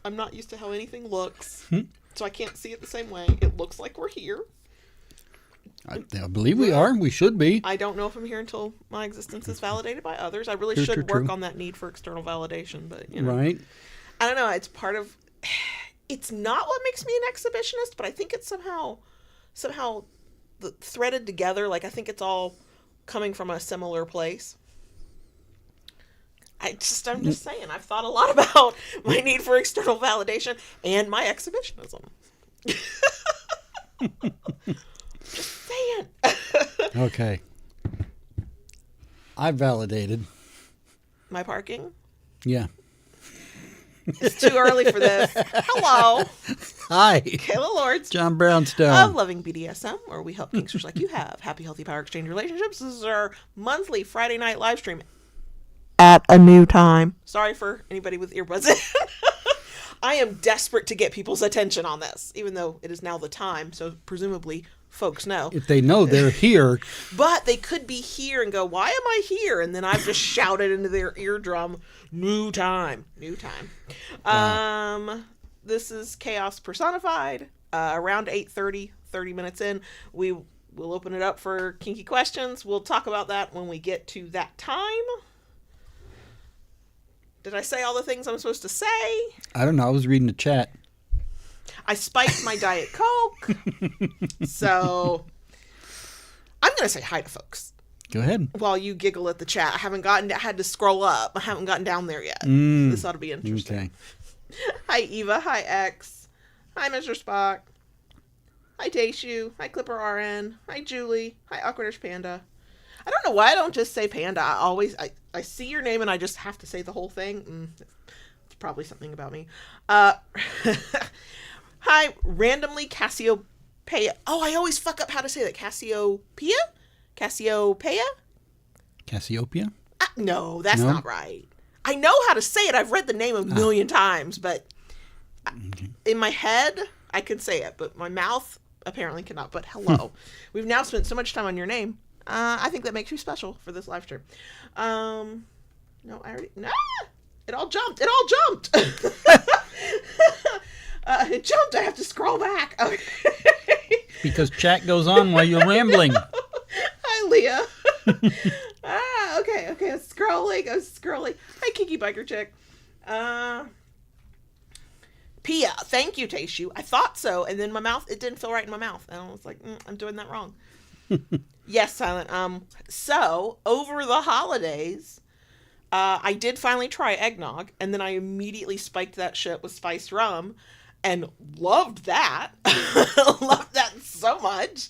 I'm not used to how anything looks. So I can't see it the same way. It looks like we're here. I believe we are. We should be. I don't know if I'm here until my existence is validated by others. I really should work on that need for external validation, but Right. I don't know. It's part of. It's not what makes me an exhibitionist, but I think it's somehow threaded together. Like I think it's all coming from a similar place. I'm just saying. I've thought a lot about my need for external validation and my exhibitionism. Just saying. Okay. I validated. My parking? Yeah. It's too early for this. Hello. Hi. Kayla Lords. John Brownstone. Of Loving BDSM, where we help kinksters like you have happy, healthy power exchange relationships. This is our monthly Friday night live stream at a new time. Sorry for anybody with earbuds in. I am desperate to get people's attention on this, even though it is now the time, so presumably folks know. If they know they're here. But they could be here and go, why am I here? And then I've just shouted into their eardrum, new time. Wow. This is Chaos Personified. Around 8:30, 30 minutes in, we will open it up for kinky questions. We'll talk about that when we get to that time. Did I say all the things I'm supposed to say? I don't know. I was reading the chat. I spiked my Diet Coke. So I'm going to say hi to folks. Go ahead. While you giggle at the chat. I had to scroll up. I haven't gotten down there yet. This ought to be interesting. Okay. Hi, Eva. Hi, X. Hi, Mr. Spock. Hi, Daishu. Hi, Clipper RN. Hi, Julie. Hi, Awkwardish Panda. I don't know why I don't just say Panda. I see your name and I just have to say the whole thing. It's probably something about me. Hi, randomly Cassiopeia. Oh, I always fuck up how to say that. Cassiopeia? Cassiopeia? Cassiopeia? No, that's not right. I know how to say it. I've read the name a million times, but in my head, I can say it, but my mouth apparently cannot. But hello. We've now spent so much time on your name. I think that makes you special for this live stream. No, it all jumped. It jumped. I have to scroll back. Okay. Because chat goes on while you're rambling. Hi, Leah. Okay. I was scrolling. Hi, Kiki Biker Chick. Pia. Thank you, Taishu. I thought so, and then it didn't feel right in my mouth. And I was like, I'm doing that wrong. Yes, Silent. So, over the holidays, I did finally try eggnog, and then I immediately spiked that shit with spiced rum, and loved that. Loved that so much.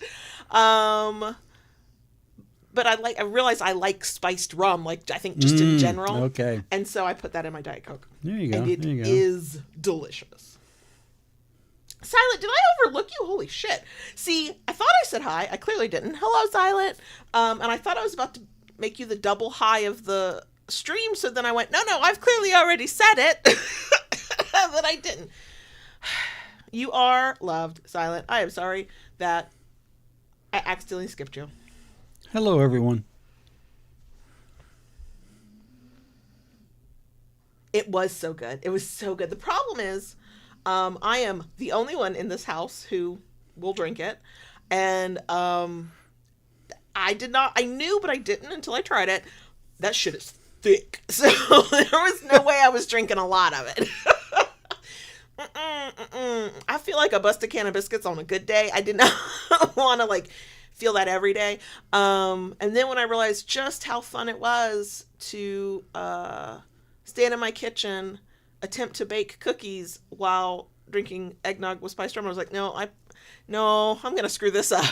But I realized I like spiced rum, like I think just in general. Okay. And so I put that in my Diet Coke. There you go. And it is delicious. Silent, did I overlook you? Holy shit. See, I thought I said hi. I clearly didn't. Hello, Silent. And I thought I was about to make you the double hi of the stream. So then I went, no, I've clearly already said it. But I didn't. You are loved, Silent. I am sorry that I accidentally skipped you. Hello, everyone. It was so good. It was so good. The problem is, I am the only one in this house who will drink it. And I knew, but I didn't until I tried it. That shit is thick. So there was no way I was drinking a lot of it. I feel like a busted can of biscuits on a good day. I did not want to feel that every day. And then when I realized just how fun it was to stand in my kitchen, attempt to bake cookies while drinking eggnog with spiced rum, I was like, no, I'm going to screw this up.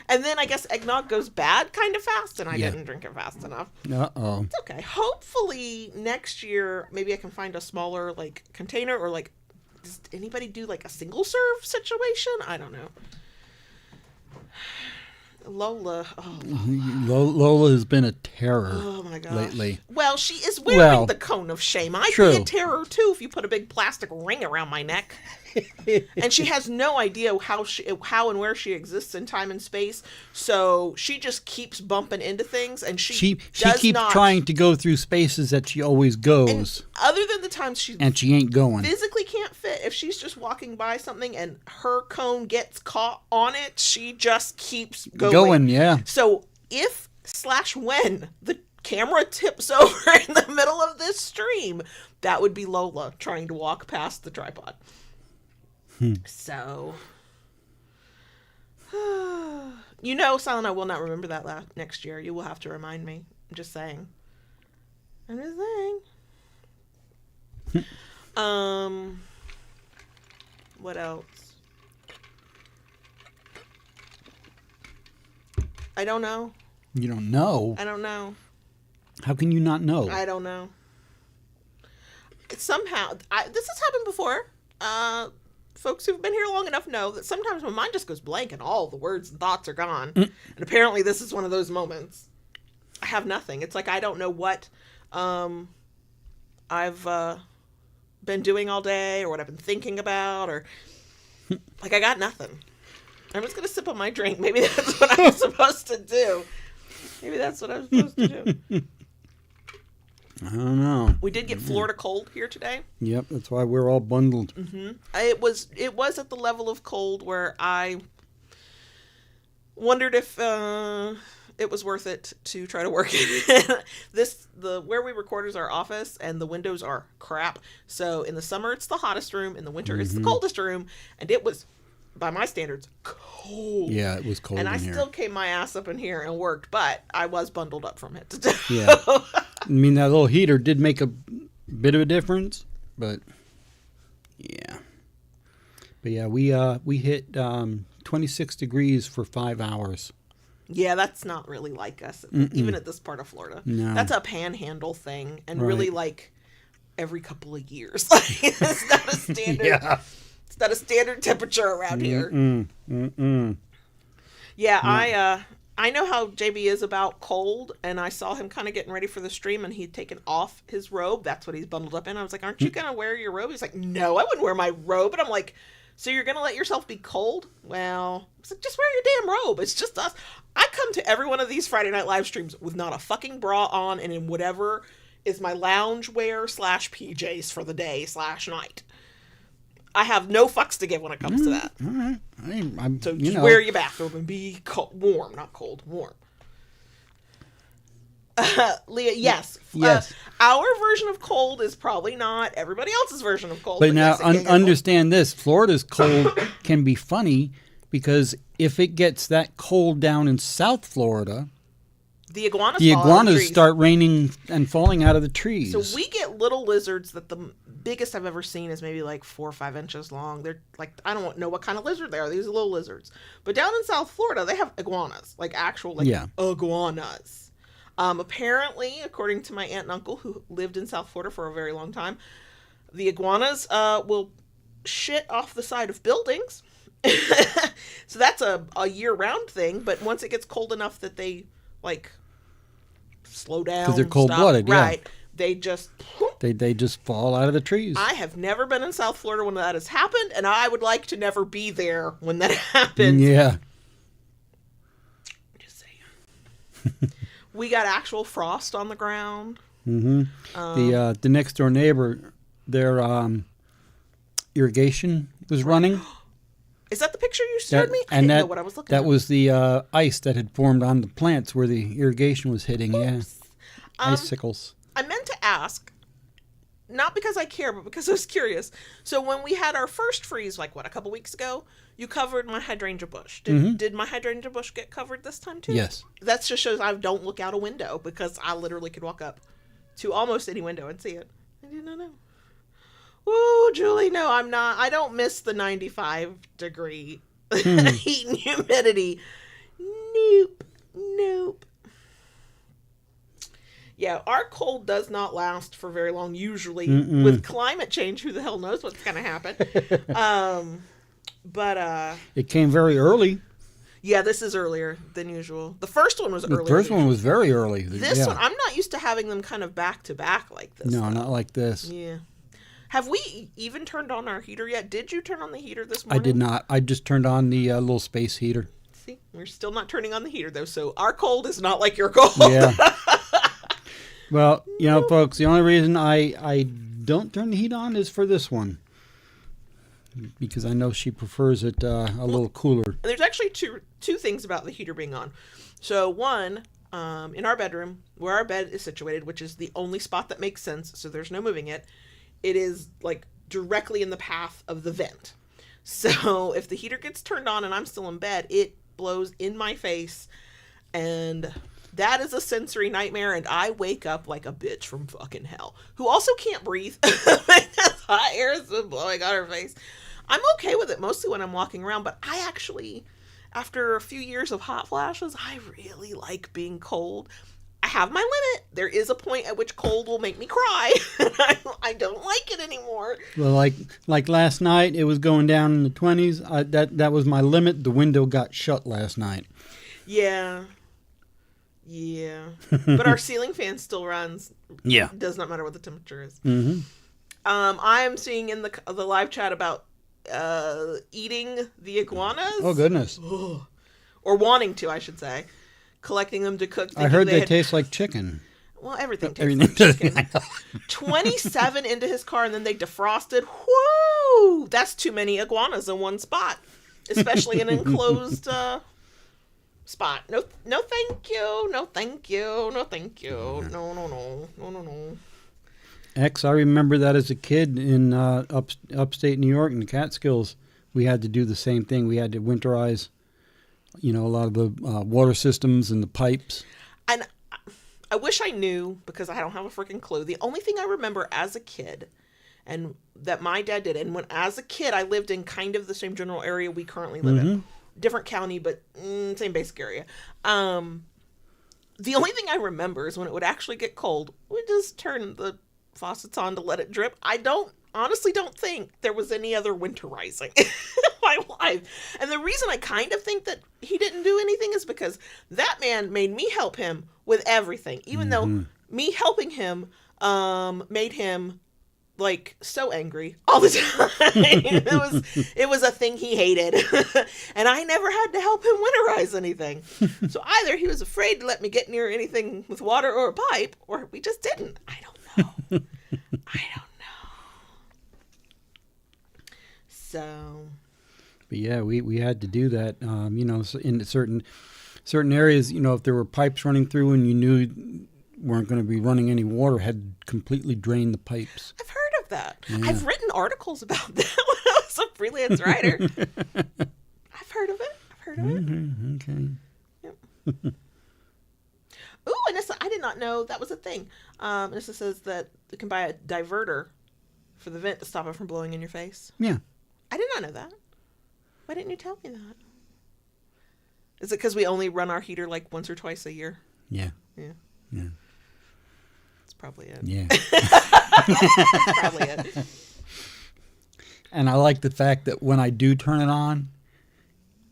And then I guess eggnog goes bad kind of fast, and I didn't drink it fast enough. Uh-oh. It's okay. Hopefully next year, maybe I can find a smaller container, or does anybody do a single serve situation? I don't know. Lola. Oh, Lola has been a terror my gosh. lately. Well, she is wearing the cone of shame. I'd be a terror too if you put a big plastic ring around my neck. And she has no idea how and where she exists in time and space. So she just keeps bumping into things, and she keeps trying to go through spaces that she always goes. And other than the times she ain't going. Physically can't fit. If she's just walking by something and her cone gets caught on it, she just keeps going. Yeah. So if/when the camera tips over in the middle of this stream, that would be Lola trying to walk past the tripod. So, Silent, I will not remember that next year. You will have to remind me. I'm just saying. What else? I don't know. You don't know? I don't know. How can you not know? I don't know. Somehow, this has happened before. Folks who've been here long enough know that sometimes my mind just goes blank and all the words and thoughts are gone. And apparently this is one of those moments. I have nothing. It's like I don't know what I've been doing all day or what I've been thinking about, or like I got nothing. I'm just going to sip on my drink. Maybe that's what I'm supposed to do. Maybe that's what I'm supposed to do. I don't know. We did get Florida cold here today. Yep, that's why we're all bundled. Mm-hmm. It was at the level of cold where I wondered if it was worth it to try to work it. Where we record is our office, and the windows are crap. So in the summer it's the hottest room, in the winter it's the coldest room, and it was, by my standards, cold. Yeah, it was cold and in I here. still came my ass up in here and worked, but I was bundled up from head to toe. Yeah. I mean, that little heater did make a bit of a difference, but yeah. But yeah, we hit 26 degrees for 5 hours. Yeah, that's not really like us, even at this part of Florida. No. That's a panhandle thing, and Right. really like every couple of years. It's not a standard. Yeah. It's not a standard temperature around here. Yeah, I know how JB is about cold, and I saw him kind of getting ready for the stream, and he'd taken off his robe. That's what he's bundled up in. I was like, aren't you going to wear your robe? He's like, no, I wouldn't wear my robe. And I'm like, so you're going to let yourself be cold? Well, I was like, just wear your damn robe. It's just us. I come to every one of these Friday night live streams with not a fucking bra on, and in whatever is my lounge wear / PJs for the day / night. I have no fucks to give when it comes to that. All right. So just wear your bathrobe and be warm, not cold, warm. Leah, yes. Yes. Our version of cold is probably not everybody else's version of cold. But now yes, understand this. Florida's cold can be funny because if it gets that cold down in South Florida, the iguanas start raining and falling out of the trees. So we get little lizards that the biggest I've ever seen is maybe like 4 or 5 inches long. They're like, I don't know what kind of lizard they are. These are little lizards. But down in South Florida, they have iguanas, like actual iguanas. Apparently, according to my aunt and uncle who lived in South Florida for a very long time, the iguanas will shit off the side of buildings. So that's a year-round thing. But once it gets cold enough that they like slow down, because they're cold-blooded, right? Yeah. They just fall out of the trees. I have never been in South Florida when that has happened, and I would like to never be there when that happens. Yeah. Just saying. We got actual frost on the ground. Mm-hmm. The next door neighbor, their irrigation was running. Is that the picture you showed me? I didn't know what I was looking at. That was the ice that had formed on the plants where the irrigation was hitting. Oops. Yeah, icicles. I meant to ask, not because I care, but because I was curious. So when we had our first freeze, like a couple weeks ago, you covered my hydrangea bush. Did my hydrangea bush get covered this time too? Yes. That just shows I don't look out a window, because I literally could walk up to almost any window and see it. I did not know. Ooh, Julie, no, I'm not. I don't miss the 95-degree heat and humidity. Nope. Yeah, our cold does not last for very long, usually. With climate change, who the hell knows what's going to happen. But it came very early. Yeah, this is earlier than usual. The first one was The earlier. first one was very early. This one, I'm not used to having them kind of back to back like this. No, though. not like this. Yeah. Have we even turned on our heater yet? Did you turn on the heater this I morning? did not. I just turned on the little space heater. See, we're still not turning on the heater though, so our cold is not like your cold. Yeah. Well, you know, folks, the only reason I don't turn the heat on is for this one. Because I know she prefers it a little cooler. There's actually two things about the heater being on. So one, in our bedroom, where our bed is situated, which is the only spot that makes sense, so there's no moving it, it is like directly in the path of the vent. So if the heater gets turned on and I'm still in bed, it blows in my face, and that is a sensory nightmare, and I wake up like a bitch from fucking hell, who also can't breathe. Hot air is blowing on her face. I'm okay with it mostly when I'm walking around, but I actually, after a few years of hot flashes, I really like being cold. I have my limit. There is a point at which cold will make me cry. I don't like it anymore. Well, like last night, it was going down in the 20s. That was my limit. The window got shut last night. Yeah. Yeah. But our ceiling fan still runs. Yeah. It does not matter what the temperature is. Mm-hmm. I am seeing in the live chat about eating the iguanas. Oh, goodness. Or wanting to, I should say. Collecting them to cook. I heard they taste like chicken. Well, everything tastes like chicken. 27 into his car, and then they defrosted. Whoo! That's too many iguanas in one spot. Especially an enclosed spot. No, thank you. No, thank you. No, thank you. No. I remember that as a kid in upstate New York in the Catskills. We had to do the same thing. We had to winterize, a lot of the water systems and the pipes. And I wish I knew, because I don't have a freaking clue. The only thing I remember as a kid, and that my dad did, and when as a kid I lived in kind of the same general area we currently live in. Different county, but same basic area. The only thing I remember is when it would actually get cold, we just turn the faucets on to let it drip. I honestly don't think there was any other winterizing in my life. And the reason I kind of think that he didn't do anything is because that man made me help him with everything, even though me helping him made him like so angry all the time. It was a thing he hated. And I never had to help him winterize anything. So either he was afraid to let me get near anything with water or a pipe, or we just didn't. I don't know. So, but yeah, we had to do that. In certain areas, if there were pipes running through and you knew weren't going to be running any water, had completely drained the pipes. I've heard of that. Yeah. I've written articles about that when I was a freelance writer. I've heard of it. Okay. Yep. Ooh, Anissa, I did not know that was a thing. Anissa says that you can buy a diverter for the vent to stop it from blowing in your face. Yeah. I did not know that. Why didn't you tell me that? Is it because we only run our heater like once or twice a year? Yeah. Yeah. That's probably it. Yeah. That's probably it. And I like the fact that when I do turn it on,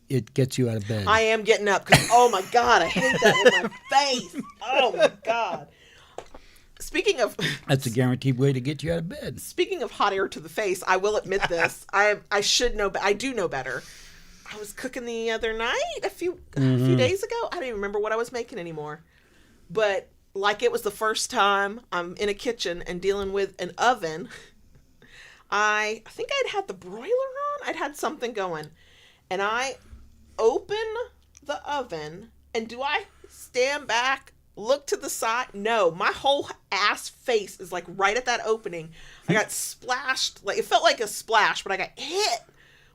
it gets you out of bed. I am getting up because, oh my God, I hate that in my face. Oh my God. Speaking of... That's a guaranteed way to get you out of bed. Speaking of hot air to the face, I will admit this. I should know, but I do know better. I was cooking the other night, a few days ago. I don't even remember what I was making anymore. But like it was the first time I'm in a kitchen and dealing with an oven. I think I'd had the broiler on. I'd had something going. And I open the oven, and do I stand back, look to the side? No, my whole ass face is like right at that opening. I got splashed, like it felt like a splash, but I got hit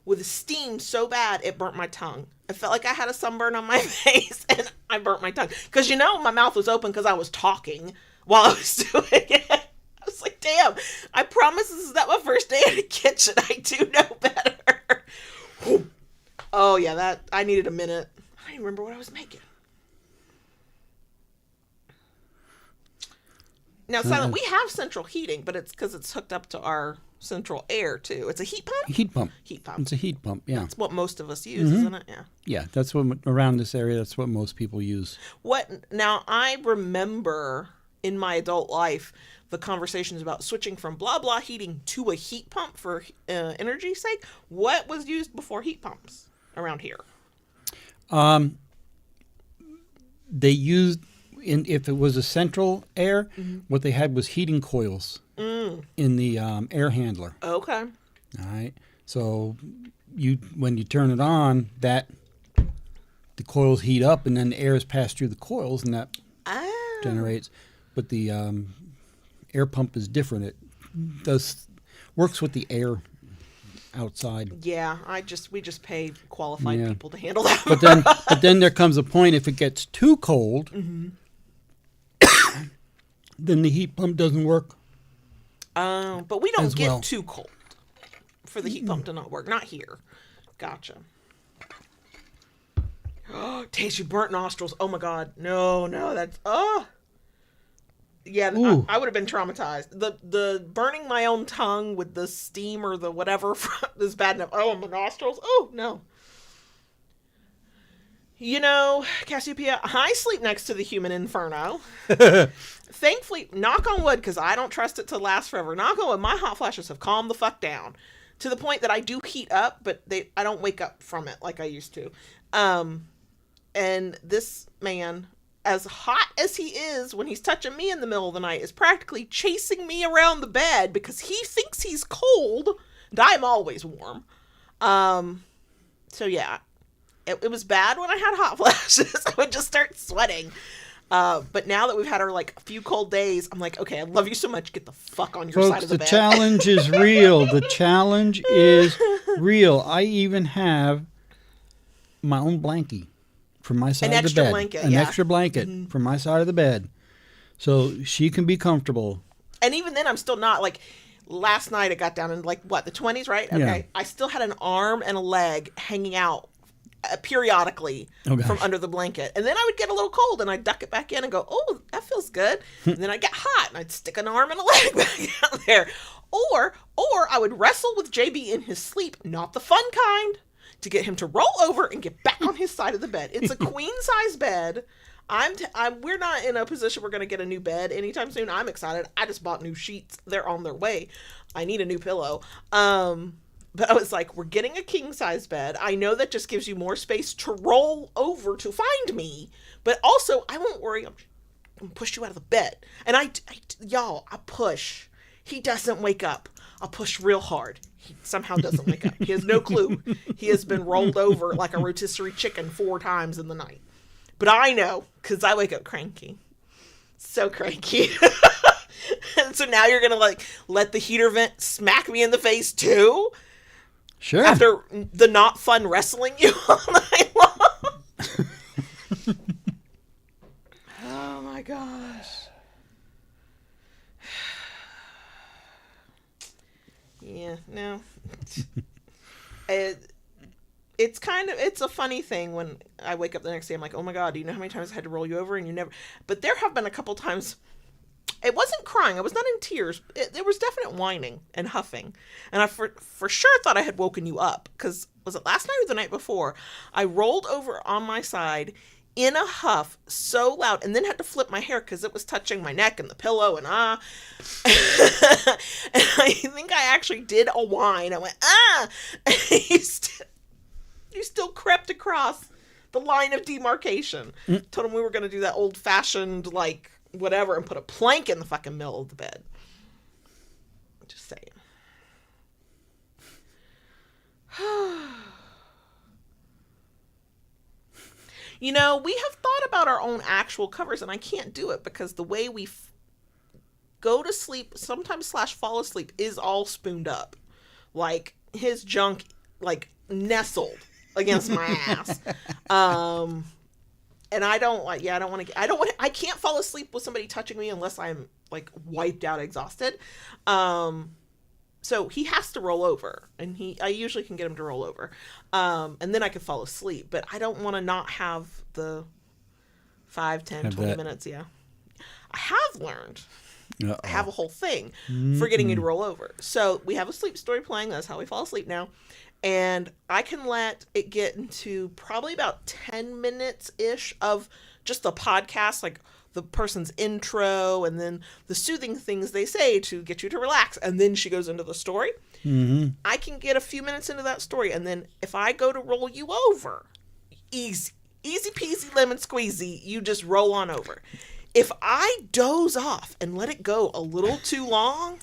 with steam so bad it burnt my tongue. It felt like I had a sunburn on my face, and I burnt my tongue. Because my mouth was open because I was talking while I was doing it. I was like, damn, I promise this is not my first day in the kitchen. I do know better. Oh yeah, that I needed a minute. I don't even remember what I was making. Now, Silent, we have central heating, but it's because it's hooked up to our central air too. It's a heat pump? Heat pump. Heat pump. It's a heat pump, yeah. That's what most of us use, isn't it? Yeah. Yeah, that's what, around this area, that's what most people use. Now, I remember in my adult life the conversations about switching from blah blah heating to a heat pump for energy's sake. What was used before heat pumps around here? They used, if it was a central air, what they had was heating coils in the air handler. Okay. All right. So when you turn it on, the coils heat up, and then the air is passed through the coils, and that generates. But the air pump is different. It works with the air outside. Yeah, we just pay qualified people to handle that. But then there comes a point, if it gets too cold, then the heat pump doesn't work. But we don't get well. too cold for the heat pump to not work. Not here. Gotcha. Taste your burnt nostrils. Oh my God. No, that's yeah, I would have been traumatized. The burning my own tongue with the steam or the whatever is bad enough. Oh, my nostrils. Oh no. You know, Cassiopeia, I sleep next to the human inferno. Thankfully, knock on wood, because I don't trust it to last forever. Knock on wood, my hot flashes have calmed the fuck down to the point that I do heat up, but I don't wake up from it like I used to. And this man, as hot as he is when he's touching me in the middle of the night, is practically chasing me around the bed because he thinks he's cold, and I'm always warm. So yeah. It was bad when I had hot flashes. I would just start sweating. But now that we've had our a few cold days, I'm like, okay, I love you so much. Get the fuck on your Folks, side of the bed. The challenge is real. The challenge is real. I even have my own blankie from my side of the bed. Blanket, An extra blanket from my side of the bed. So she can be comfortable. And even then, I'm still not last night I got down in the 20s, right? Okay. Yeah. I still had an arm and a leg hanging out periodically from under the blanket, and then I would get a little cold and I'd duck it back in and go, oh, that feels good. And then I'd get hot and I'd stick an arm and a leg back out there, or I would wrestle with JB in his sleep, not the fun kind, to get him to roll over and get back on his side of the bed. It's a queen size bed. We're not in a position we're going to get a new bed anytime soon. I'm excited. I just bought new sheets. They're on their way. I need a new pillow. But I was like, we're getting a king-size bed. I know that just gives you more space to roll over to find me. But also, I won't worry. I'm going to push you out of the bed. And y'all, I push. He doesn't wake up. I'll push real hard. He somehow doesn't wake up. He has no clue. He has been rolled over like a rotisserie chicken 4 times in the night. But I know, because I wake up cranky. So cranky. And so now you're going to let the heater vent smack me in the face too? Sure. After the not fun wrestling you all night long. Oh my gosh. Yeah, no. It's a funny thing when I wake up the next day. I'm like, oh my God, do you know how many times I had to roll you over and you never. But there have been a couple times. It wasn't crying. I was not in tears. There was definite whining and huffing. And I for sure thought I had woken you up. Because, was it last night or the night before? I rolled over on my side in a huff so loud. And then had to flip my hair because it was touching my neck and the pillow. And And I think I actually did a whine. I went, ah! And you still crept across the line of demarcation. Told him we were going to do that old-fashioned, whatever, and put a plank in the fucking middle of the bed. Just saying. You know, we have thought about our own actual covers, and I can't do it because the way we go to sleep, sometimes / fall asleep, is all spooned up. His junk, nestled against my ass. And I can't fall asleep with somebody touching me unless I'm wiped out, exhausted. So he has to roll over, and I usually can get him to roll over. And then I can fall asleep, but I don't want to not have the 5, 10, 20 minutes. Yeah. I have learned have a whole thing for getting you to roll over. So we have a sleep story playing. That's how we fall asleep now. And I can let it get into probably about 10 minutes-ish of just the podcast, like the person's intro and then the soothing things they say to get you to relax. And then she goes into the story. Mm-hmm. I can get a few minutes into that story. And then if I go to roll you over, easy peasy lemon squeezy, you just roll on over. If I doze off and let it go a little too long,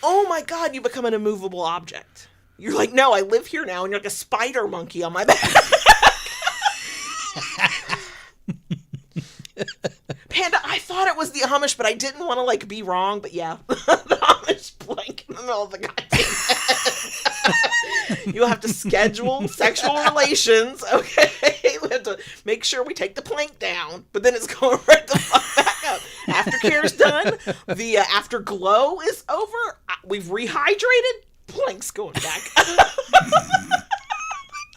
oh my God, you become an immovable object. You're like, no, I live here now, and you're like a spider monkey on my back. Panda, I thought it was the Amish, but I didn't want to, like, be wrong, but yeah, the Amish blank in the middle of the goddamn bed. You'll have to schedule sexual relations, okay? We have to make sure we take the plank down, but then it's going right the fuck back up. Aftercare's done. The afterglow is over. We've rehydrated. Plank's going back.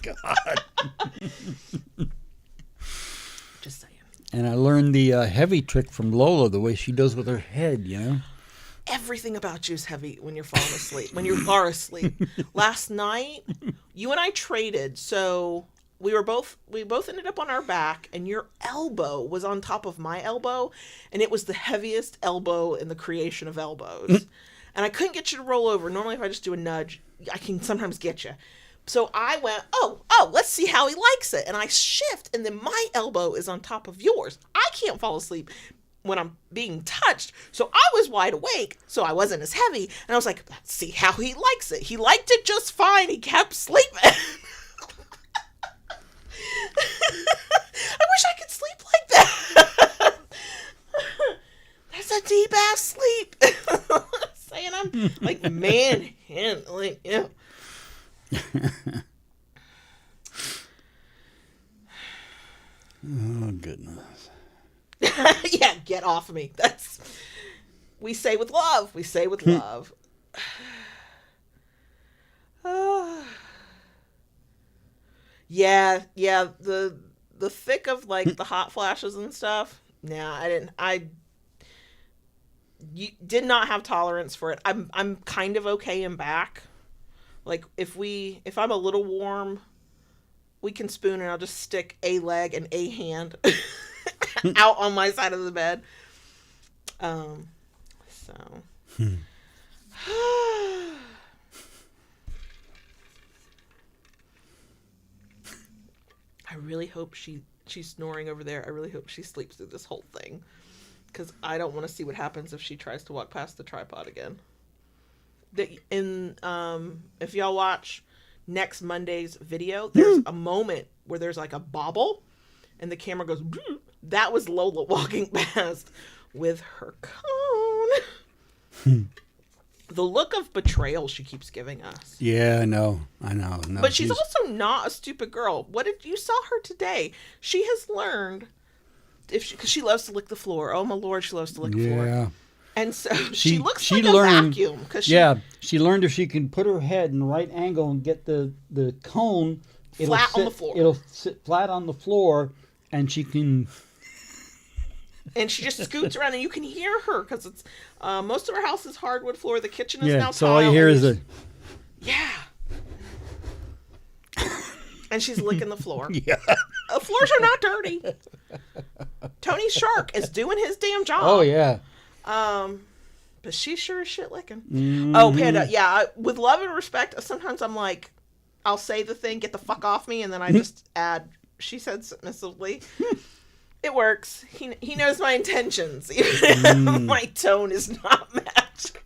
God. Just saying. And I learned the heavy trick from Lola, the way she does with her head, you know? Everything about you is heavy when you're falling asleep, when you are asleep. Last night, you and I traded, so we both ended up on our back, and your elbow was on top of my elbow, and it was the heaviest elbow in the creation of elbows. And I couldn't get you to roll over. Normally, if I just do a nudge, I can sometimes get you. So I went, oh, let's see how he likes it. And I shift, and then my elbow is on top of yours. I can't fall asleep when I'm being touched. So I was wide awake, so I wasn't as heavy. And I was like, let's see how he likes it. He liked it just fine. He kept sleeping. I wish I could sleep like that. That's a deep ass sleep. Saying I'm like manhandling, yeah. Oh, goodness. Yeah, get off of me. That's, we say with love. We say with love. Yeah, the thick of, like, the hot flashes and stuff. Nah, I did not have tolerance for it. I'm kind of okay in back. Like, if I'm a little warm, we can spoon, and I'll just stick a leg and a hand out on my side of the bed. So. I really hope she's snoring over there. I really hope she sleeps through this whole thing. Because I don't want to see what happens if she tries to walk past the tripod again. If y'all watch next Monday's video, there's a moment where there's like a bobble, and the camera goes, that was Lola walking past with her cone. The look of betrayal she keeps giving us. Yeah, I know. No, but she's also not a stupid girl. You saw her today. She has learned, because she loves to lick the floor. Oh my Lord, she loves to lick the floor. Yeah. And so she looks like a vacuum. She learned if she can put her head in the right angle and get the cone flat on the floor. It'll sit flat on the floor, and she can. And she just scoots around, and you can hear her because it's most of our house is hardwood floor. The kitchen is now tile. So all you hear is a. Yeah. And she's licking the floor. Yeah. The floors are not dirty. Tony Shark is doing his damn job. Oh yeah. But she sure is shit licking. Mm-hmm. Oh, Panda, yeah. With love and respect, sometimes I'm like, I'll say the thing, get the fuck off me, and then I just add, she said submissively. It works. He knows my intentions, even if my tone is not matched.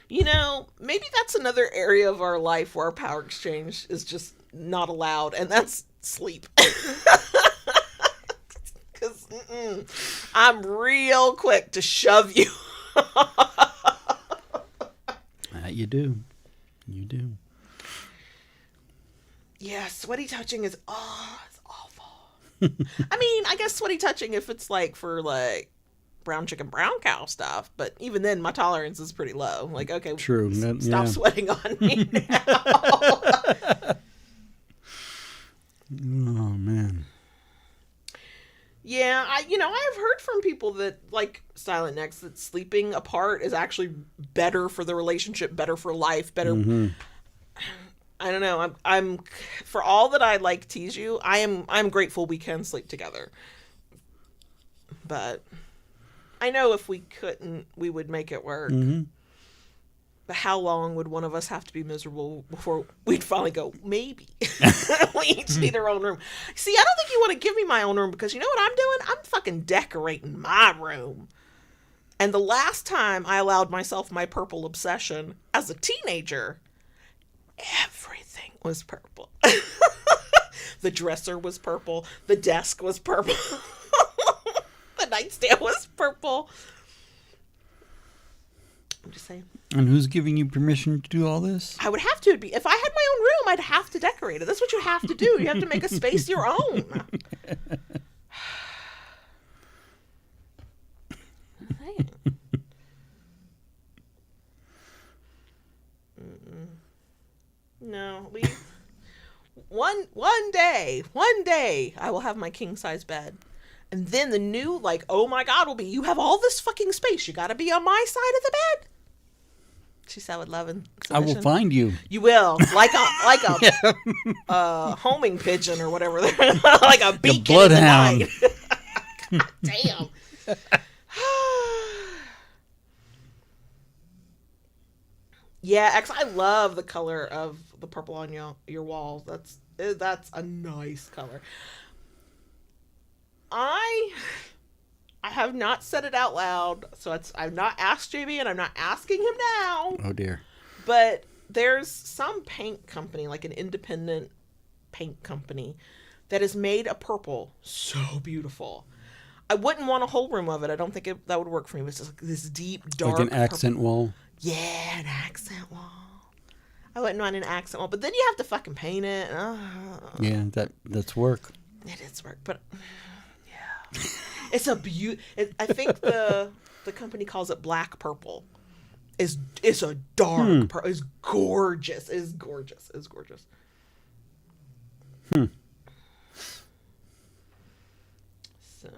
You know, maybe that's another area of our life where our power exchange is just not allowed, and that's sleep. Because I'm real quick to shove you. You do. You do. Yeah, sweaty touching is, it's awful. I mean, I guess sweaty touching if it's like for like brown chicken, brown cow stuff. But even then, my tolerance is pretty low. Like, okay, true. Stop sweating on me now. Oh, man. Yeah, I've heard from people that like Silent Next that sleeping apart is actually better for the relationship, better for life, better. Mm-hmm. I don't know. I'm for all that I like tease you. I'm grateful we can sleep together. But I know if we couldn't, we would make it work. Mm-hmm. But how long would one of us have to be miserable before we'd finally go, maybe? We each need our own room. See, I don't think you want to give me my own room because you know what I'm doing? I'm fucking decorating my room. And the last time I allowed myself my purple obsession as a teenager, everything was purple. The dresser was purple. The desk was purple. The nightstand was purple. I'm just saying. And who's giving you permission to do all this? I would have to be. If I had my own room, I'd have to decorate it. That's what you have to do. You have to make a space your own. No, leave. One day, I will have my king size bed. And then the new, like, oh my God, will be, you have all this fucking space. You got to be on my side of the bed. She said with love and submission. I will find you. You will. Like a homing pigeon or whatever. Like a beacon in the night. God damn. Yeah, X, I love the color of the purple on your walls. That's a nice color. I have not said it out loud, so I've not asked JB, and I'm not asking him now. Oh dear. But there's some paint company, like an independent paint company, that has made a purple so beautiful. I wouldn't want a whole room of it. I don't think that would work for me. It's just like this deep, dark, like an accent purple wall. Yeah, an accent wall. I wouldn't want an accent wall, but then you have to fucking paint it. Yeah, that's work. It is work, but yeah, it's a I think the company calls it black purple. It's a dark purple. It's gorgeous. It's gorgeous. It's gorgeous. So.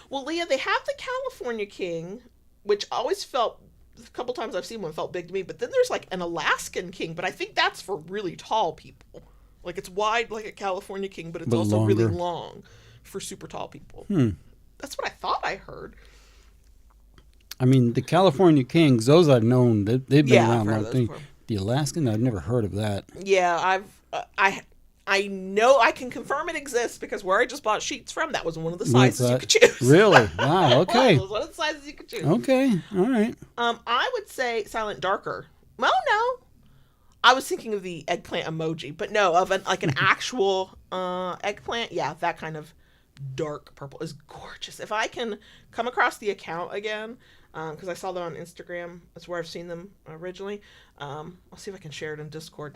Well, Leah, they have the California King, which always felt, a couple times I've seen one, felt big to me. But then there's like an Alaskan King, but I think that's for really tall people. Like it's wide like a California King, but it's also longer. really long for super tall people. That's what I thought I heard. I mean, the California Kings, those I've known, they've been around a long. The Alaskan, I've never heard of that. Yeah, I know I can confirm it exists because where I just bought sheets from, that was one of the sizes you could choose. Really? Wow, okay. It was one of the sizes you could choose. Okay, all right. I would say silent darker. Well, no. I was thinking of the eggplant emoji, but no, of an actual eggplant. Yeah, that kind of dark purple is gorgeous. If I can come across the account again, because I saw them on Instagram. That's where I've seen them originally. I'll see if I can share it in Discord.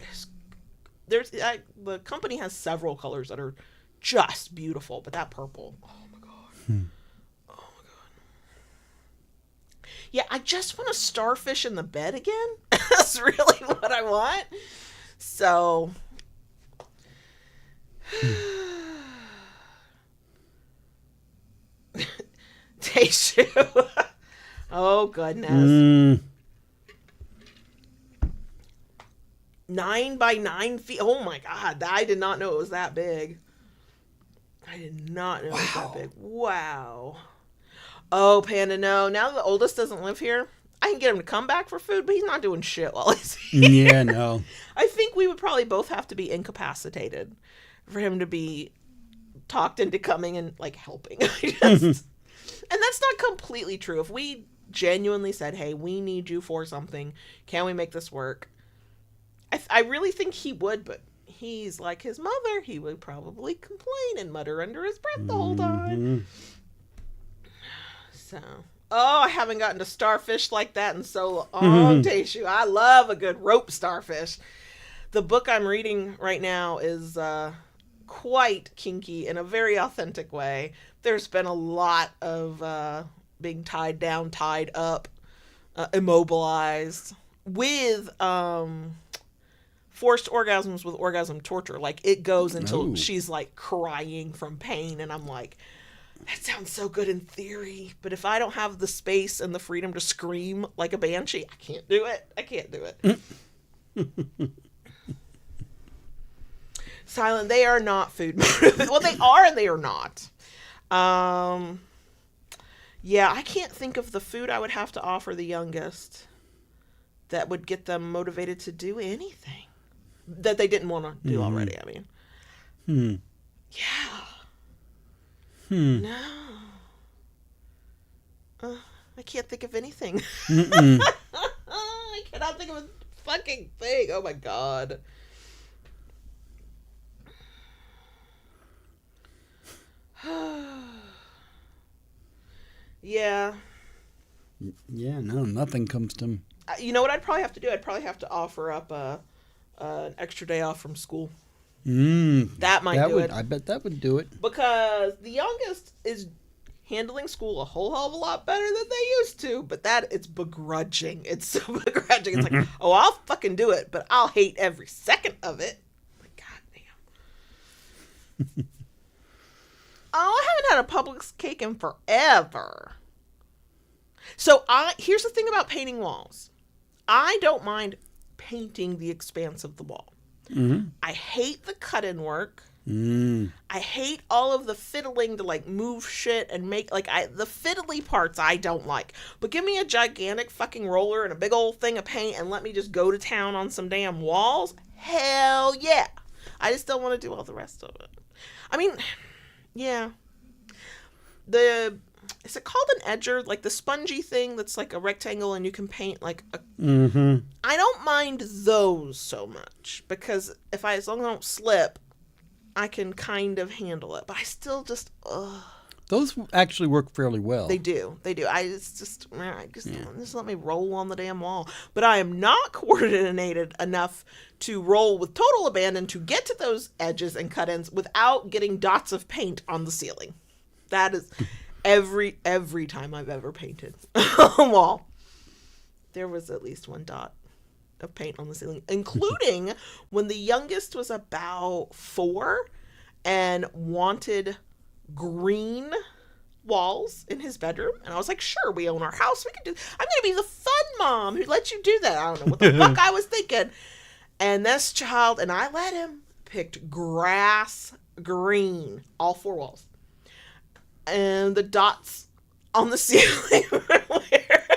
The company has several colors that are just beautiful, but that purple, oh my god. Oh my god. Yeah, I just want a starfish in the bed again. That's really what I want. So Taishu. Oh goodness. 9 by 9 feet. Oh my god, I did not know it was that big. I did not know it was that big. Wow. Oh, Panda, no. Now that the oldest doesn't live here, I can get him to come back for food, but he's not doing shit while he's here. Yeah, no. I think we would probably both have to be incapacitated for him to be talked into coming and like helping. And that's not completely true. If we genuinely said, hey, we need you for something, can we make this work? I really think he would, but he's like his mother. He would probably complain and mutter under his breath the whole time. So, I haven't gotten to starfish like that in so long, Taishu. I love a good rope starfish. The book I'm reading right now is quite kinky in a very authentic way. There's been a lot of being tied down, tied up, immobilized with forced orgasms with orgasm torture. Like, it goes until Oh. she's like crying from pain, and I'm like, that sounds so good in theory, but if I don't have the space and the freedom to scream like a banshee, I can't do it. I can't do it. Silent, they are not food motivated. Well, they are and they are not. Yeah, I can't think of the food I would have to offer the youngest that would get them motivated to do anything that they didn't want to do already. I mean, yeah. No. I can't think of anything. I cannot think of a fucking thing. Oh my God. Yeah. Yeah, no, nothing comes to him. You know what I'd probably have to do? I'd probably have to offer up an extra day off from school. That might do it. I bet that would do it. Because the youngest is handling school a whole hell of a lot better than they used to. But it's begrudging. It's so begrudging. It's like, oh, I'll fucking do it, but I'll hate every second of it. Like, goddamn. Oh, I haven't had a Publix cake in forever. So here's the thing about painting walls. I don't mind painting the expanse of the wall. Mm-hmm. I hate the cut-in work. I hate all of the fiddling to like move shit and make the fiddly parts I don't like. But give me a gigantic fucking roller and a big old thing of paint and let me just go to town on some damn walls. Hell yeah. I just don't want to do all the rest of it. I mean, yeah. Is it called an edger? Like the spongy thing that's like a rectangle and you can paint like a... I don't mind those so much because as long as I don't slip, I can kind of handle it. But I still just... Those actually work fairly well. They do. Just let me roll on the damn wall. But I am not coordinated enough to roll with total abandon to get to those edges and cut-ins without getting dots of paint on the ceiling. That is every time I've ever painted a wall, there was at least one dot of paint on the ceiling, including when the youngest was about 4 and wanted green walls in his bedroom. And I was like, sure, we own our house. We can do, I'm going to be the fun mom who lets you do that. I don't know what the fuck I was thinking. And this child, and I let him, picked grass green, all 4 walls. And the dots on the ceiling were where?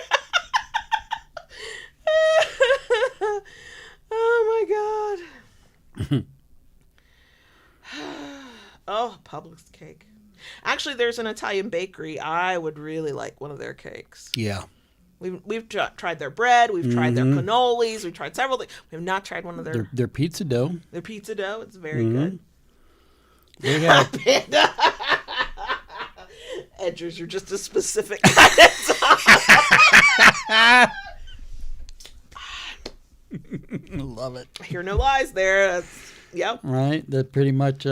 Oh my God. Oh, Publix cake. Actually, there's an Italian bakery. I would really like one of their cakes. Yeah. We've tried their bread. We've tried their cannolis. We've tried several things. We have not tried one of their pizza dough. Their pizza dough. It's very good. They have... Edgers are just a specific Love it. I hear no lies there. Yep. Right. That pretty much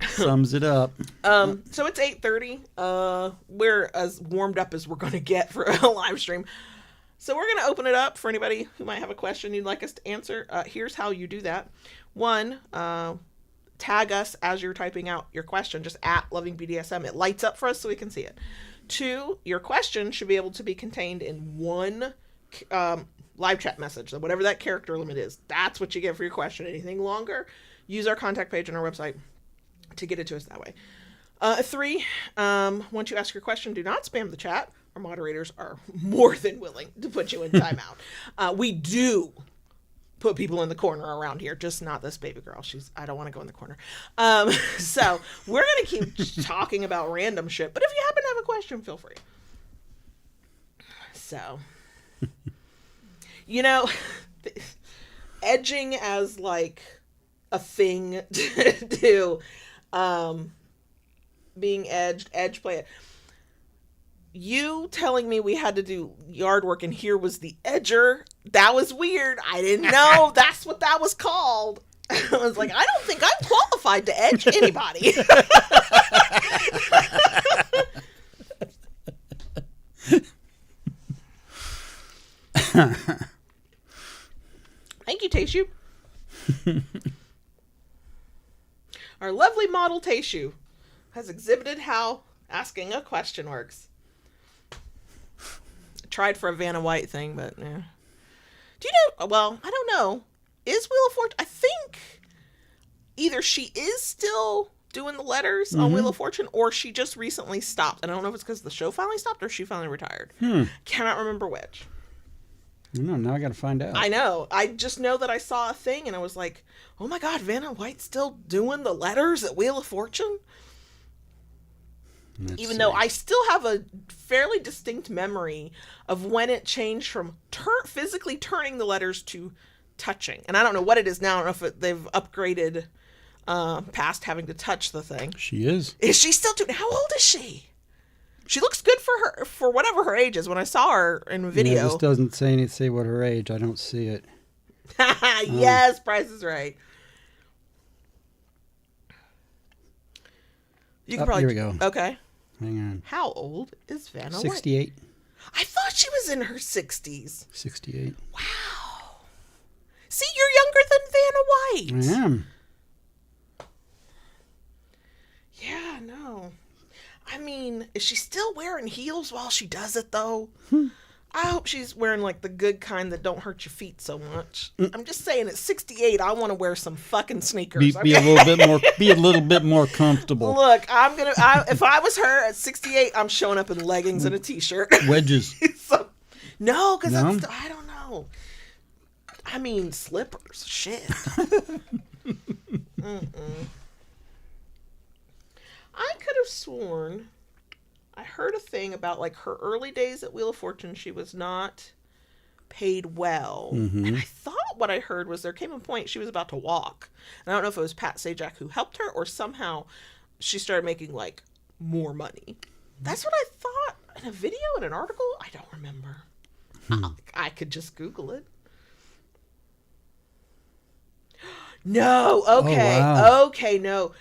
sums it up. So it's 8:30. We're as warmed up as we're going to get for a live stream. So we're going to open it up for anybody who might have a question you'd like us to answer. Here's how you do that. 1, tag us as you're typing out your question, just at Loving BDSM. It lights up for us so we can see it. 2, your question should be able to be contained in one live chat message. So whatever that character limit is, that's what you get for your question. Anything longer, use our contact page on our website to get it to us that way. 3, once you ask your question, do not spam the chat. Our moderators are more than willing to put you in timeout. We do put people in the corner around here, just not this baby girl. I don't want to go in the corner. So we're going to keep talking about random shit, but if you happen to have a question, feel free. So, edging as like a thing to do, being edge play it. You telling me we had to do yard work and here was the edger, that was weird. I didn't know that's what that was called. I was like, I don't think I'm qualified to edge anybody. Thank you, Tayshawn. Our lovely model Tayshu has exhibited how asking a question works. Tried for a Vanna White thing, but yeah. Do you know? Well, I don't know. Is Wheel of Fortune? I think either she is still doing the letters on Wheel of Fortune, or she just recently stopped. And I don't know if it's because the show finally stopped or she finally retired. Cannot remember which. No, now I got to find out. I know. I just know that I saw a thing and I was like, oh my God, Vanna White's still doing the letters at Wheel of Fortune? Even though I still have a fairly distinct memory of when it changed from physically turning the letters to touching. And I don't know what it is now. I don't know if they've upgraded past having to touch the thing. She is. Is she still doing? How old is she? She looks good for whatever her age is. When I saw her in a video. Yeah, this doesn't say what her age. I don't see it. Yes, Price is Right. You can probably. Here we go. Okay. Hang on. How old is Vanna White? 68. I thought she was in her 60s. 68. Wow. See, you're younger than Vanna White. I am. Yeah, no. I mean, is she still wearing heels while she does it, though? I hope she's wearing, like, the good kind that don't hurt your feet so much. I'm just saying, at 68, I want to wear some fucking sneakers. Be a little bit more comfortable. Look, if I was her at 68, I'm showing up in leggings and a t-shirt. Wedges. No, because I don't know. I mean, slippers. Shit. I could have sworn I heard a thing about, like, her early days at Wheel of Fortune. She was not paid well. And I thought what I heard was there came a point she was about to walk. And I don't know if it was Pat Sajak who helped her or somehow she started making, like, more money. That's what I thought in a video, in an article. I don't remember. I could just Google it. No. Okay. Oh, wow. Okay. No.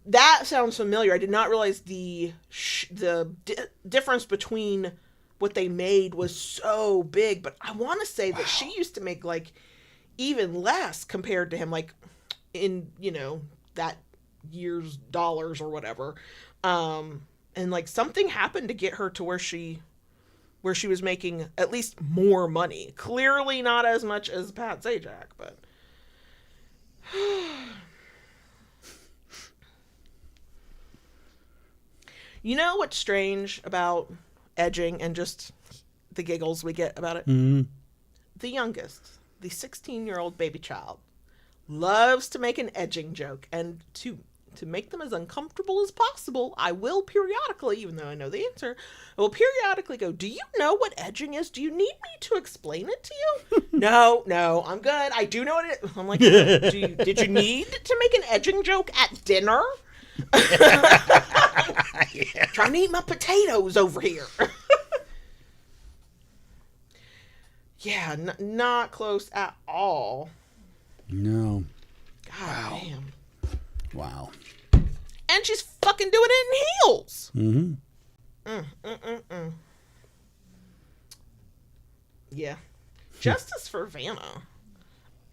That sounds familiar. I did not realize the difference between what they made was so big. But I want to say that she used to make, like, even less compared to him, like, in, you know, that year's dollars or whatever. And, like, something happened to get her to where she was making at least more money. Clearly not as much as Pat Sajak, but... You know what's strange about edging and just the giggles we get about it? The youngest, the 16-year-old baby child, loves to make an edging joke. And to make them as uncomfortable as possible, I will periodically, even though I know the answer, I will periodically go, do you know what edging is? Do you need me to explain it to you? No, I'm good. I do know what it is. I'm like, did you need to make an edging joke at dinner? Yeah. Trying to eat my potatoes over here. Yeah, not close at all. No. God damn. Wow. And she's fucking doing it in heels. Yeah. Justice for Vanna.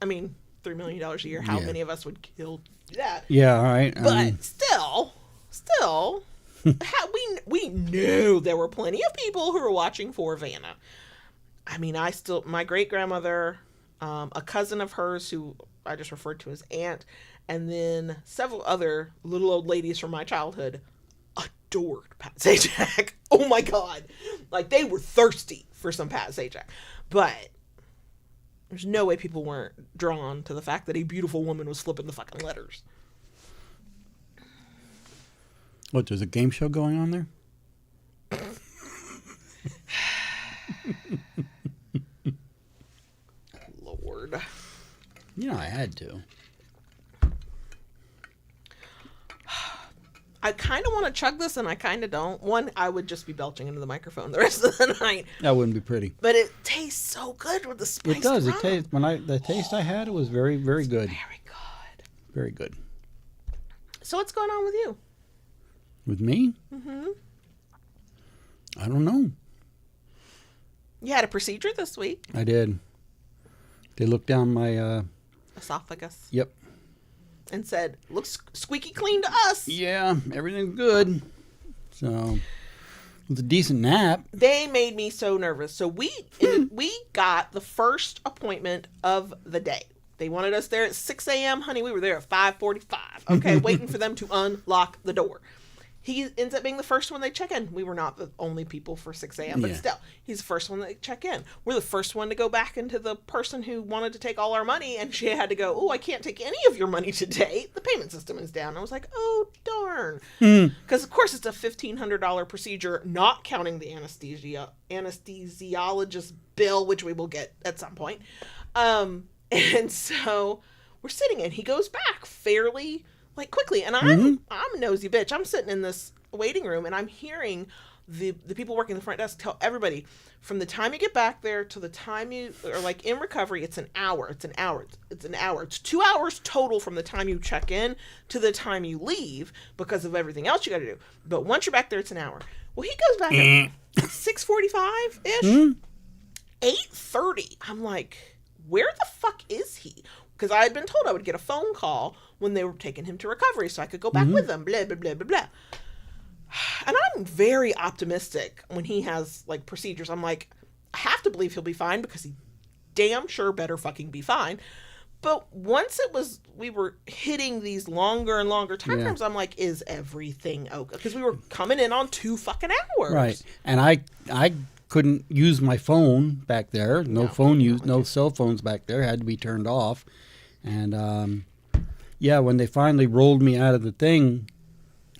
I mean, $3 million a year. How many of us would kill that? Yeah, all right. But still, we knew there were plenty of people who were watching for Vanna. I mean, my great grandmother, a cousin of hers who I just referred to as aunt, and then several other little old ladies from my childhood adored Pat Sajak. Oh my God. Like, they were thirsty for some Pat Sajak. But there's no way people weren't drawn to the fact that a beautiful woman was flipping the fucking letters. What, there's a game show going on there? Lord. You know, I had to. I kind of want to chug this and I kind of don't. One, I would just be belching into the microphone the rest of the night. That wouldn't be pretty. But it tastes so good with the spiced It does. rum. It tastes. The taste I had, it was very, very good. Very good. Very good. So what's going on with you? With me? I don't know. You had a procedure this week. I did. They looked down my esophagus. Yep. And said, looks squeaky clean to us. Yeah, everything's good. So, it was a decent nap. They made me so nervous. So we got the first appointment of the day. They wanted us there at 6 a.m. Honey, we were there at 5:45. Okay, waiting for them to unlock the door. He ends up being the first one they check in. We were not the only people for 6 a.m., but still, he's the first one they check in. We're the first one to go back into the person who wanted to take all our money, and she had to go, oh, I can't take any of your money today. The payment system is down. I was like, oh, darn. Because, of course, it's a $1,500 procedure, not counting the anesthesiologist bill, which we will get at some point. And so we're sitting, and he goes back fairly quickly, and I'm a nosy bitch. I'm sitting in this waiting room, and I'm hearing the people working the front desk tell everybody, from the time you get back there to the time you are in recovery, it's an hour. It's 2 hours total from the time you check in to the time you leave because of everything else you got to do. But once you're back there, it's an hour. Well, he goes back at 6:45-ish, 8:30. I'm like, where the fuck is he? Because I had been told I would get a phone call when they were taking him to recovery so I could go back with them, blah, blah, blah, blah, blah. And I'm very optimistic when he has, procedures. I'm like, I have to believe he'll be fine because he damn sure better fucking be fine. But once we were hitting these longer and longer time frames, I'm like, is everything okay? Because we were coming in on 2 fucking hours. Right. And I couldn't use my phone back there. No cell phones back there. Had to be turned off. And when they finally rolled me out of the thing,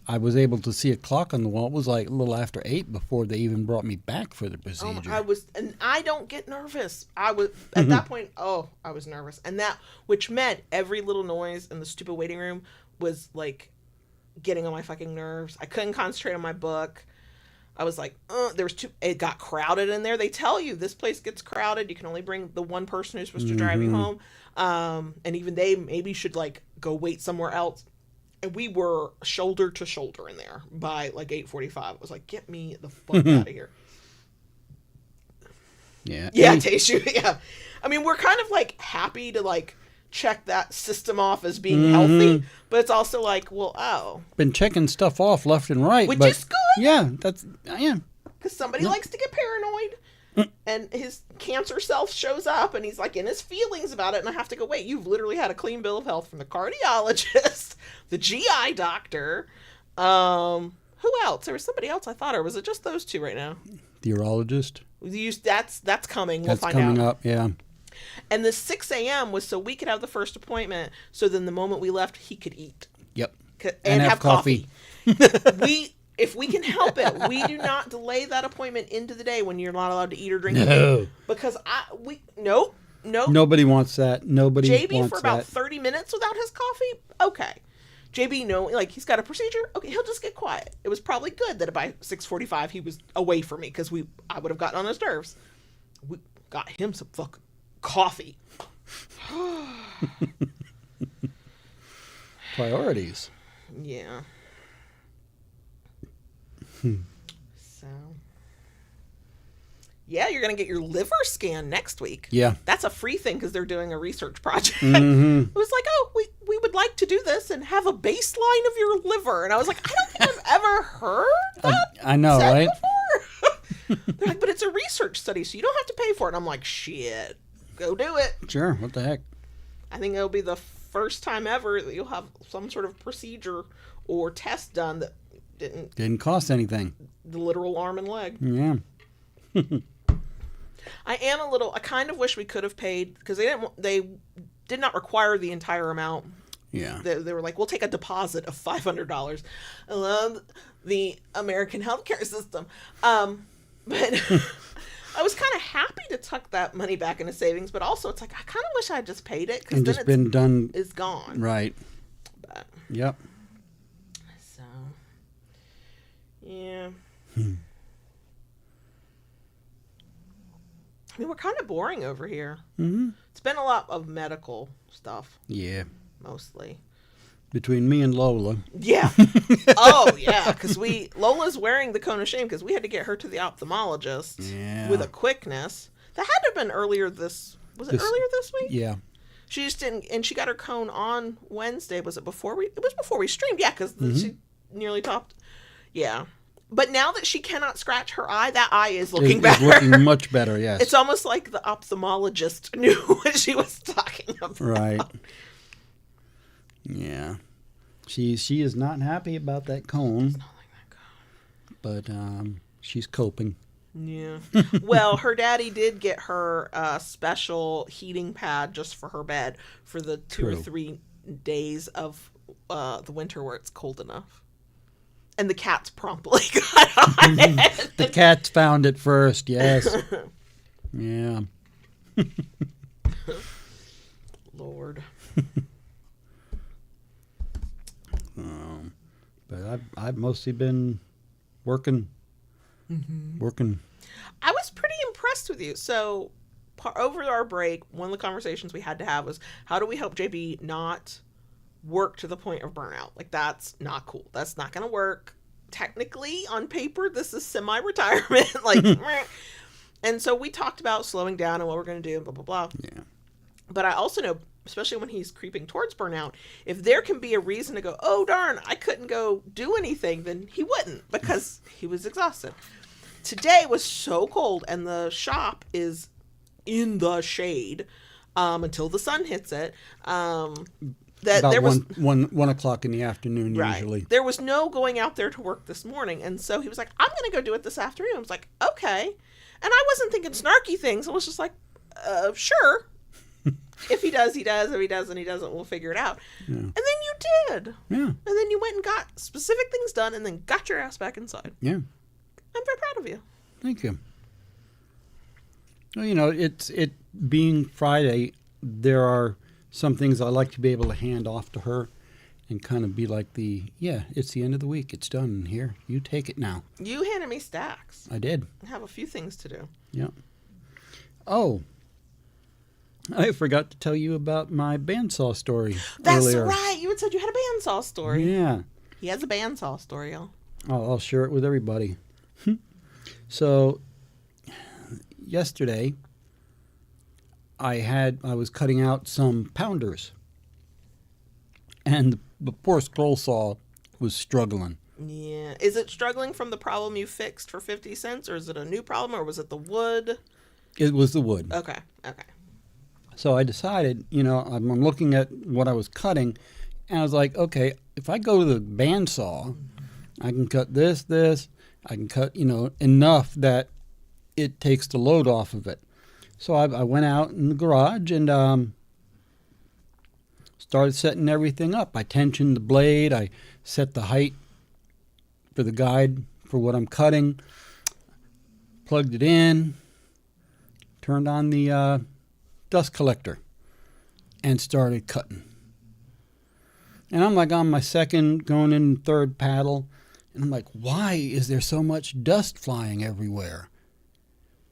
I was able to see a clock on the wall. It was a little after 8 before they even brought me back for the procedure. And I don't get nervous. I was at that point. Oh, I was nervous, and which meant every little noise in the stupid waiting room was getting on my fucking nerves. I couldn't concentrate on my book. I was like, it got crowded in there. They tell you this place gets crowded. You can only bring the one person who's supposed to drive you home. And even they maybe should go wait somewhere else. And we were shoulder to shoulder in there by 8:45. I was like, get me the fuck out of here. Yeah. Yeah, Tayshu. Yeah. I mean, we're kind of happy to check that system off as being healthy, but it's also been checking stuff off left and right, which is good. Yeah, because somebody likes to get paranoid, and his cancer self shows up, and he's in his feelings about it, and I have to go, wait, you've literally had a clean bill of health from the cardiologist, the GI doctor, who else? There was somebody else I thought, or was it just those two right now? The urologist. That's coming. That's we'll find coming out. Up, yeah. And the 6 a.m. was so we could have the first appointment, so then the moment we left, he could eat. Yep. And have coffee. If we can help it, we do not delay that appointment into the day when you're not allowed to eat or drink. No. Because nope. Nobody wants that. Nobody JB wants for about that. 30 minutes without his coffee? Okay. JB, he's got a procedure. Okay, he'll just get quiet. It was probably good that by 6:45 he was away from me because I would have gotten on his nerves. We got him some fucking coffee. Priorities. Yeah. So. Yeah, you're going to get your liver scan next week. Yeah. That's a free thing because they're doing a research project. Mm-hmm. It was we would like to do this and have a baseline of your liver. And I was like, I don't think I've ever heard that I know, said right? before. They're like, but it's a research study, so you don't have to pay for it. And I'm like, shit, go do it. Sure, what the heck? I think it'll be the first time ever that you'll have some sort of procedure or test done that didn't cost anything. The literal arm and leg. Yeah. I kind of wish we could have paid because they did not require the entire amount. Yeah. They were like, we'll take a deposit of $500. I love the American healthcare system. But I was kind of happy to tuck that money back into savings, but also it's I kind of wish I had just paid it because then just been done. It's gone. Right. But yep. So yeah. I mean, we're kind of boring over here. Mm-hmm. It's been a lot of medical stuff. Yeah. Mostly. Between me and Lola. Yeah. Oh, yeah. Because Lola's wearing the cone of shame because we had to get her to the ophthalmologist with a quickness. That had to have been earlier earlier this week? Yeah. She just didn't, and she got her cone on Wednesday. Was it before we? It was before we streamed, yeah, because she nearly topped. Yeah, but now that she cannot scratch her eye, that eye is looking better. It's looking much better. Yes, it's almost like the ophthalmologist knew what she was talking about. Right. Yeah, she is not happy about that cone. It's not like that cone. But she's coping. Yeah. Well, her daddy did get her a special heating pad just for her bed for the 2 or 3 days of the winter where it's cold enough. And the cats promptly got on it. The cats found it first, yes. Yeah. Lord. But I've mostly been working. I was pretty impressed with you. So, over our break, one of the conversations we had to have was, how do we help JB not work to the point of burnout? Like, that's not cool. That's not going to work. Technically, on paper, this is semi-retirement. Like, and so we talked about slowing down and what we're going to do, and blah, blah, blah. Yeah. But I also know, especially when he's creeping towards burnout, if there can be a reason to go, oh, darn, I couldn't go do anything, then he wouldn't, because he was exhausted. Today was so cold, and the shop is in the shade until the sun hits it. That About there was 1 o'clock in the afternoon usually. Right. There was no going out there to work this morning, and so he was like, I'm going to go do it this afternoon. I was like, okay. And I wasn't thinking snarky things. I was just like, sure. If he does, he does. If he doesn't, he doesn't. We'll figure it out. Yeah. And then you did. Yeah. And then you went and got specific things done, and then got your ass back inside. Yeah. I'm very proud of you. Thank you. Well, you know, it being Friday, there are some things I like to be able to hand off to her and kind of be like it's the end of the week. It's done. Here, you take it now. You handed me stacks. I did. I have a few things to do. Yeah. Oh, I forgot to tell you about my bandsaw story earlier. That's right. You had said you had a bandsaw story. Yeah. He has a bandsaw story, y'all. I'll share it with everybody. So, yesterday, I was cutting out some pounders, and the poor scroll saw was struggling. Yeah. Is it struggling from the problem you fixed for 50 cents, or is it a new problem, or was it the wood? It was the wood. Okay. So I decided, I'm looking at what I was cutting, and I was like, okay, if I go to the bandsaw, I can cut this, I can cut, enough that it takes the load off of it. So I went out in the garage and started setting everything up. I tensioned the blade. I set the height for the guide for what I'm cutting. Plugged it in. Turned on the dust collector and started cutting. And I'm like on my second, going in third paddle. And I'm like, why is there so much dust flying everywhere?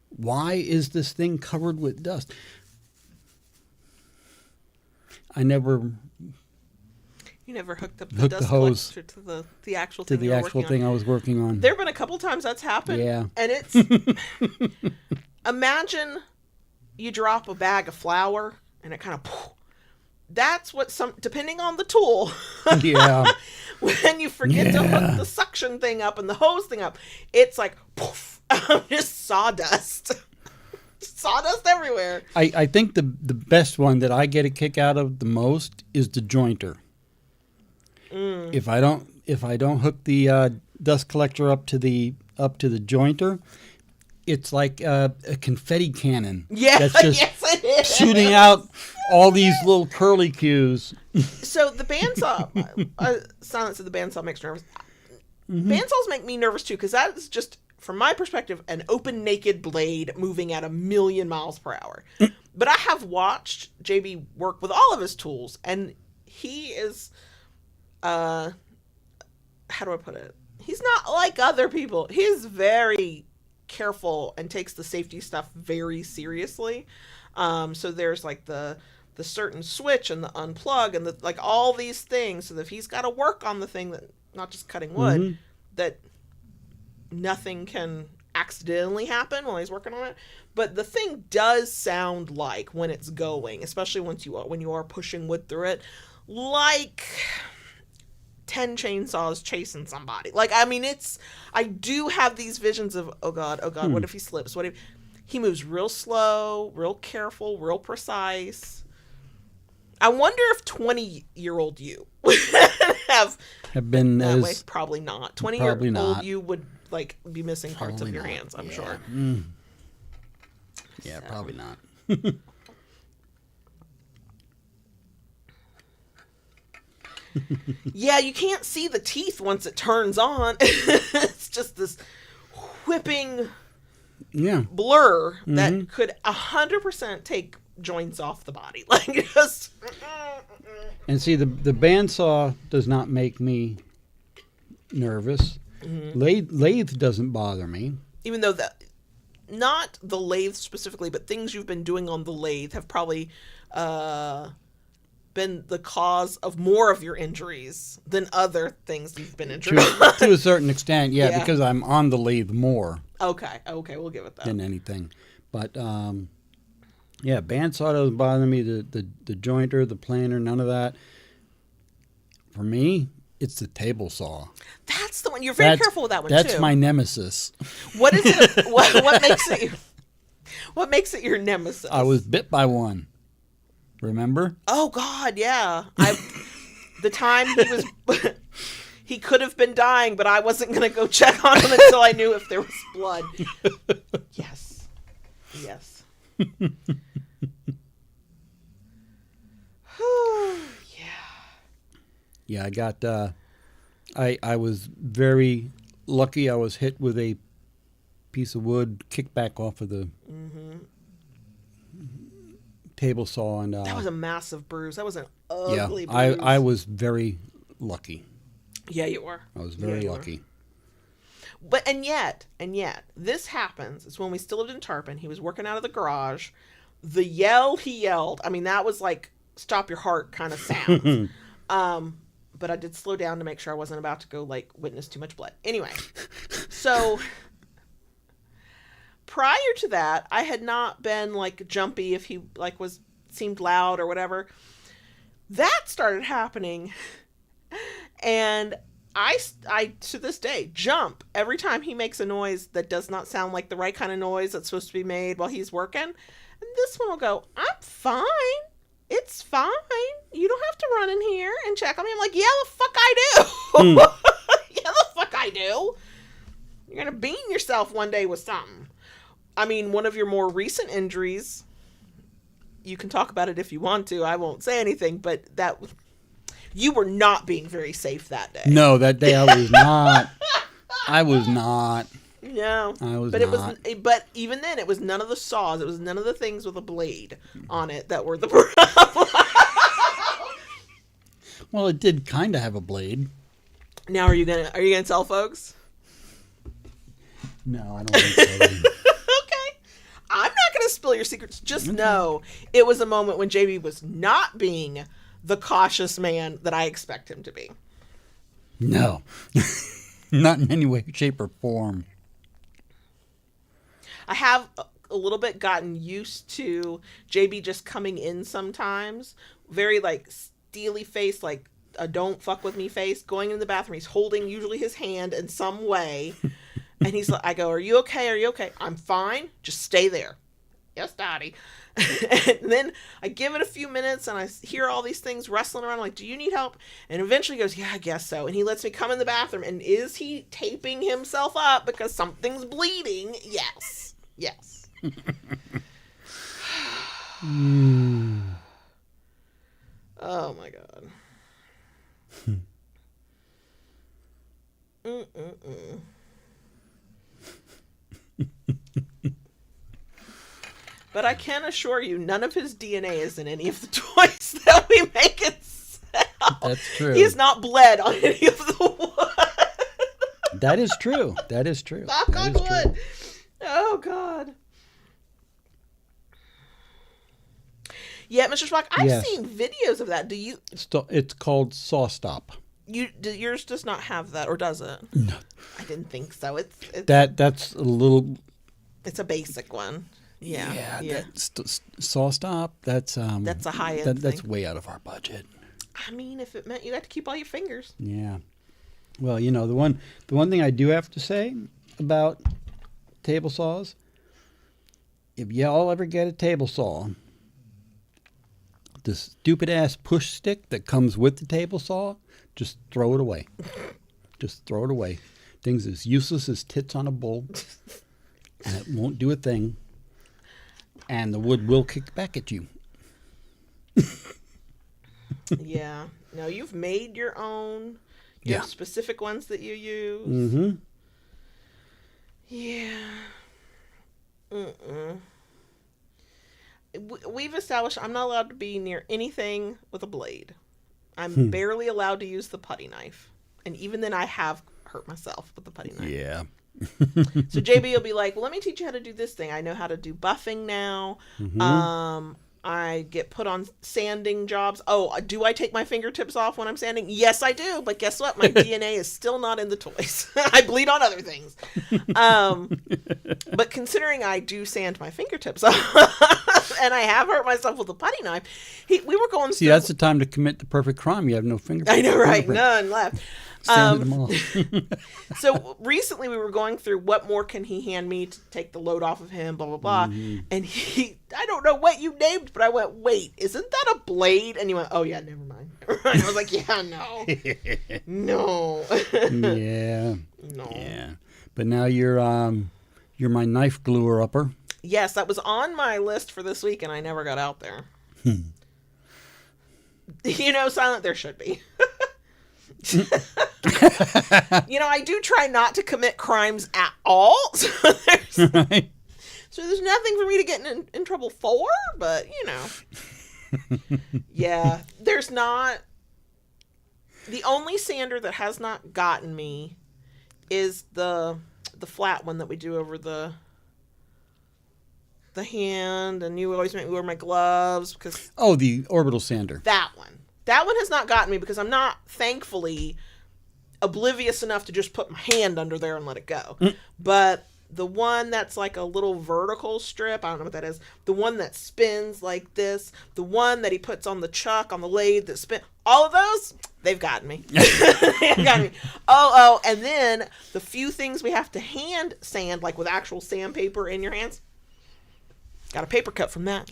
Why is this thing covered with dust? You never hooked up the dust hose to the actual to thing the actual thing I was working on. There have been a couple times that's happened. Yeah. And it's imagine you drop a bag of flour and it kind of that's what depending on the tool. Yeah. When you forget to hook the suction thing up and the hose thing up, it's like poof, just sawdust. Sawdust everywhere. I think the best one that I get a kick out of the most is the jointer. If I don't hook the dust collector up to the jointer, it's like a confetti cannon. Yeah, that's just yes, it is. Shooting out all these little curly cues. So the bandsaw, silence of the bandsaw makes me nervous. Bandsaws make me nervous too, because that is just, from my perspective, an open naked blade moving at 1,000,000 miles per hour. But I have watched JB work with all of his tools, and he is, how do I put it? He's not like other people. He's very careful and takes the safety stuff very seriously. So there's like the certain switch and the unplug and like all these things, so that if he's got to work on the thing, that not just cutting wood, that nothing can accidentally happen while he's working on it. But the thing does sound like, when it's going, especially when you are pushing wood through it, like 10 chainsaws chasing somebody. Like, I mean, I do have these visions of, oh God, what if he slips? What if he moves real slow, real careful, real precise? I wonder if 20-year-old you would have been that as way. Probably not. 20-year-old you would like be missing parts of your hands, I'm sure. Yeah, So. probably not. Yeah, you can't see the teeth once it turns on. It's just this whipping blur that could 100% take joints off the body. Like, just... And see, the bandsaw does not make me nervous. Lathe doesn't bother me. Even though not the lathe specifically, but things you've been doing on the lathe have probably been the cause of more of your injuries than other things you've been injured on. To a certain extent, yeah, because I'm on the lathe more. Okay, we'll give it that. Than anything. But, yeah, bandsaw doesn't bother me. The jointer, the planer, none of that. For me, it's the table saw. That's the one. You're very careful with that one, That's too. my nemesis. What is it? What makes it your nemesis? I was bit by one. Remember? Oh God, yeah. The time he could have been dying, but I wasn't going to go check on him until I knew if there was blood. Yes. Yeah, I got. I was very lucky. I was hit with a piece of wood, kicked back off of the table saw, and that was a massive bruise. That was an ugly bruise. I was very lucky. Yeah, you were. I was very lucky. But and yet, this happens. It's when we still lived in Tarpon. He was working out of the garage. The yell he yelled, I mean, that was like stop your heart kind of sounds. But I did slow down to make sure I wasn't about to go like witness too much blood. Anyway, so prior to that, I had not been like jumpy if he like seemed loud or whatever. That started happening, and I to this day jump every time he makes a noise that does not sound like the right kind of noise that's supposed to be made while he's working. And this one will go, I'm fine. It's fine. You don't have to run in here and check on me. I'm like, yeah, the fuck I do. Yeah, the fuck I do. You're going to bean yourself one day with something. I mean, one of your more recent injuries, you can talk about it if you want to. I won't say anything, but you were not being very safe that day. No, that day I was not. I was not. No, I was but not. But even then, it was none of the saws. It was none of the things with a blade on it that were the problem. Well, it did kind of have a blade. Now, are you gonna tell folks? No, I don't think so. Okay, I'm not gonna spill your secrets. Just know it was a moment when JB was not being the cautious man that I expect him to be. No, not in any way, shape, or form. I have a little bit gotten used to JB just coming in sometimes, very like steely face, like a don't fuck with me face, going in the bathroom. He's holding usually his hand in some way. And he's like, I go, are you okay? Are you okay? I'm fine. Just stay there. Yes, Daddy. And then I give it a few minutes and I hear all these things rustling around. I'm like, do you need help? And eventually he goes, yeah, I guess so. And he lets me come in the bathroom. And is he taping himself up because something's bleeding? Yes. Yes. Oh my God. But I can assure you, none of his DNA is in any of the toys that we make and sell. That's true. He has not bled on any of the wood. That is true. That is true. Knock on wood. Oh, God. Yeah, Mr. Spock, I've seen videos of that. Do you? It's called Saw Stop. Yours does not have that, or does it? No. I didn't think so. It's That's a little. It's a basic one. Yeah. That saw stop. That's a high end. That's way out of our budget. I mean, if it meant you had to keep all your fingers. Yeah. Well, the one thing I do have to say about table saws, if y'all ever get a table saw, the stupid ass push stick that comes with the table saw, just throw it away. Just throw it away. Things as useless as tits on a bull, and it won't do a thing. And the wood will kick back at you. Yeah. No, you've made your own. You have specific ones that you use. Mm-hmm. Yeah. We've established I'm not allowed to be near anything with a blade. I'm barely allowed to use the putty knife. And even then I have hurt myself with the putty knife. Yeah. So JB will be like, well, let me teach you how to do this thing. I know how to do buffing now. Mm-hmm. I get put on sanding jobs. Oh, do I take my fingertips off when I'm sanding? Yes, I do. But guess what? My DNA is still not in the toys. I bleed on other things. But considering I do sand my fingertips off, and I have hurt myself with a putty knife, we were going See, that's the time to commit the perfect crime. You have no fingerprints. I know, right? None left. Sanded them off. So recently we were going through what more can he hand me to take the load off of him, blah, blah, blah. Mm-hmm. And I don't know what you named, but I went, wait, isn't that a blade? And he went, oh yeah, never mind. I was like, yeah, no. No. Yeah. No. Yeah. But now you're my knife gluer upper. Yes, that was on my list for this week and I never got out there. Silent, there should be. I do try not to commit crimes at all. So there's nothing for me to get in trouble for, but yeah, there's not. The only sander that has not gotten me is the flat one that we do over the hand, and you always make me wear my gloves because the orbital sander. That one has not gotten me because I'm not, thankfully, oblivious enough to just put my hand under there and let it go. But the one that's like a little vertical strip, I don't know what that is. The one that spins like this, the one that he puts on the chuck on the lathe that spin, all of those, they've gotten me. They've gotten me. Oh, and then the few things we have to hand sand, like with actual sandpaper in your hands, got a paper cut from that.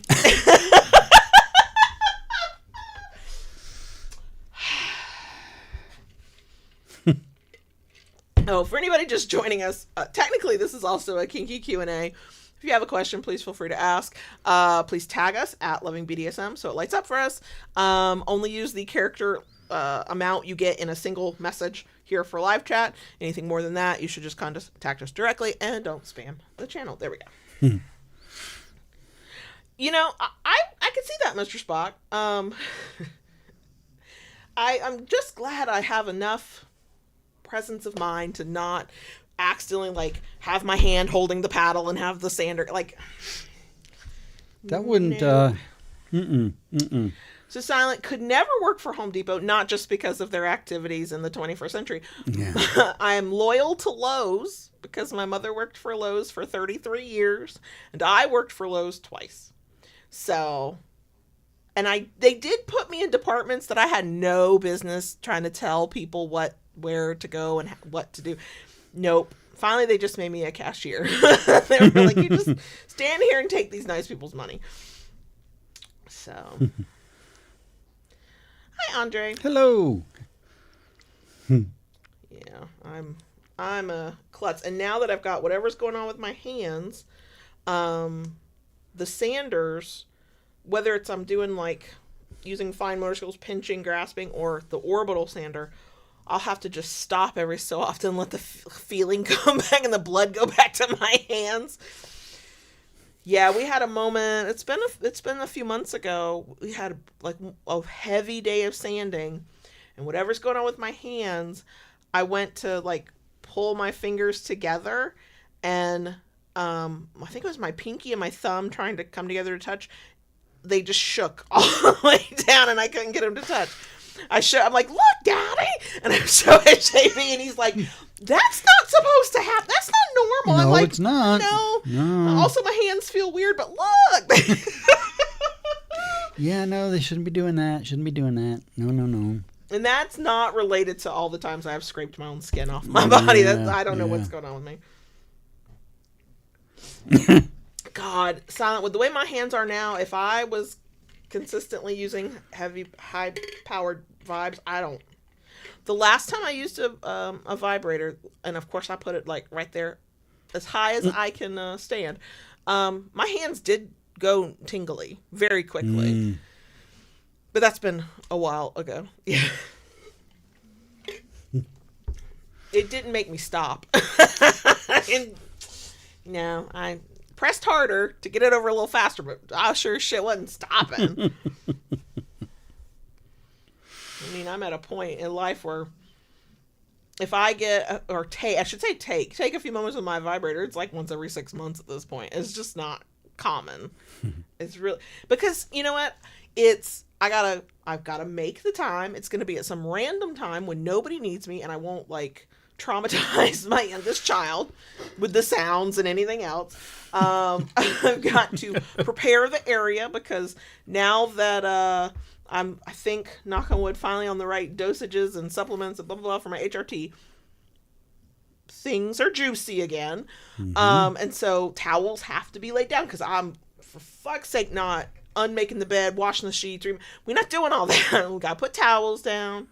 Oh, for anybody just joining us, technically this is also a kinky Q&A. If you have a question, please feel free to ask. Please tag us at Loving BDSM so it lights up for us. Only use the character amount you get in a single message here for live chat. Anything more than that, you should just contact us directly and don't spam the channel. There we go. I could see that, Mr. Spock. I'm just glad I have enough presence of mind to not accidentally have my hand holding the paddle and have the sander that wouldn't So Silent could never work for Home Depot, not just because of their activities in the 21st century. Yeah. I am loyal to Lowe's because my mother worked for Lowe's for 33 years and I worked for Lowe's twice. So, and they did put me in departments that I had no business trying to tell people where to go and what to do. Nope. Finally, they just made me a cashier. They were like, you just stand here and take these nice people's money. So, hi, Andre. Hello. Yeah, I'm a klutz. And now that I've got whatever's going on with my hands, the sanders, whether it's I'm doing using fine motor skills, pinching, grasping, or the orbital sander, I'll have to just stop every so often, let the feeling come back and the blood go back to my hands. Yeah, we had a moment. It's been a few months ago. We had a heavy day of sanding, and whatever's going on with my hands, I went to pull my fingers together, and I think it was my pinky and my thumb trying to come together to touch. They just shook all the way down, and I couldn't get them to touch. I'm like, look, Daddy, and I'm showing JB, and he's like, that's not supposed to happen. That's not normal. No, I'm like, it's not. No. Also, my hands feel weird, but look. Yeah, no, they shouldn't be doing that. Shouldn't be doing that. No. And that's not related to all the times I've scraped my own skin off my body. I don't know what's going on with me. God, Silent, with the way my hands are now, if I was consistently using heavy, high-powered vibes, the last time I used a vibrator, and of course I put it like right there, as high as I can stand, my hands did go tingly very quickly. But that's been a while ago. Yeah. It didn't make me stop. No, I pressed harder to get it over a little faster, but I sure as shit wasn't stopping. I mean, I'm at a point in life where if I get, take a few moments with my vibrator, it's like once every 6 months at this point. It's just not common. It's really, because you know what? I've gotta make the time. It's gonna be at some random time when nobody needs me, and I won't like traumatize my youngest child with the sounds and anything else. I've got to prepare the area, because now that I think, knock on wood, finally on the right dosages and supplements and blah blah blah for my HRT, things are juicy again. And so towels have to be laid down, because I'm, for fuck's sake, not unmaking the bed, washing the sheets. We're not doing all that. We gotta put towels down.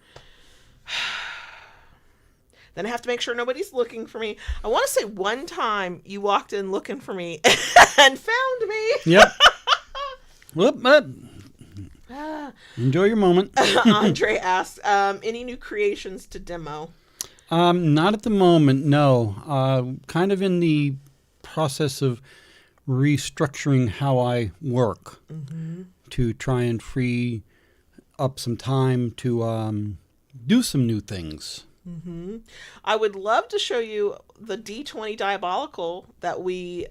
Then I have to make sure nobody's looking for me. I want to say one time you walked in looking for me and found me. Yep. Whoop. Enjoy your moment. Andre asked, any new creations to demo? Not at the moment, no. Kind of in the process of restructuring how I work to try and free up some time to do some new things. I would love to show you the D20 Diabolical that we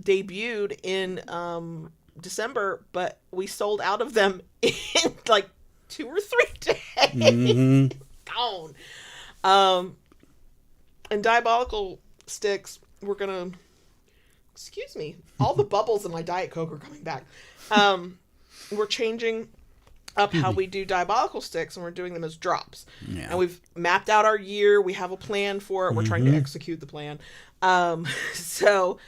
debuted in December, but we sold out of them in like 2 or 3 days. Gone. And Diabolical sticks, we're gonna, excuse me, all the bubbles in my Diet Coke are coming back. We're changing up how we do Diabolical sticks, and we're doing them as drops. Yeah. And we've mapped out our year. We have a plan for it. We're trying to execute the plan. So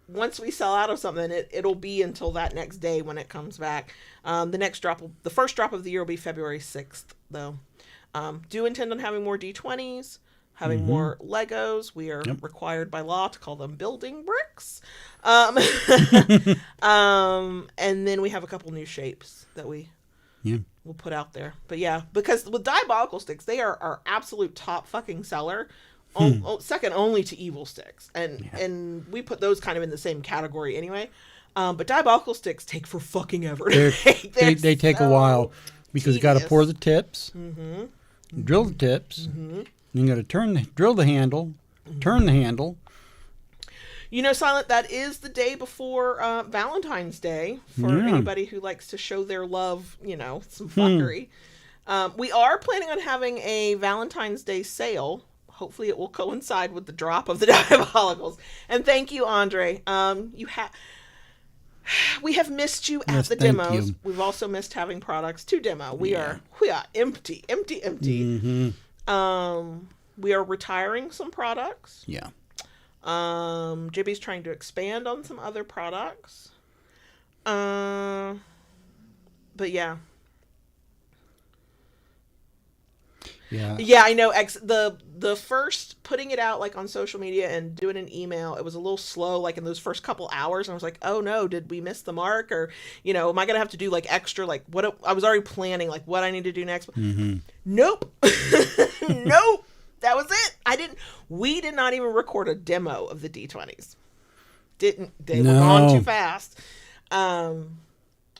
once we sell out of something, it'll be until that next day when it comes back. The first drop of the year will be February 6th, though. Do intend on having more D20s, having more Legos. We are required by law to call them building bricks. And then we have a couple new shapes that we'll put out there. But yeah, because with Diabolical sticks, they are our absolute top fucking seller. Second only to Evil sticks. And we put those kind of in the same category anyway. But Diabolical sticks take for fucking ever to make. They take a while, because you got to pour the tips, drill the tips, you got to drill the handle, turn the handle. You know, Silent, that is the day before Valentine's Day for anybody who likes to show their love, some fuckery. We are planning on having a Valentine's Day sale. Hopefully it will coincide with the drop of the Diabolicals. And thank you, Andre. We have missed you at the demos. We've also missed having products to demo. We are empty. We are retiring some products. Yeah. JB's trying to expand on some other products. But yeah. Yeah, I know. The first putting it out like on social media and doing an email, it was a little slow, like in those first couple hours. And I was like, oh no, did we miss the mark? Or, am I going to have to do like extra, like what I was already planning, like what I need to do next. Nope. Nope. That was it. We did not even record a demo of the D20s. They were gone too fast.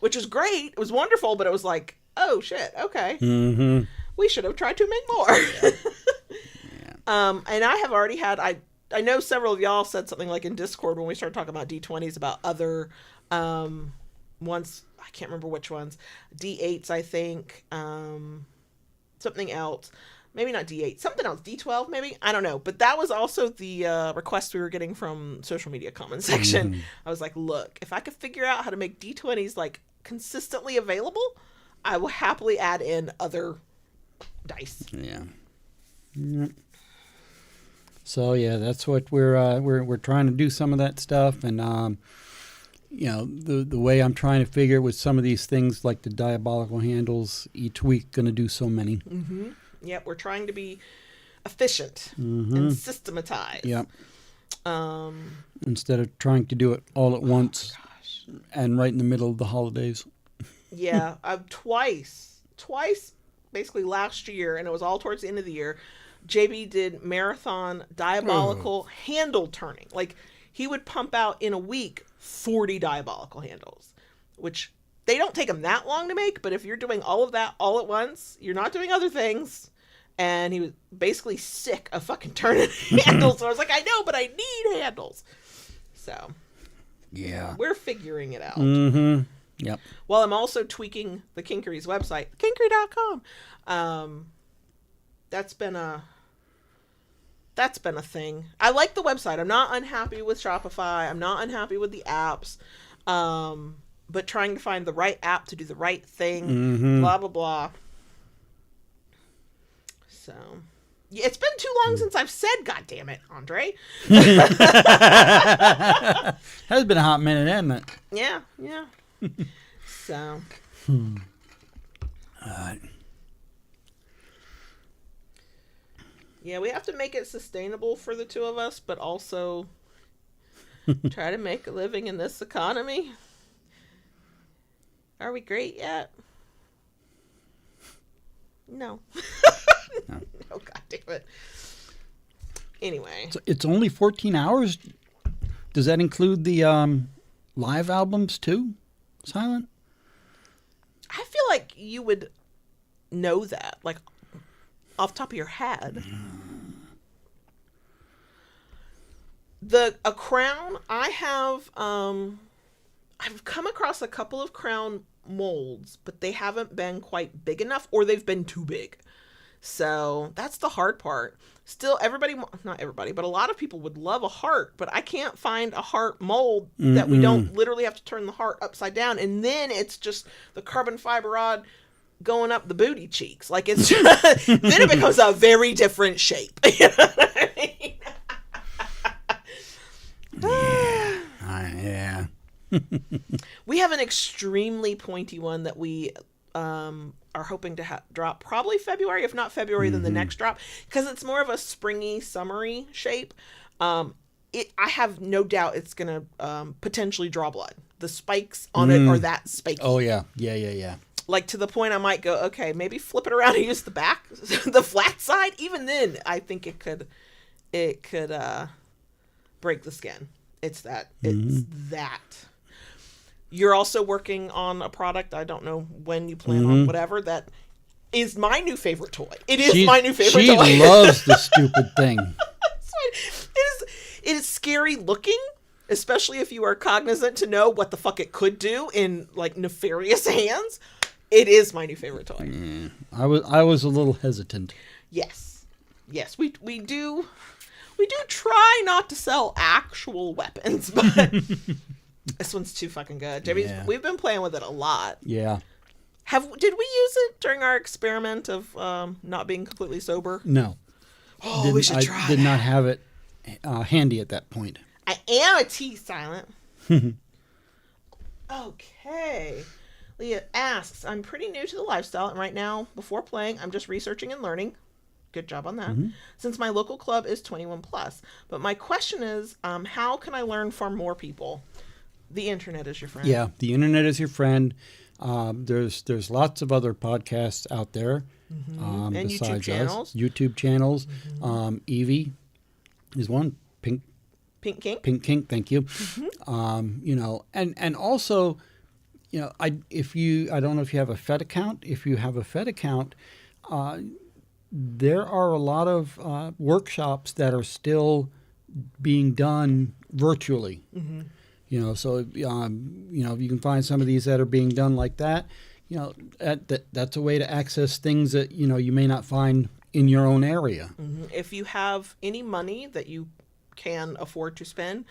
Which was great. It was wonderful, but it was like, oh shit, okay. We should have tried to make more. And I have already had, I know several of y'all said something like in Discord when we started talking about D20s about other once, I can't remember which ones, D8s, I think, something else. Maybe not D8, something else, D12 maybe? I don't know. But that was also the request we were getting from social media comment section. Mm-hmm. I was like, look, if I could figure out how to make D20s like consistently available, I will happily add in other dice. Yeah. Yep. So yeah, that's what we're trying to do, some of that stuff, and you know, the way I'm trying to figure with some of these things like the diabolical handles, each week going to do so many. Mm-hmm. Yep, we're trying to be efficient Mm-hmm. and systematized. Yep. Instead of trying to do it all at once and right in the middle of the holidays. Yeah, I've twice, basically last year, and it was all towards the end of the year, JB did marathon diabolical handle turning. Like, he would pump out in a week 40 diabolical handles, which they don't take him that long to make, but if you're doing all of that all at once, you're not doing other things. And he was basically sick of fucking turning handles. So I was like, I know, but I need handles. So Yeah. we're figuring it out. Mm-hmm. Yep. Well, I'm also tweaking the Kinkery's website, kinkery.com. That's been a thing. I like the website. I'm not unhappy with Shopify. I'm not unhappy with the apps. But trying to find the right app to do the right thing, Mm-hmm. blah, blah, blah. So, yeah, it's been too long since I've said, God damn it, Andre. Has been a hot minute, hasn't it? Yeah. So. Yeah, we have to make it sustainable for the two of us, but also try to make a living in this economy. Are we great yet? No. No, God damn it. Anyway. So it's only 14 hours? Does that include the live albums too, Silent? I feel like you would know that, like, off the top of your head. A crown, I have, I've come across a couple of crown molds, but they haven't been quite big enough, or they've been too big. So that's the hard part. Still, not everybody, but a lot of people would love a heart, but I can't find a heart mold that we don't literally have to turn the heart upside down, and then it's just the carbon fiber rod going up the booty cheeks. Like, it's just, then it becomes a very different shape. You know what I mean? Yeah. We have an extremely pointy one that we are hoping to drop probably February. If not February, then the next drop, because it's more of a springy, summery shape. I have no doubt it's gonna potentially draw blood. The spikes on it are that spiky. Oh yeah. Like, to the point I might go, okay, maybe flip it around and use the back, the flat side. Even then, I think it could break the skin. It's that. You're also working on a product, I don't know when you plan on, whatever, that is my new favorite toy. It is my new favorite toy. She loves the stupid thing. It is scary looking, especially if you are cognizant to know what the fuck it could do in, like, nefarious hands. It is my new favorite toy. Yeah. I was a little hesitant. Yes, we do try not to sell actual weapons, but this one's too fucking good. We've been playing with it a lot. Yeah. Did we use it during our experiment of not being completely sober? No. We should try. I did not have it handy at that point. I am a T, Silent. Okay. Leah asks, I'm pretty new to the lifestyle, and right now, before playing, I'm just researching and learning. Good job on that. Since my local club is 21 plus. But my question is, how can I learn from more people? The internet is your friend. Yeah, the internet is your friend. There's lots of other podcasts out there. And YouTube channels. YouTube channels. Evie is one. Pink Kink, thank you. And also, I don't know if you have a Fed account. If you have a Fed account, there are a lot of workshops that are still being done virtually. So if you can find some of these that are being done like that, that's a way to access things that you may not find in your own area. Mm-hmm. If you have any money that you can afford to spend,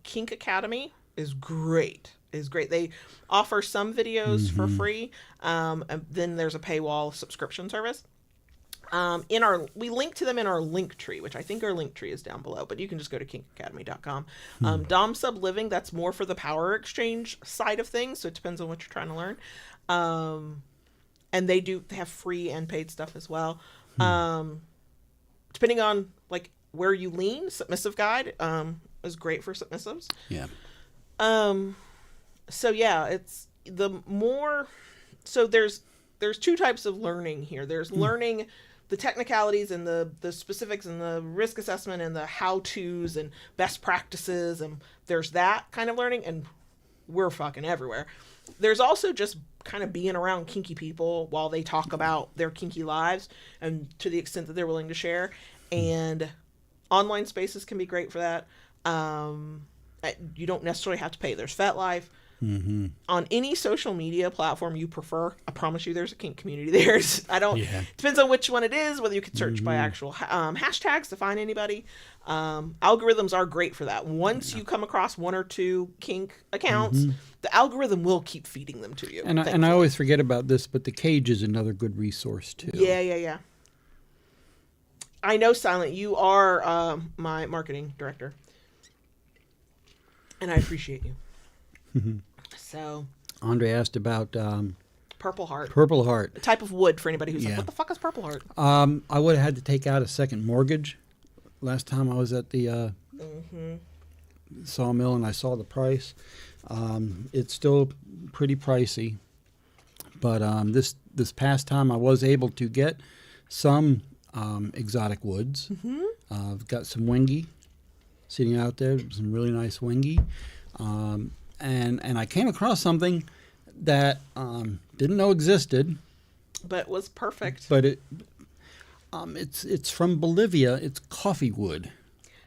Kink Academy is great. They offer some videos for free, and then there's a paywall subscription service. We link to them in our link tree, which I think our link tree is down below, but you can just go to kinkacademy.com. Dom Sub Living, that's more for the power exchange side of things, so it depends on what you're trying to learn. And they have free and paid stuff as well. Depending on like where you lean, Submissive Guide is great for submissives. Yeah. So yeah, it's so there's two types of learning here. There's learning the technicalities and the specifics and the risk assessment and the how-tos and best practices, and there's that kind of learning, and we're fucking everywhere. There's also just kind of being around kinky people while they talk about their kinky lives and to the extent that they're willing to share, and online spaces can be great for that. You don't necessarily have to pay. There's FetLife. Mm-hmm. On any social media platform you prefer, I promise you there's a kink community. Depends on which one it is, whether you can search by actual hashtags to find anybody. Algorithms are great for that. Once you come across one or two kink accounts, the algorithm will keep feeding them to you. And I always forget about this, but the Cage is another good resource too. Yeah. I know, Silent, you are my marketing director, and I appreciate you. So Andre asked about Purple Heart. Purple Heart. A type of wood for anybody who's like, what the fuck is Purple Heart? I would have had to take out a second mortgage last time I was at the sawmill and I saw the price. It's still pretty pricey, but this past time I was able to get some exotic woods. I've got some wingy sitting out there, some really nice wingy. And I came across something that didn't know existed, but was perfect. But it's from Bolivia. It's coffee wood.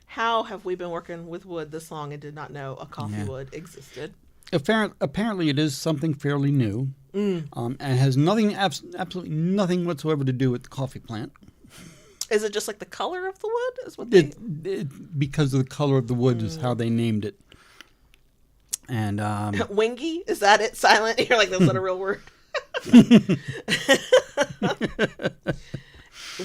How have we been working with wood this long and did not know a coffee wood existed? Apparently, it is something fairly new, and has absolutely nothing whatsoever to do with the coffee plant. Is it just like the color of the wood? Is what because of the color of the wood is how they named it. And wingy, is that it? Silent? You're like, that's not a real word.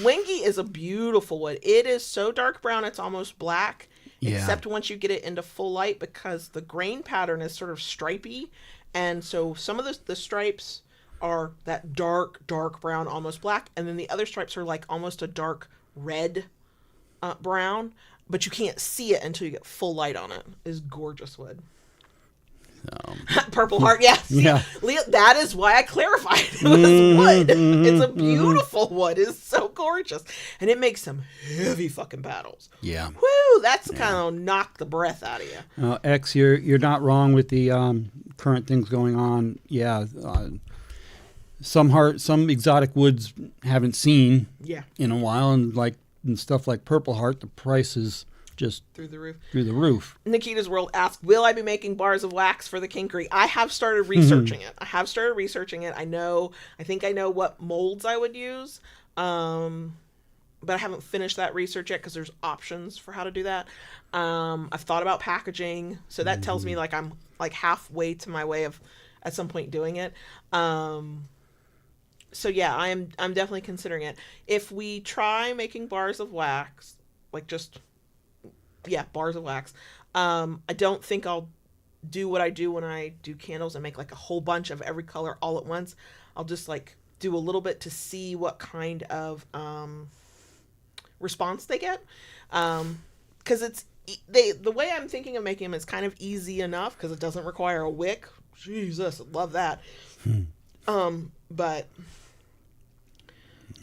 Wingy is a beautiful wood. It is so dark brown it's almost black, except once you get it into full light, because the grain pattern is sort of stripy, and so some of the stripes are that dark brown, almost black, and then the other stripes are like almost a dark red brown, but you can't see it until you get full light on it. It's gorgeous wood. Purple Heart, yes. Yeah. Leah, that is why I clarified it was wood. It's a beautiful wood. It's so gorgeous. And it makes some heavy fucking paddles. Yeah. Woo! That's kind of knock the breath out of you. X, you're not wrong with the current things going on. Yeah. Some exotic woods haven't seen in a while, and stuff like Purple Heart, the price is just through the roof. Nikita's World asked, will I be making bars of wax for the kinkery? I have started researching it. I think I know what molds I would use. But I haven't finished that research yet because there's options for how to do that. I've thought about packaging. So that tells me like I'm like halfway to my way of at some point doing it. So yeah, I'm definitely considering it. If we try making bars of wax, like just bars of wax. I don't think I'll do what I do when I do candles and make like a whole bunch of every color all at once. I'll just like do a little bit to see what kind of response they get. Because the way I'm thinking of making them is kind of easy enough because it doesn't require a wick. Jesus, I love that. But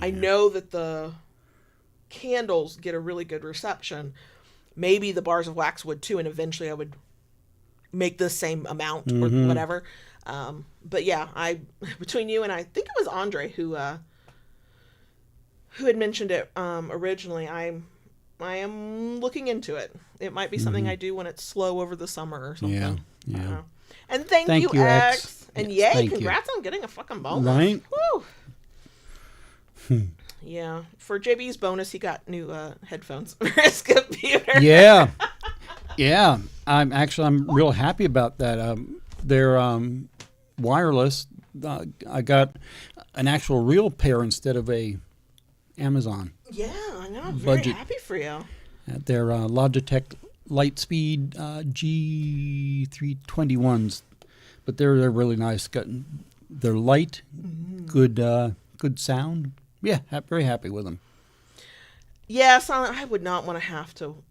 I know that the candles get a really good reception. Maybe the bars of wax would too, and eventually I would make the same amount or whatever. But yeah, between you and I think it was Andre who had mentioned it originally. am looking into it. It might be something I do when it's slow over the summer or something. Yeah, I don't yeah. know. And thank you, X. And Yes, yay, thank you. congrats on getting a fucking bonus. Right? Woo. Yeah. For JB's bonus, he got new headphones for his computer. Yeah. Yeah. I'm real happy about that. They're wireless. I got an actual real pair instead of a Amazon. Yeah, I know. I'm very Budget. happy for you. They're Logitech Lightspeed G321s, but they're really nice. They're light, good sound. Yeah, very happy with them. Yeah, Silent, I would not want to have to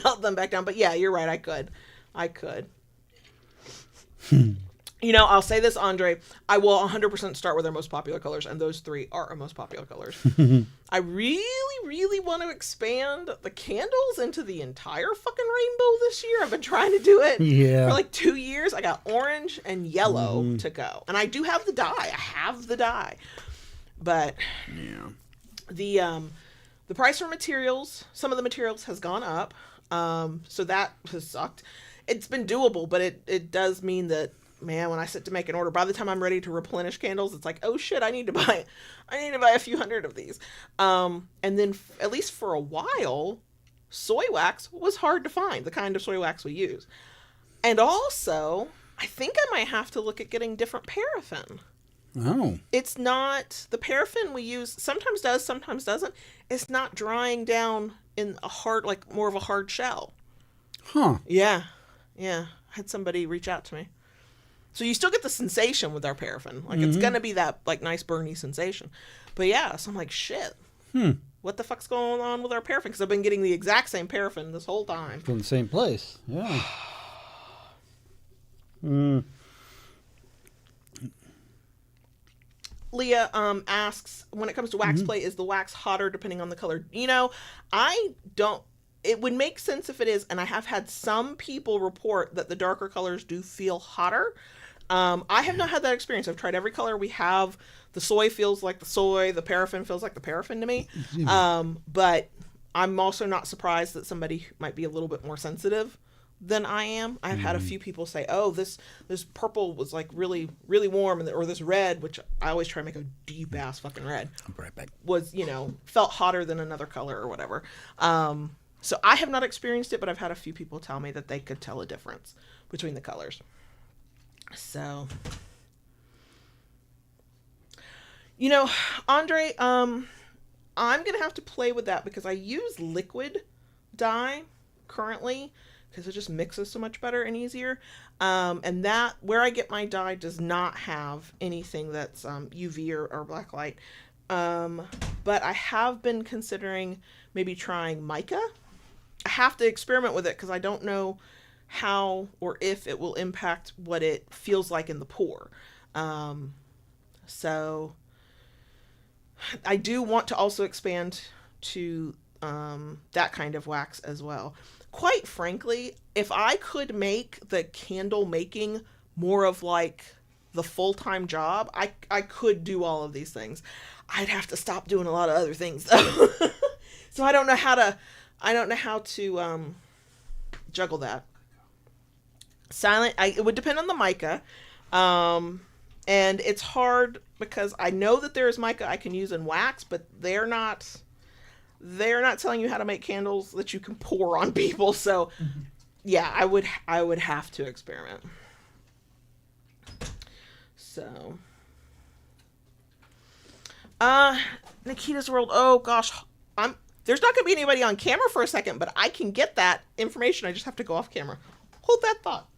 melt them back down. But yeah, you're right. I could. You know, I'll say this, Andre. I will 100% start with our most popular colors, and those 3 are our most popular colors. I really, really want to expand the candles into the entire fucking rainbow this year. I've been trying to do it for like 2 years. I got orange and yellow to go. And I do have the dye. I have the dye. But the price for materials, some of the materials has gone up. So that has sucked. It's been doable, but it does mean that, man, when I sit to make an order, by the time I'm ready to replenish candles, it's like, oh shit, I need to buy a few hundred of these. And then at least for a while, soy wax was hard to find, the kind of soy wax we use. And also, I think I might have to look at getting different paraffin. Oh. It's not, the paraffin we use sometimes does, sometimes doesn't. It's not drying down in a hard, like more of a hard shell. Huh. Yeah. I had somebody reach out to me. So you still get the sensation with our paraffin. Like, it's going to be that, like, nice burny sensation. But, yeah, so I'm like, shit. What the fuck's going on with our paraffin? Because I've been getting the exact same paraffin this whole time. From the same place. Yeah. Leah asks, when it comes to wax play, is the wax hotter depending on the color? You know, it would make sense if it is, and I have had some people report that the darker colors do feel hotter. I have not had that experience. I've tried every color we have. The soy feels like the soy. The paraffin feels like the paraffin to me. But I'm also not surprised that somebody might be a little bit more sensitive than I am. I've had a few people say, oh, this purple was like really, really warm, or this red, which I always try to make a deep ass fucking red, I'll be right back. was, felt hotter than another color or whatever. So I have not experienced it, but I've had a few people tell me that they could tell a difference between the colors. So, Andre, I'm going to have to play with that because I use liquid dye currently because it just mixes so much better and easier. And that, where I get my dye, does not have anything that's UV or black light. But I have been considering maybe trying mica. I have to experiment with it because I don't know how or if it will impact what it feels like in the pour. So I do want to also expand to that kind of wax as well. Quite frankly, if I could make the candle making more of like the full-time job, I could do all of these things. I'd have to stop doing a lot of other things though. So I don't know how to juggle that. It would depend on the mica. And it's hard because I know that there is mica I can use in wax, but they're not telling you how to make candles that you can pour on people. So yeah, I would have to experiment. So, Nikita's World. Oh gosh, there's not going to be anybody on camera for a second, but I can get that information. I just have to go off camera. Hold that thought.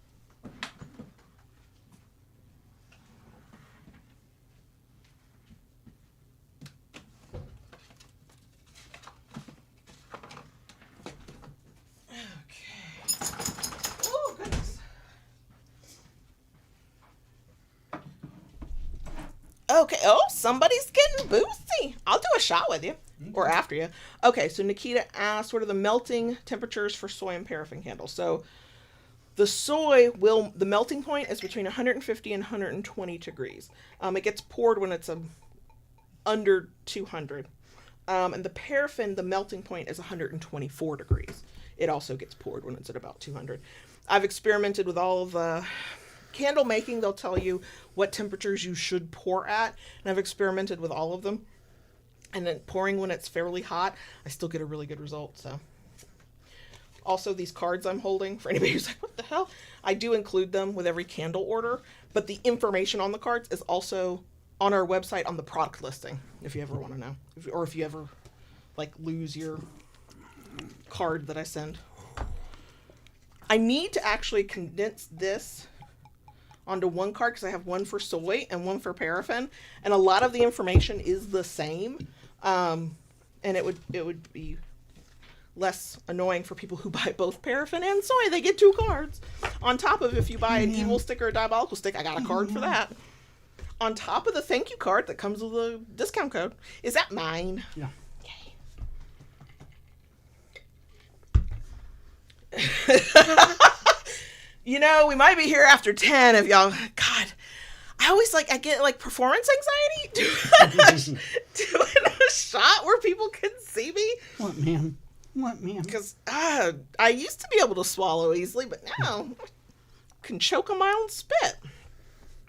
Okay. Oh, somebody's getting boosty. I'll do a shot with you. Or after you. Okay, so Nikita asked, what are the melting temperatures for soy and paraffin candles? So the soy the melting point is between 150 and 120 degrees. It gets poured when it's under 200. And the paraffin, the melting point is 124 degrees. It also gets poured when it's at about 200. I've experimented with all of the candle making. They'll tell you what temperatures you should pour at. And I've experimented with all of them. And then pouring when it's fairly hot, I still get a really good result. So, also these cards I'm holding, for anybody who's like, what the hell? I do include them with every candle order, but the information on the cards is also on our website on the product listing, if you ever want to know. Or if you ever, like, lose your card that I send. I need to actually condense this onto one card because I have one for soy and one for paraffin, and a lot of the information is the same. And it would be less annoying for people who buy both paraffin and soy. They get 2 cards. On top of, if you buy an evil stick or a diabolical stick, I got a card for that. On top of the thank you card that comes with a discount code. Is that mine? Yeah. You know, we might be here after 10 if y'all... God, I get like performance anxiety doing a shot where people can see me. What, man? Because I used to be able to swallow easily, but now I can choke on my own spit.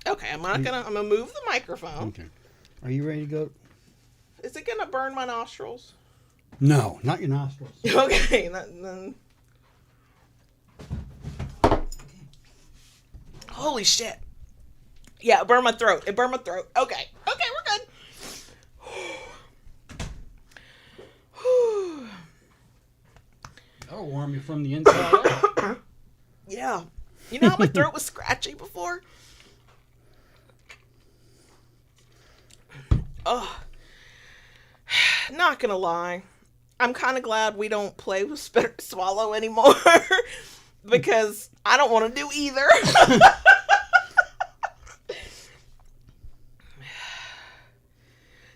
Okay, I'm gonna move the microphone. Okay. Are you ready to go? Is it gonna burn my nostrils? No, not your nostrils. Okay, then. Holy shit. Yeah, it burned my throat. Okay, we're good. That'll warm you from the inside out. Yeah. You know how my throat was scratchy before? Oh. Not gonna lie. I'm kind of glad we don't play with spit or swallow anymore. Because I don't want to do either.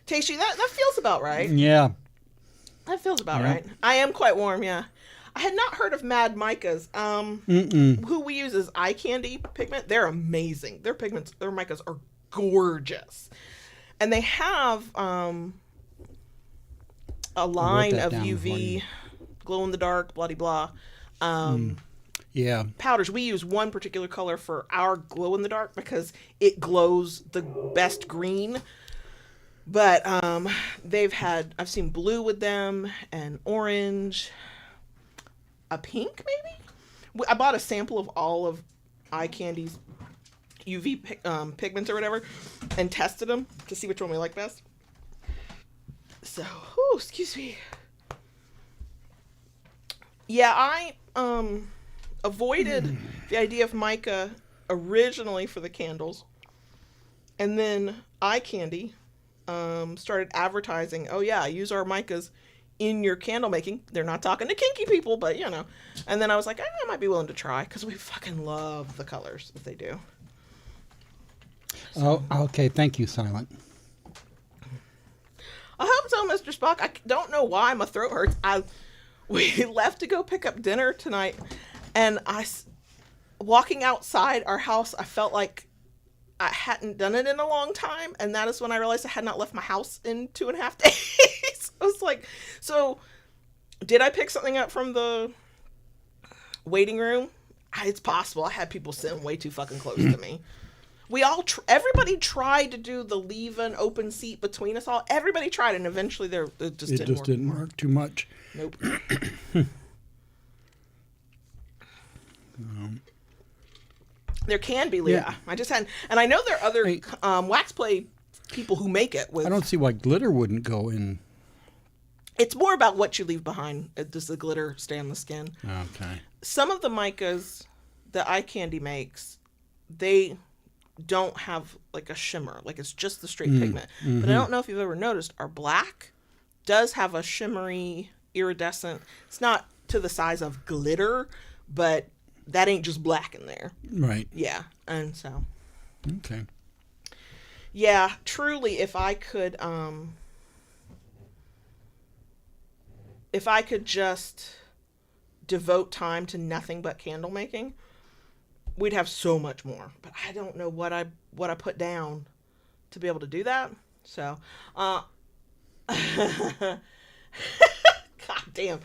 Tasty, that feels about right. Yeah. That feels about right. I am quite warm, yeah. I had not heard of Mad Micas. Who we use is eye candy pigment. They're amazing. Their pigments, their micas are gorgeous. And they have a line of UV, glow in the dark, blah blah. Yeah. Powders. We use one particular color for our glow in the dark because it glows the best green. But I've seen blue with them and orange, a pink maybe. I bought a sample of all of eye candy's UV pigments or whatever and tested them to see which one we like best. So, excuse me. Yeah, I avoided the idea of mica originally for the candles, and then eye candy started advertising, oh yeah, use our micas in your candle making. They're not talking to kinky people, but you know. And then I was like, I might be willing to try because we fucking love the colors that they do. So. Oh, okay. Thank you, Silent. I hope so, Mr. Spock. I don't know why my throat hurts. We left to go pick up dinner tonight, and walking outside our house, I felt like I hadn't done it in a long time, and that is when I realized I had not left my house in 2.5 days. I was like, so did I pick something up from the waiting room? It's possible. I had people sitting way too fucking close to me. Everybody tried to do the leave an open seat between us all. Everybody tried, and eventually it just didn't work too much. Nope. There can be, Leah. Yeah. I just hadn't, and I know there are other wax play people who make it with. I don't see why glitter wouldn't go in. It's more about what you leave behind. Does the glitter stay on the skin? Okay. Some of the micas that eye candy makes, they don't have like a shimmer, like it's just the straight pigment. But I don't know if you've ever noticed, our black does have a shimmery iridescent. It's not to the size of glitter, but that ain't just black in there. Right. Yeah. And so. Okay. Yeah, truly, if I could just devote time to nothing but candle making, we'd have so much more. But I don't know what I put down to be able to do that. So, God damn.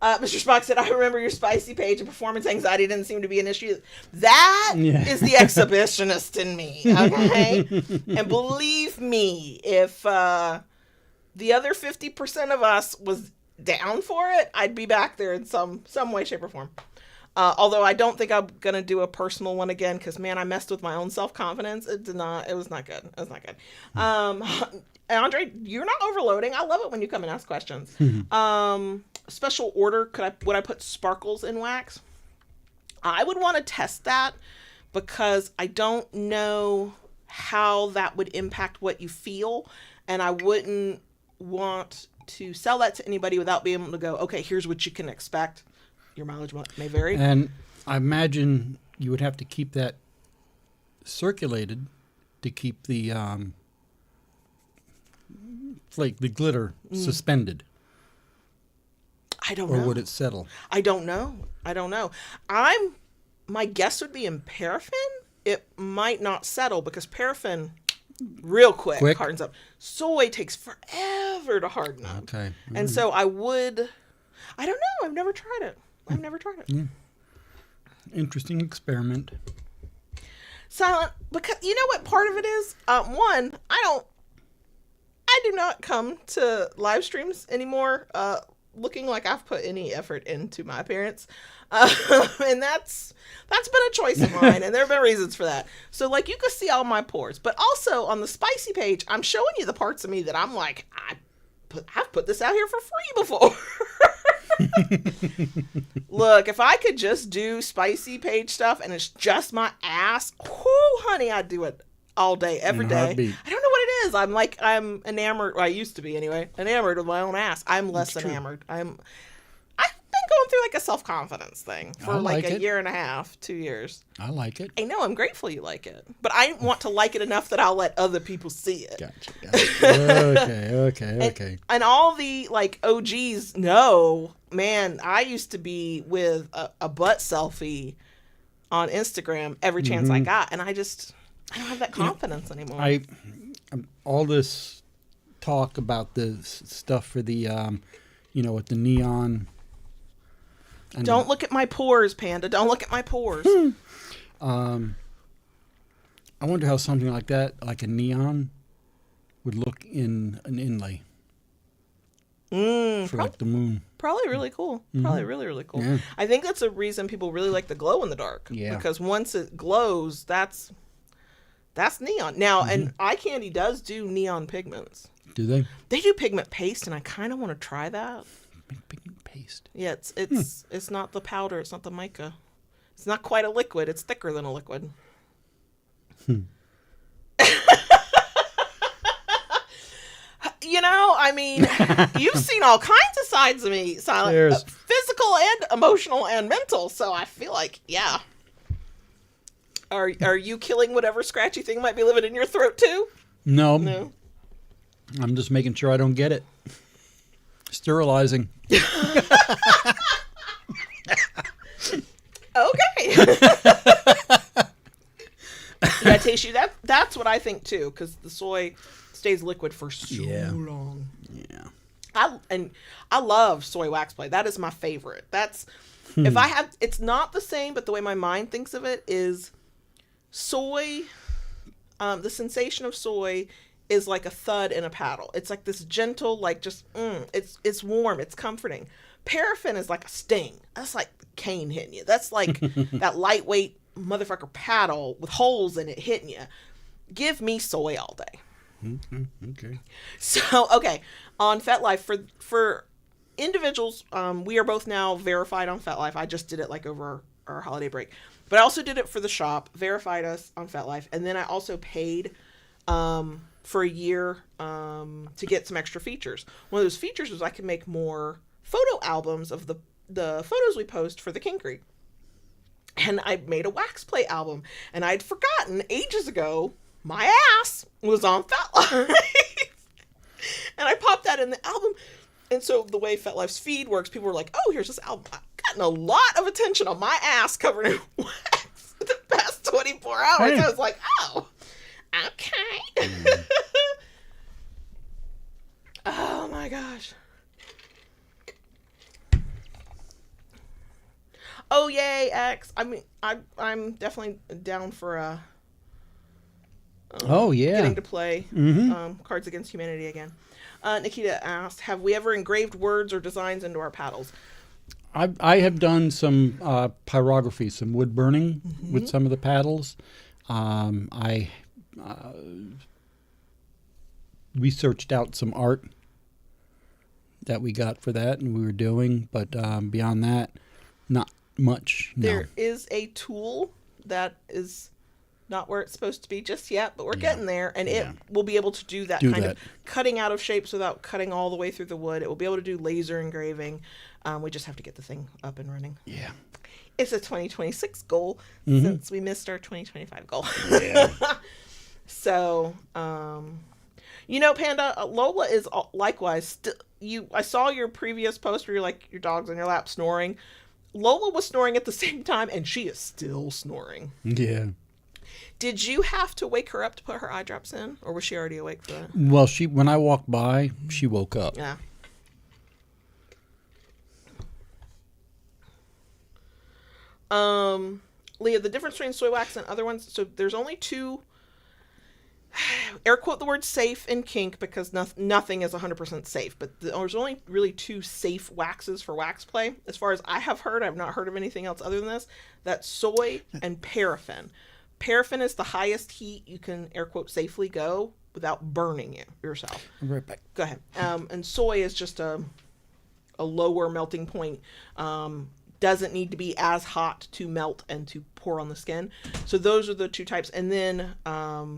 Mr. Spock said, I remember your spicy page and performance anxiety didn't seem to be an issue. That is the exhibitionist in me, okay? And believe me, if the other 50% of us was down for it, I'd be back there in some way, shape, or form. Although I don't think I'm going to do a personal one again because, man, I messed with my own self-confidence. It was not good. It was not good. Andre, you're not overloading. I love it when you come and ask questions. Special order, would I put sparkles in wax? I would want to test that because I don't know how that would impact what you feel, and I wouldn't want to sell that to anybody without being able to go, okay, here's what you can expect. Your mileage may vary. And I imagine you would have to keep that circulated to keep the the glitter suspended. I don't know. Or would it settle? I don't know. My guess would be in paraffin, it might not settle because paraffin real quick hardens up. Soy takes forever to harden up. Okay. And so I don't know. I've never tried it. Yeah. Interesting experiment. Silent, because you know what part of it is? One, I do not come to live streams anymore looking like I've put any effort into my appearance. And that's been a choice of mine, and there have been reasons for that. So, like, you can see all my pores. But also, on the spicy page, I'm showing you the parts of me that I'm like, I've put this out here for free before. Look, if I could just do spicy page stuff and it's just my ass, whoo, honey, I'd do it all day, every day. Heartbeat. I don't know what it is. I'm enamored. Well, I used to be anyway, enamored with my own ass. I'm less enamored. I've been going through like a self-confidence thing for like a year and a half, 2 years. I like it. I know. I'm grateful you like it, but I want to like it enough that I'll let other people see it. Gotcha. Okay. And all the like OGs know, man, I used to be with a butt selfie on Instagram every chance I got, and I don't have that confidence anymore. All this talk about this stuff for the, with the neon. Don't look at my pores, Panda. Don't look at my pores. I wonder how something like that, like a neon, would look in an inlay. For like the moon. Probably really cool. Probably really, really cool. Yeah. I think that's a reason people really like the glow in the dark. Yeah. Because once it glows, that's neon. Now, and Eye Candy does do neon pigments. Do they? They do pigment paste, and I kind of want to try that. Pigment paste. Yeah, it's not the powder. It's not the mica. It's not quite a liquid. It's thicker than a liquid. I mean, you've seen all kinds of sides of me, Silent. Physical and emotional and mental. So I feel like, yeah. Are you killing whatever scratchy thing might be living in your throat too? No. I'm just making sure I don't get it. Sterilizing. Okay. Yeah, Tashi, that's what I think too, because the soy stays liquid for so long. Yeah. I love soy wax play. That is my favorite. That's if I have. It's not the same, but the way my mind thinks of it is soy. The sensation of soy is like a thud in a paddle. It's like this gentle, like just it's warm, it's comforting. Paraffin is like a sting. That's like cane hitting you. That's like that lightweight motherfucker paddle with holes in it hitting you. Give me soy all day. Okay. So, okay, on FetLife, for individuals, we are both now verified on FetLife. I just did it like over our holiday break. But I also did it for the shop, verified us on FetLife, and then I also paid for a year to get some extra features. One of those features was I could make more photo albums of the photos we post for the Kinkery. And I made a wax play album, and I'd forgotten ages ago my ass was on FetLife. And I popped that in the album. And so the way FetLife's feed works, people were like, oh, here's this album. I've gotten a lot of attention on my ass covered in wax for the past 24 hours. I was like, oh, okay. Oh, my gosh. Oh yay, X! I mean, I'm definitely down for getting to play Cards Against Humanity again. Nikita asked, "Have we ever engraved words or designs into our paddles?" I have done some pyrography, some wood burning with some of the paddles. I researched out some art that we got for that, and we were doing, but beyond that, not much. No. There is a tool that is not where it's supposed to be just yet, but we're getting there, and it will be able to do that of cutting out of shapes without cutting all the way through the wood. It will be able to do laser engraving. We just have to get the thing up and running. Yeah. It's a 2026 goal since we missed our 2025 goal. Yeah. So, Panda, Lola is likewise. I saw your previous post where you're like, your dog's on your lap snoring. Lola was snoring at the same time, and she is still snoring. Yeah. Did you have to wake her up to put her eye drops in, or was she already awake for that? Well, when I walked by, she woke up. Yeah. Leah, the difference between soy wax and other ones, so there's only two, air quote the word safe and kink, because nothing is 100% safe, but there's only really two safe waxes for wax play. As far as I have heard, I've not heard of anything else other than this. That's soy and paraffin. Paraffin is the highest heat you can, air quote, safely go without burning yourself. I'll be right back. Go ahead. And soy is just a lower melting point. Doesn't need to be as hot to melt and to pour on the skin. So those are the two types. And then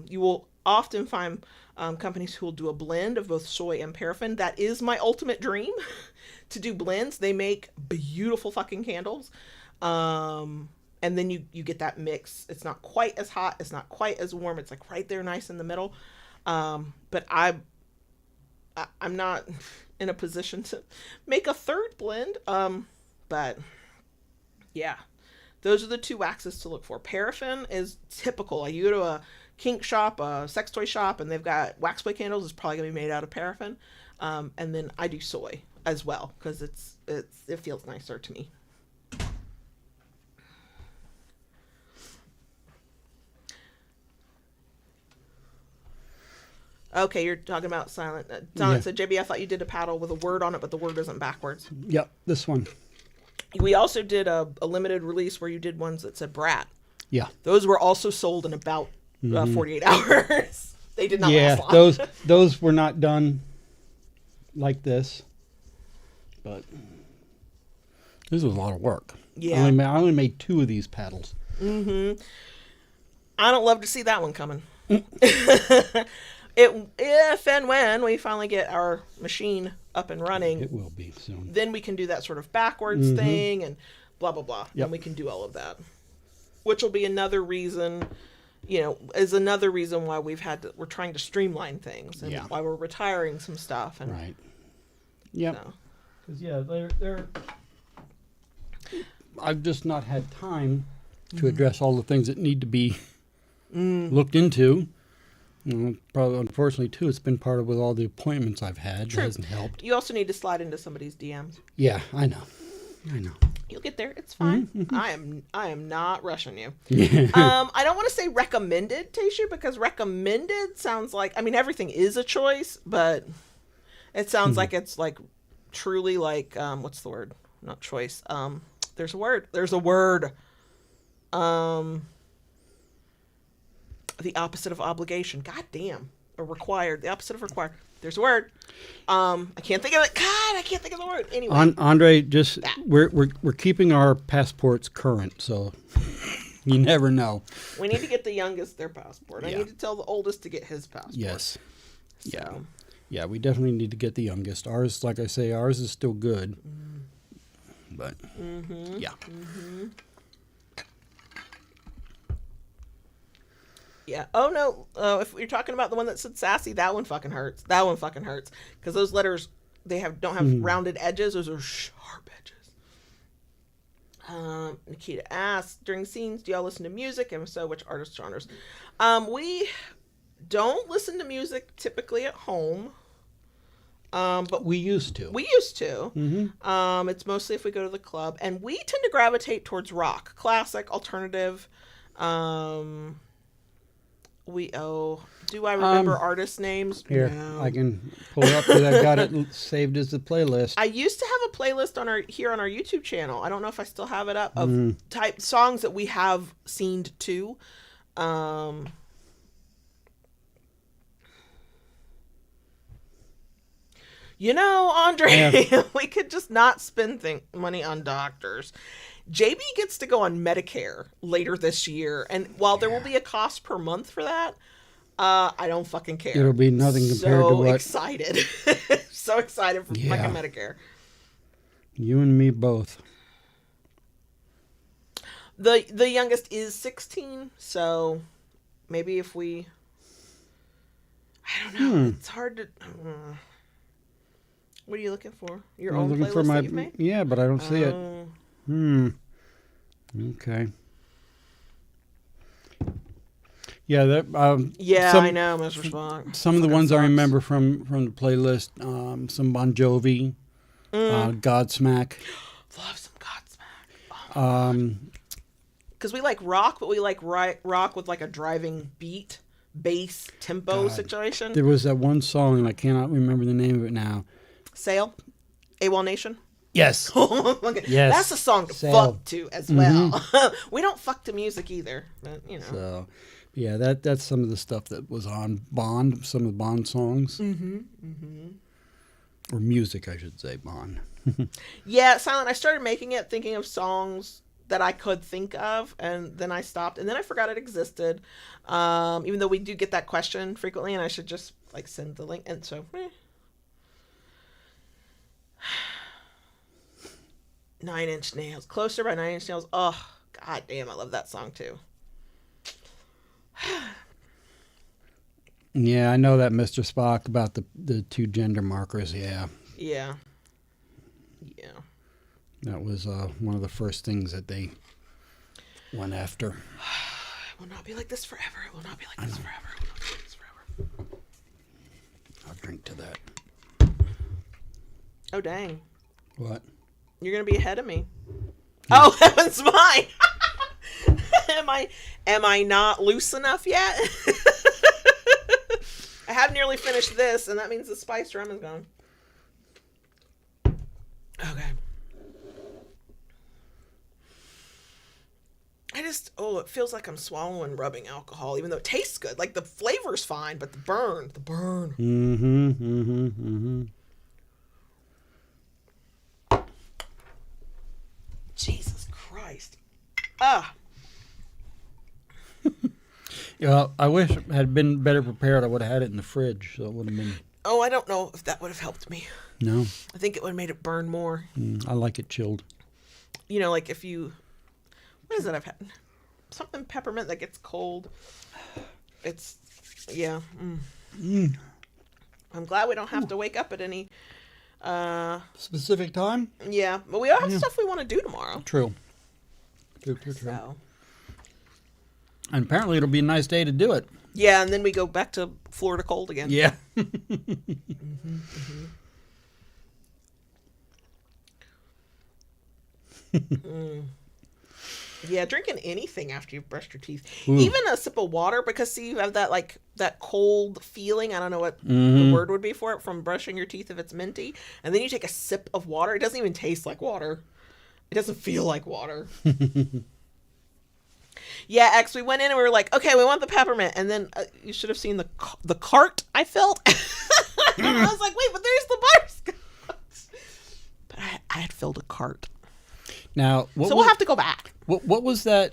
you will often find companies who will do a blend of both soy and paraffin. That is my ultimate dream, to do blends. They make beautiful fucking candles. And then you get that mix. It's not quite as hot. It's not quite as warm. It's like right there nice in the middle. But I'm not in a position to make a third blend. But yeah, those are the two waxes to look for. Paraffin is typical. Like, you go to a kink shop, a sex toy shop, and they've got wax play candles. It's probably going to be made out of paraffin. And then I do soy as well, because it feels nicer to me. Okay, you're talking about silent. Don said, JB, I thought you did a paddle with a word on it, but the word isn't backwards. Yep, this one. We also did a limited release where you did ones that said brat. Yeah. Those were also sold in about 48 hours. They did not last long. those were not done like this, but this was a lot of work. Yeah. I only made 2 of these paddles. I don't love to see that one coming. If and when we finally get our machine up and running, it will be soon. Then we can do that sort of backwards thing and blah blah blah. Yep. And we can do all of that, which will be another reason, is another reason why we're trying to streamline things, and why we're retiring some stuff. And right. Yep. Because they're. I've just not had time to address all the things that need to be looked into. Probably, unfortunately, too, it's been part of with all the appointments I've had. True. It hasn't helped. You also need to slide into somebody's DMs. Yeah, I know. You'll get there. It's fine. I am not rushing you. Yeah. I don't want to say recommended, Tayshu, because recommended sounds like, everything is a choice, but it sounds like it's like truly like, what's the word? Not choice. There's a word. The opposite of obligation. God damn. Or required. The opposite of required. There's a word. I can't think of it. God, I can't think of the word. Anyway. Andre, just we're keeping our passports current, so you never know. We need to get the youngest their passport. I need to tell the oldest to get his passport. Yes. So. Yeah, we definitely need to get the youngest. Ours, like I say, ours is still good. But yeah. Yeah. Oh no. If you're talking about the one that said sassy, that one fucking hurts. Because those letters, don't have rounded edges. Those are sharp edges. Nikita asks, during scenes, do y'all listen to music? And if so, which artist genres? We don't listen to music typically at home. But We used to. we used to. Mm-hmm. It's mostly if we go to the club, and we tend to gravitate towards rock, classic, alternative. Do I remember artist names? Here, No. I can pull it up because I got it saved as a playlist. I used to have a playlist on our YouTube channel. I don't know if I still have it up of type songs that we have seen to. Andre, we could just not spend money on doctors. JB gets to go on Medicare later this year, and while there will be a cost per month for that, I don't fucking care. It'll be nothing compared to what... Excited. So excited for fucking Medicare. You and me both. The youngest is 16, so maybe if we... I don't know. It's hard to... What are you looking for? Your own playlist that you've made? Yeah, but I don't see it. Okay. Yeah, that. I know, Mr. Spock. Some of the ones I remember from the playlist, some Bon Jovi, Godsmack. Love some Godsmack. Because we like rock, but we like rock with like a driving beat, bass, tempo situation. There was that one song, and I cannot remember the name of it now. Sail? AWOL Nation? Yes. Yes. That's a song to fuck to as well. We don't fuck to music either, but So, yeah, that's some of the stuff that was on Bond, some of the Bond songs. Or music, I should say, Bond. Yeah, Silent, I started making it thinking of songs that I could think of, and then I stopped, and then I forgot it existed. Even though we do get that question frequently, and I should just like send the link, and so 9 Inch Nails. Closer by 9 Inch Nails. Oh, god damn, I love that song too. Yeah, I know that, Mr. Spock, about the two gender markers. Yeah. That was one of the first things that they went after. It will not be like this forever. It will not be like this forever. It will not be like this forever. I'll drink to that. Oh, dang. What? You're going to be ahead of me. Oh, heavens mine. Am I not loose enough yet? I have nearly finished this, and that means the spiced rum is gone. Okay. It feels like I'm swallowing rubbing alcohol, even though it tastes good. Like, the flavor's fine, but the burn. Jesus Christ. Yeah, I wish I had been better prepared. I would have had it in the fridge, so it would have been... Oh, I don't know if that would have helped me. No? I think it would have made it burn more. I like it chilled. Like if you... What is it I've had? Something peppermint that gets cold. It's... Yeah. I'm glad we don't have to wake up at any... Specific time? Yeah, but we all have stuff we want to do tomorrow. True. So. And apparently it'll be a nice day to do it. Yeah, and then we go back to Florida cold again. Yeah. Yeah, drinking anything after you've brushed your teeth. Ooh. Even a sip of water, because see, you have that that cold feeling. I don't know what the word would be for it, from brushing your teeth if it's minty. And then you take a sip of water. It doesn't even taste like water. It doesn't feel like water. Yeah, X, we went in and we were like, okay, we want the peppermint. And then you should have seen the cart I felt. I was like, wait, but there's the butterscotch. But I had filled a cart. Now, we'll have to go back. What was that?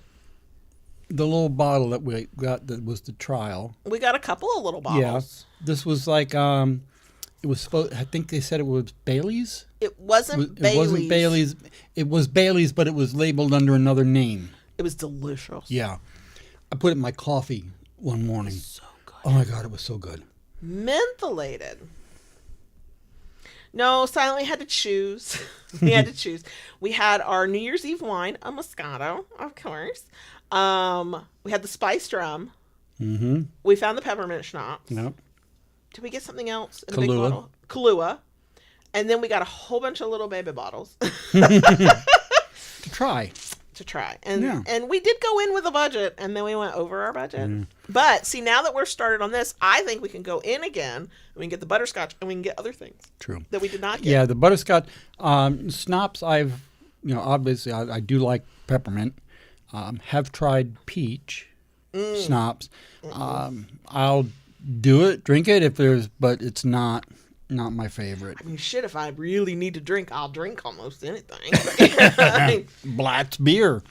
The little bottle that we got that was the trial. We got a couple of little bottles. Yeah, this was like it was supposed. I think they said it was Bailey's. It wasn't Bailey's. It wasn't Bailey's. It was Bailey's, but it was labeled under another name. It was delicious. Yeah, I put it in my coffee one morning. So good. Oh my god, it was so good. Mentholated. No, silently had to choose. We had to choose. We had our New Year's Eve wine, a Moscato, of course. We had the spiced rum. Mm-hmm. We found the peppermint schnapps. Yep. Did we get something else in Kahlua. a big bottle? Kahlua. And then we got a whole bunch of little baby bottles To try. And we did go in with a budget, and then we went over our budget. But see, now that we're started on this, I think we can go in again, and we can get the butterscotch, and we can get other things. True. That we did not get. Yeah, the butterscotch schnapps. Obviously I do like peppermint. Have tried peach schnapps. I'll do it, drink it but it's not my favorite. I mean, shit, if I really need to drink, I'll drink almost anything. Blatt's beer.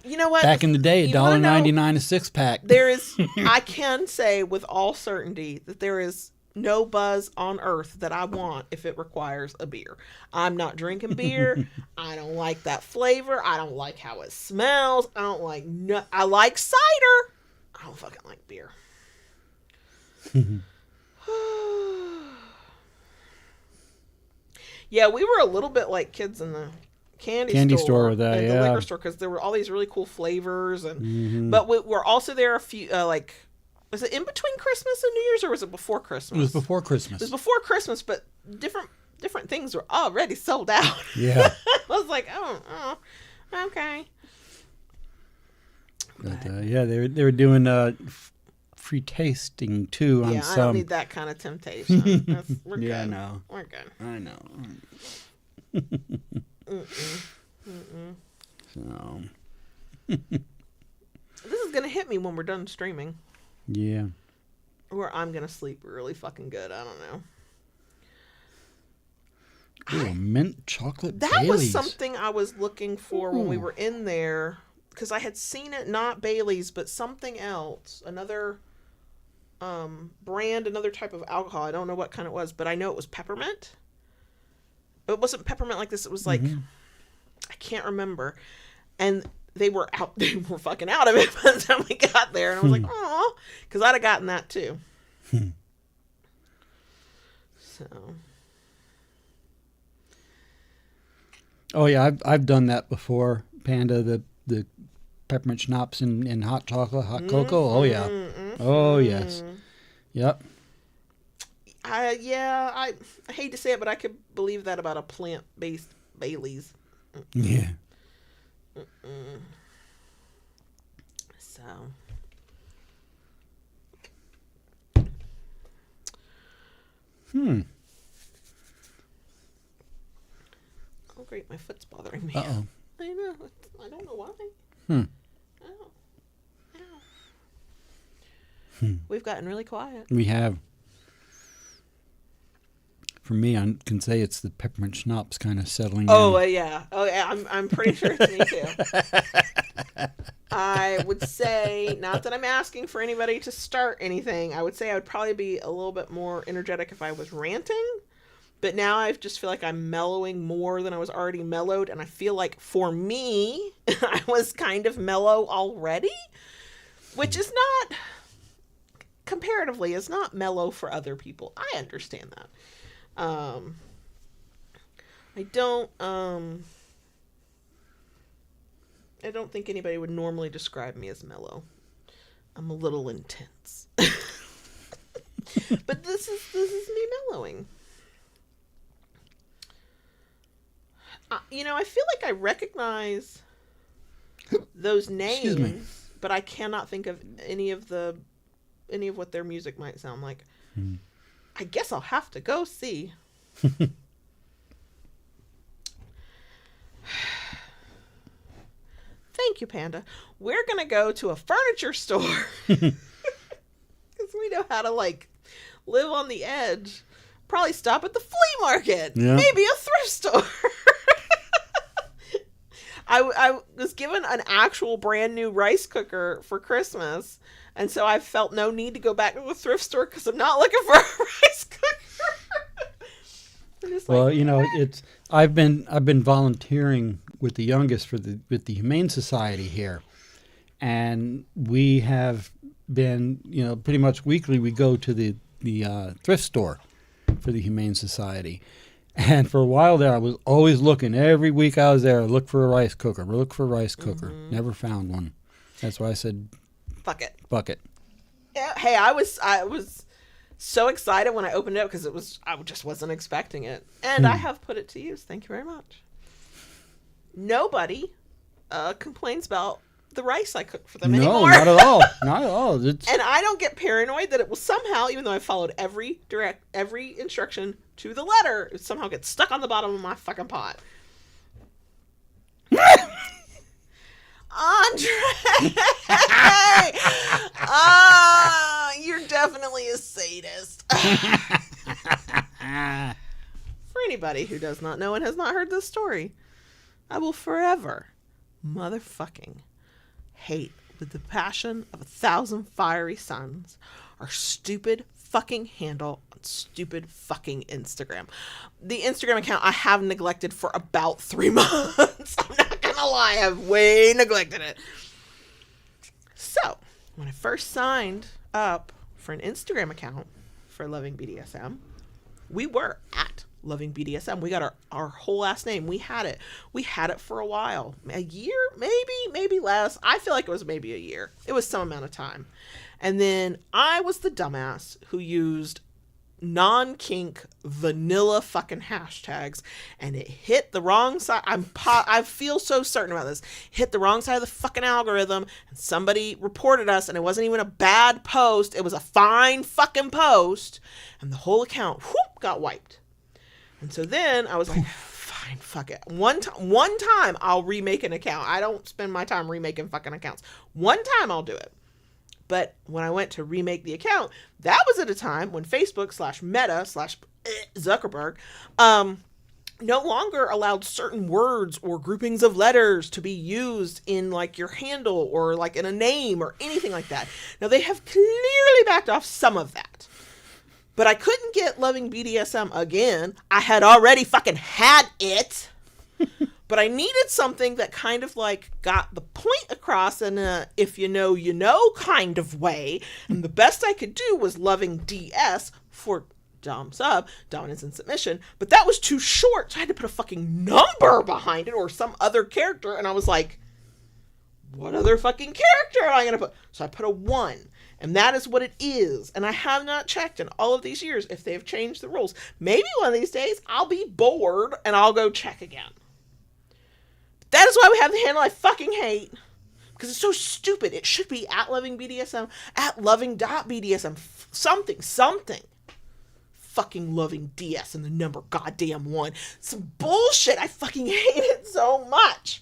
You know what? Back in the day, $1.99 a six pack. I can say with all certainty that there is no buzz on earth that I want if it requires a beer. I'm not drinking beer. I don't like that flavor. I don't like how it smells. I like cider. I don't fucking like beer. Yeah, we were a little bit like kids in the candy store with that, the liquor store, because there were all these really cool flavors, and but we're also there a few was it in between Christmas and New Year's, or was it before Christmas? It was before Christmas. It was before Christmas, but different things were already sold out. Yeah. I was like, oh, okay. But they were doing free tasting too on some. I don't need that kind of temptation. We're good. Yeah, no. We're good. I know. So. This is gonna hit me when we're done streaming. Yeah. Or I'm gonna sleep really fucking good. I don't know. Ooh, mint chocolate That Baileys. was something I was looking for when we were in there, because I had seen it, not Bailey's, but something else, another brand, another type of alcohol. I don't know what kind it was, but I know it was peppermint. It wasn't peppermint like this. It was like, I can't remember. And they were fucking out of it by the time we got there. And I was like, oh, because I'd have gotten that too. So. Oh yeah, I've done that before, Panda. The peppermint schnapps and hot chocolate, hot cocoa. Oh yeah. Oh yes. Yep. I hate to say it, but I could believe that about a plant-based Bailey's. Yeah. So. Oh great, my foot's bothering me. Uh-oh. I know. I don't know why. Ow. We've gotten really quiet. We have. For me, I can say it's the peppermint schnapps kind of settling in. Yeah. I'm pretty sure it's me too. I would say, not that I'm asking for anybody to start anything, I would say I would probably be a little bit more energetic if I was ranting. But now I just feel like I'm mellowing more than I was already mellowed. And I feel like for me, I was kind of mellow already. Which is not, comparatively, is not mellow for other people. I understand that. I don't think anybody would normally describe me as mellow. I'm a little intense. But this is me mellowing. I feel like I recognize those names, but I cannot think of any of what their music might sound like. I guess I'll have to go see. Thank you, Panda. We're going to go to a furniture store. Because we know how to, live on the edge. Probably stop at the flea market. Yeah. Maybe a thrift store. I was given an actual brand new rice cooker for Christmas. And so I felt no need to go back to the thrift store because I'm not looking for a rice cooker. Well, I've been volunteering with the youngest with the Humane Society here, and we have been pretty much weekly. We go to the thrift store for the Humane Society, and for a while there, I was always looking. Every week I was there, I looked for a rice cooker. Never found one. That's why I said, fuck it. Fuck it. Yeah, hey, I was so excited when I opened it up because I just wasn't expecting it. And I have put it to use. Thank you very much. Nobody complains about the rice I cook for them anymore. No, not at all. Not at all. It's... And I don't get paranoid that it will somehow, even though I followed every instruction to the letter, it somehow gets stuck on the bottom of my fucking pot. Andre! You're definitely a sadist. For anybody who does not know and has not heard this story, I will forever motherfucking hate with the passion of 1,000 fiery suns our stupid fucking handle on stupid fucking Instagram. The Instagram account I have neglected for about 3 months. I'm not gonna lie, I've way neglected it. So, when I first signed up for an Instagram account for Loving BDSM, we were at Loving BDSM. We got our whole last name. We had it. We had it for a while. A year, maybe less. I feel like it was maybe a year. It was some amount of time. And then I was the dumbass who used non-kink vanilla fucking hashtags, and it hit the wrong side. I feel so certain about this. Hit the wrong side of the fucking algorithm, and somebody reported us, and it wasn't even a bad post. It was a fine fucking post, and the whole account got wiped. And so then I was like, fine, fuck it. One time I'll remake an account. I don't spend my time remaking fucking accounts. One time I'll do it. But when I went to remake the account, that was at a time when Facebook/Meta/Zuckerberg no longer allowed certain words or groupings of letters to be used in like your handle or like in a name or anything like that. Now they have clearly backed off some of that. But I couldn't get Loving BDSM again. I had already fucking had it. But I needed something that kind of like got the point across in a if you know, you know kind of way. And the best I could do was Loving DS for Dom Sub, Dominance and Submission. But that was too short. So I had to put a fucking number behind it or some other character. And I was like, what other fucking character am I going to put? So I put a 1. And that is what it is. And I have not checked in all of these years if they've changed the rules. Maybe one of these days I'll be bored and I'll go check again. That is why we have the handle I fucking hate. Because it's so stupid. It should be at Loving BDSM, at loving.bdsm, something. Fucking Loving DS and the number goddamn 1. Some bullshit. I fucking hate it so much.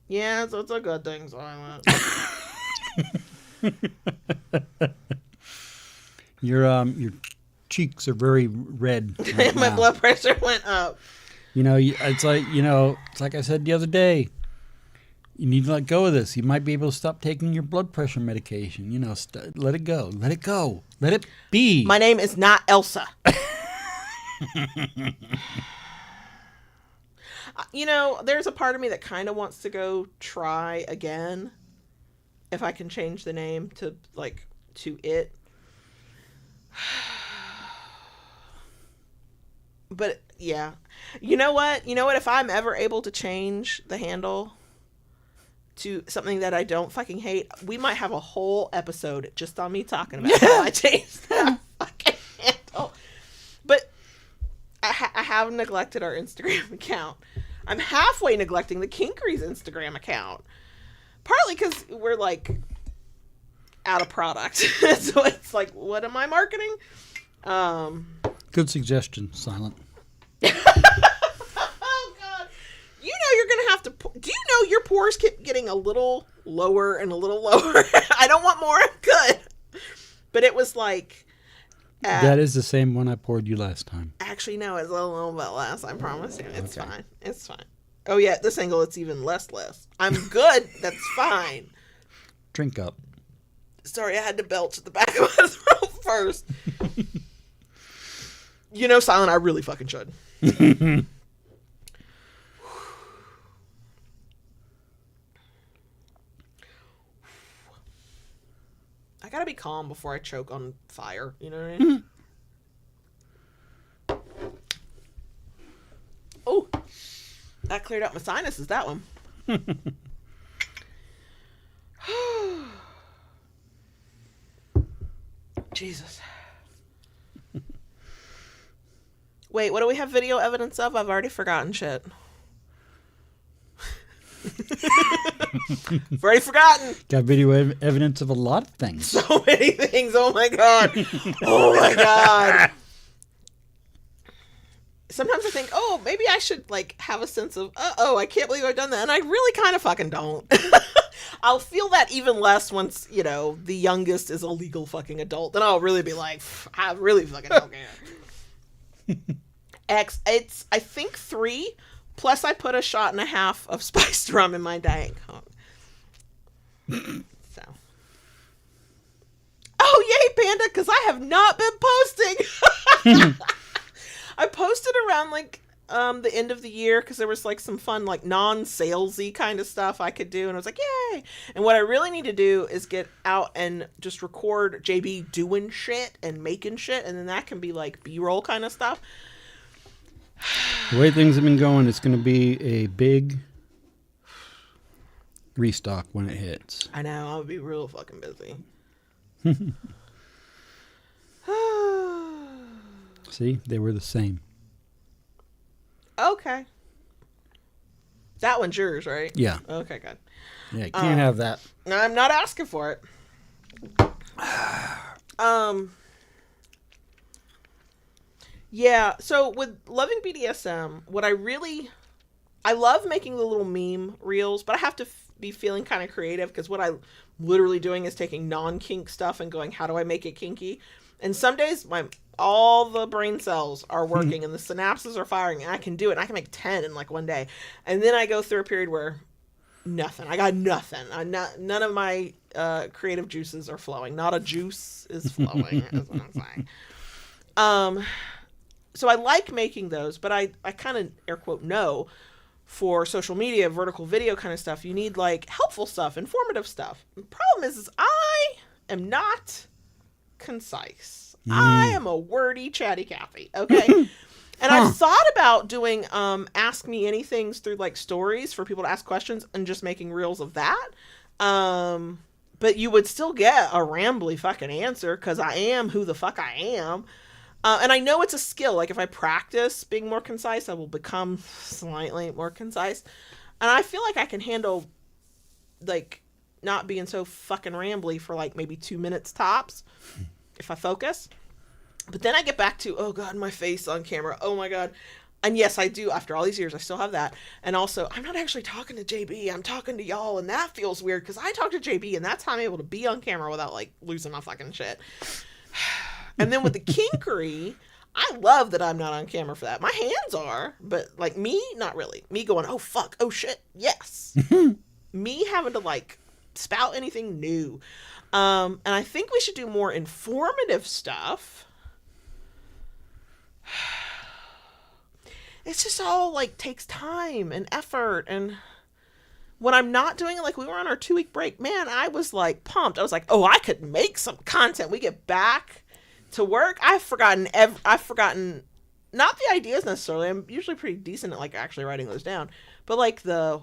Yeah, so it's a good thing, Silent. Your cheeks are very red. Right My now. blood pressure went up. You know, it's like I said the other day. You need to let go of this. You might be able to stop taking your blood pressure medication. You know, let it go. Let it go. Let it be. My name is not Elsa. You know, there's a part of me that kind of wants to go try again. If I can change the name to it. But yeah, you know what? If I'm ever able to change the handle to something that I don't fucking hate, we might have a whole episode just on me talking about how I changed that fucking handle. But I have neglected our Instagram account. I'm halfway neglecting the Kinkery's Instagram account. Partly because we're like out of product. So it's like, what am I marketing? Good suggestion, Silent. Oh God! You know you're gonna have to. Do you know your pores keep getting a little lower and a little lower? I don't want more. I'm good. But it was like. That is the same one I poured you last time. Actually, no, it's a little bit less. I promise you, it's okay. Fine. It's fine. Oh yeah, at this angle, it's even less. I'm good. That's fine. Drink up. Sorry, I had to belch at the back of my throat first. You know, Silent, I really fucking should. I gotta be calm before I choke on fire. You know what I mean? Oh, that cleared out my sinuses, that one. Jesus. Wait, what do we have video evidence of? I've already forgotten shit. I've already forgotten. Got video evidence of a lot of things. So many things. Oh my God. Oh my God. Sometimes I think, oh, maybe I should like have a sense of, I can't believe I've done that. And I really kind of fucking don't. I'll feel that even less once, you know, the youngest is a legal fucking adult. Then I'll really be like, I really fucking don't care. It's, I think 3, plus I put a shot and a half of spiced rum in my Diet Coke. So. Oh, yay, Panda, because I have not been posting. I posted around like the end of the year because there was like some fun like non-salesy kind of stuff I could do, and I was like, yay. And what I really need to do is get out and just record JB doing shit and making shit, and then that can be like B-roll kind of stuff. The way things have been going, it's going to be a big restock when it hits. I know, I'll be real fucking busy. See, they were the same. Okay. That one's yours, right? Yeah. Okay, good. Yeah, you can't have that. I'm not asking for it. Yeah, so with loving BDSM, what I love making the little meme reels, but I have to be feeling kind of creative because what I'm literally doing is taking non-kink stuff and going, how do I make it kinky? And some days all the brain cells are working and the synapses are firing and I can do it. And I can make 10 in like one day. And then I go through a period where nothing. I got nothing. None of my creative juices are flowing. Not a juice is flowing, is what I'm saying. So I like making those, but I kind of air quote know for social media, vertical video kind of stuff, you need like helpful stuff, informative stuff. The problem is I am not concise. I am a wordy, chatty Cathy. Okay. And I've thought about doing ask me anythings through like stories for people to ask questions and just making reels of that. But you would still get a rambly fucking answer because I am who the fuck I am. And I know it's a skill. Like if I practice being more concise, I will become slightly more concise. And I feel like I can handle like not being so fucking rambly for like maybe 2 minutes tops if I focus. But then I get back to, oh God, my face on camera. Oh my God. And yes, I do. After all these years, I still have that. And also, I'm not actually talking to JB. I'm talking to y'all. And that feels weird because I talk to JB and that's how I'm able to be on camera without like losing my fucking shit. And then with the kinkery, I love that I'm not on camera for that. My hands are, but like me, not really. Me going, oh fuck, oh shit, yes. Me having to like spout anything new. And I think we should do more informative stuff. It's just all like takes time and effort, and when I'm not doing it, like we were on our 2-week break, man, I was like pumped. I was like, oh, I could make some content. We get back to work. I've forgotten not the ideas necessarily. I'm usually pretty decent at like actually writing those down, but like the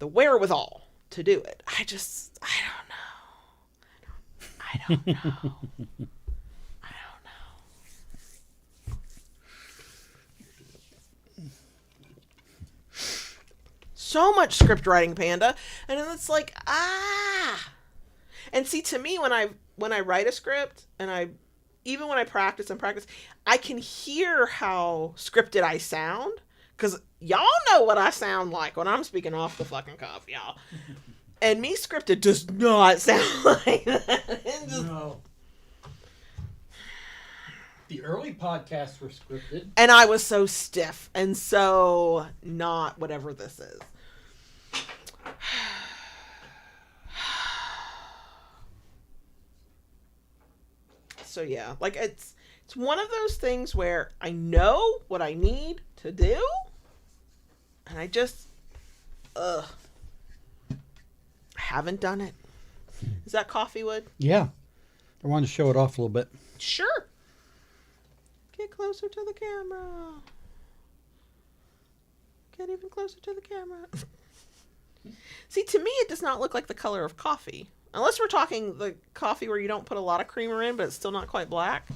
wherewithal to do it. I don't know. So much script writing, Panda, and then it's like and see, to me when I write a script and even when I practice, I can hear how scripted I sound because y'all know what I sound like when I'm speaking off the fucking cuff, y'all. And me scripted does not sound like that. No. The early podcasts were scripted. And I was so stiff and so not whatever this is. So yeah, like it's one of those things where I know what I need to do and I just haven't done it. Is that coffee wood? Yeah. I wanted to show it off a little bit. Sure. Get closer to the camera. Get even closer to the camera. See, to me, it does not look like the color of coffee. Unless we're talking the coffee where you don't put a lot of creamer in, but it's still not quite black.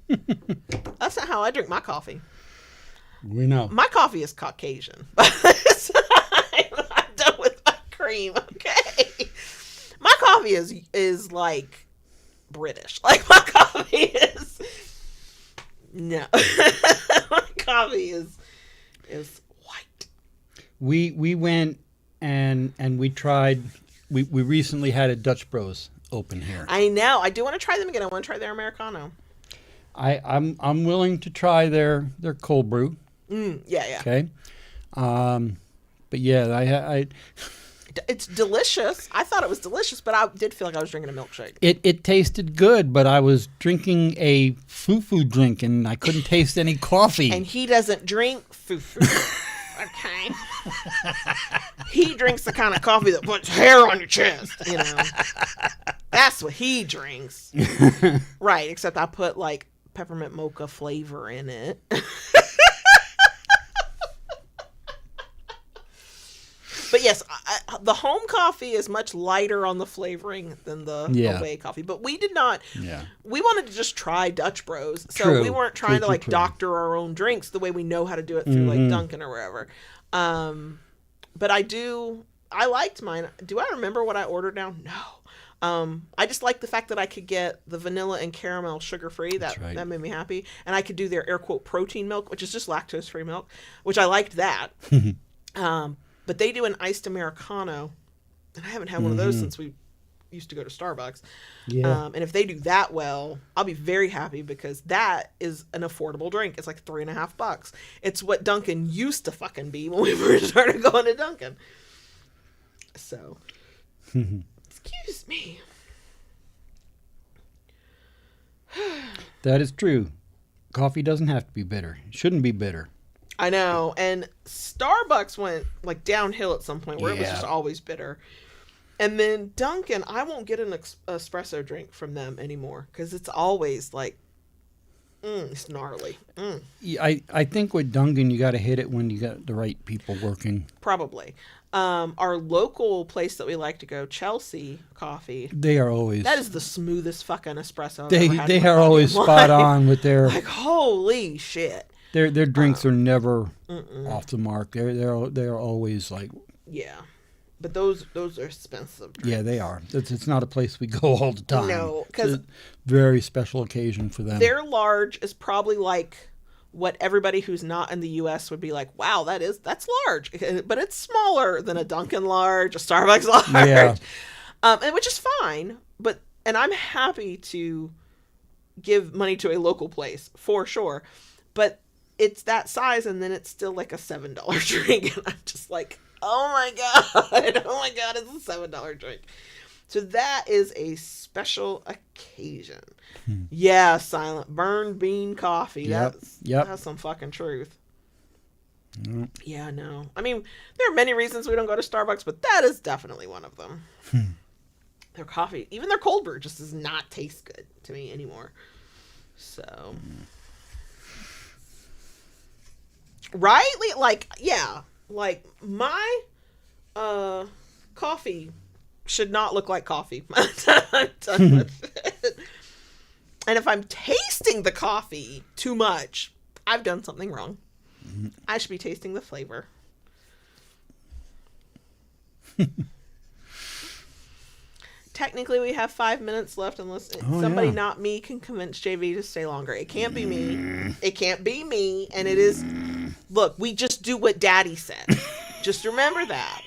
That's not how I drink my coffee. We know. My coffee is Caucasian. I'm done with my cream, okay? My coffee is like British. Like my coffee is no. My coffee is white. We went and we tried. We recently had a Dutch Bros open here. I know. I do want to try them again. I want to try their Americano. I'm willing to try their cold brew. Yeah. Okay. But yeah, I it's delicious. I thought it was delicious, but I did feel like I was drinking a milkshake. it tasted good, but I was drinking a foo-foo drink and I couldn't taste any coffee. And he doesn't drink foo-foo. Okay. He drinks the kind of coffee that puts hair on your chest, you know. That's what he drinks. Right, except I put like peppermint mocha flavor in it. But yes, the home coffee is much lighter on the flavoring than the away coffee. But we did not. Yeah. We wanted to just try Dutch Bros, so we weren't trying to doctor our own drinks the way we know how to do it through like Dunkin' or wherever. But I liked mine. Do I remember what I ordered now? No. I just liked the fact that I could get the vanilla and caramel sugar-free. That made me happy. And I could do their air quote protein milk, which is just lactose-free milk, which I liked that. But they do an iced Americano, and I haven't had one of those since we used to go to Starbucks. Yeah. And if they do that well, I'll be very happy because that is an affordable drink. It's like $3.50. It's what Dunkin' used to fucking be when we first started going to Dunkin'. So, excuse me. That is true. Coffee doesn't have to be bitter. It shouldn't be bitter. I know, and Starbucks went like downhill at some point where it was just always bitter. And then Dunkin', I won't get an espresso drink from them anymore because it's always like, it's gnarly. Yeah, I think with Dunkin', you got to hit it when you got the right people working. Probably. Our local place that we like to go, Chelsea Coffee. That is the smoothest fucking espresso. They are always spot on with their. Like holy shit. Their drinks are never off the mark. They're always like. Yeah, but those are expensive drinks. Yeah, they are. It's not a place we go all the time. No, because it's a very special occasion for them. Their large is probably like what everybody who's not in the U.S. would be like. Wow, that's large, but it's smaller than a Dunkin' large, a Starbucks large, and which is fine. And I'm happy to give money to a local place for sure, but. It's that size, and then it's still like a $7 drink, and I'm just like, oh my god, it's a $7 drink. So that is a special occasion. Yeah, silent burned bean coffee. That's some fucking truth. Yep. Yeah, no. I mean, there are many reasons we don't go to Starbucks, but that is definitely one of them. Their coffee, even their cold brew, just does not taste good to me anymore. So. Right? Like my coffee should not look like coffee. I'm done with it. And if I'm tasting the coffee too much, I've done something wrong. I should be tasting the flavor. Technically, we have 5 minutes left unless somebody not me can convince JV to stay longer. It can't be me. It can't be me. And it is... Look, we just do what Daddy said. Just remember that.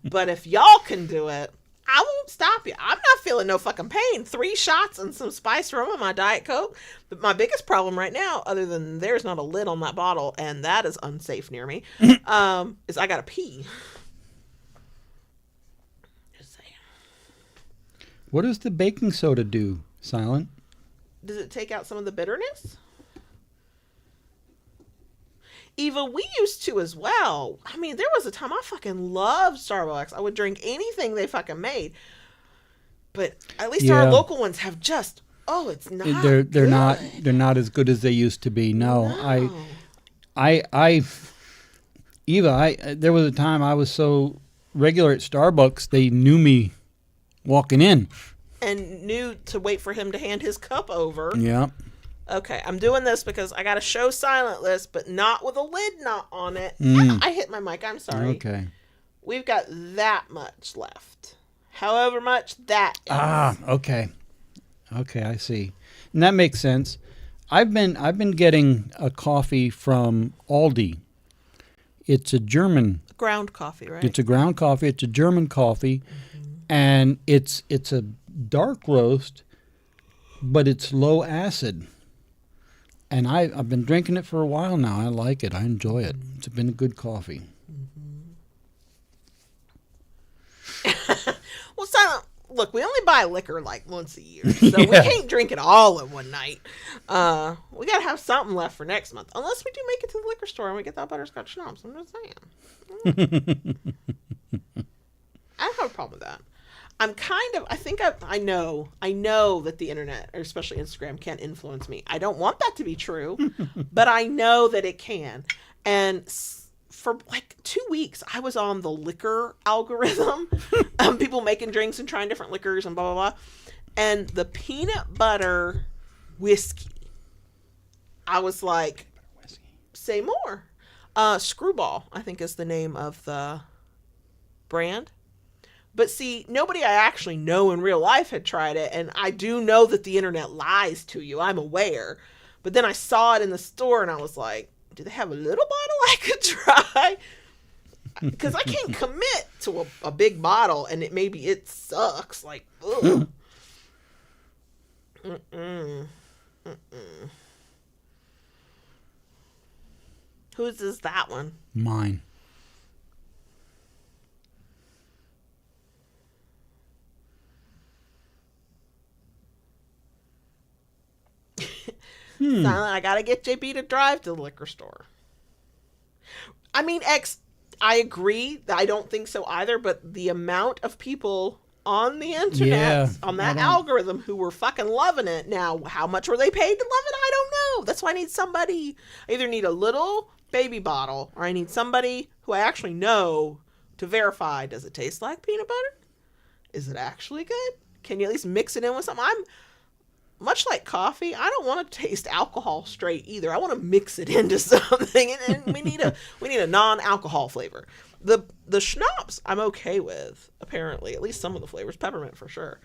But if y'all can do it, I won't stop you. I'm not feeling no fucking pain. 3 shots and some spice rum in my Diet Coke. But my biggest problem right now, other than there's not a lid on that bottle, and that is unsafe near me, is I gotta pee. Just saying. What does the baking soda do, Silent? Does it take out some of the bitterness? Eva, we used to as well. I mean, there was a time I fucking loved Starbucks. I would drink anything they fucking made. But at least our local ones have just it's not they're good. They're not as good as they used to be. No. Eva, there was a time I was so regular at Starbucks, they knew me walking in. And knew to wait for him to hand his cup over. Yeah. Okay, I'm doing this because I got to show silent list, but not with a lid not on it. I hit my mic. I'm sorry. Okay. We've got that much left. However much that is. Ah, okay. Okay, I see. And that makes sense. I've been getting a coffee from Aldi. It's a German. Ground coffee, right? It's a ground coffee. It's a German coffee, and it's a dark roast, but it's low acid. And I've been drinking it for a while now. I like it. I enjoy it. It's been a good coffee. Well, Silent, look, we only buy liquor like once a year, so we can't drink it all in one night. We got to have something left for next month, unless we do make it to the liquor store and we get that butterscotch schnapps. I'm just saying. I don't have a problem with that. I know that the internet, or especially Instagram, can influence me. I don't want that to be true, but I know that it can. And for like 2 weeks, I was on the liquor algorithm, people making drinks and trying different liquors and blah, blah, blah. And the peanut butter whiskey, I was like, say more. Screwball, I think is the name of the brand. But see, nobody I actually know in real life had tried it, and I do know that the internet lies to you. I'm aware. But then I saw it in the store, and I was like, do they have a little bottle I could try? Because I can't commit to a big bottle, and maybe it sucks. Like, ugh. Whose is that one? Mine. Silent, I gotta get JB to drive to the liquor store. I mean, I agree. I don't think so either, but the amount of people on the internet, on that algorithm who were fucking loving it. Now, how much were they paid to love it? I don't know. That's why I need somebody. I either need a little baby bottle, or I need somebody who I actually know to verify, does it taste like peanut butter? Is it actually good? Can you at least mix it in with something? Much like coffee, I don't want to taste alcohol straight either. I want to mix it into something, and we need a non-alcohol flavor. The schnapps I'm okay with, apparently, at least some of the flavors. Peppermint for sure.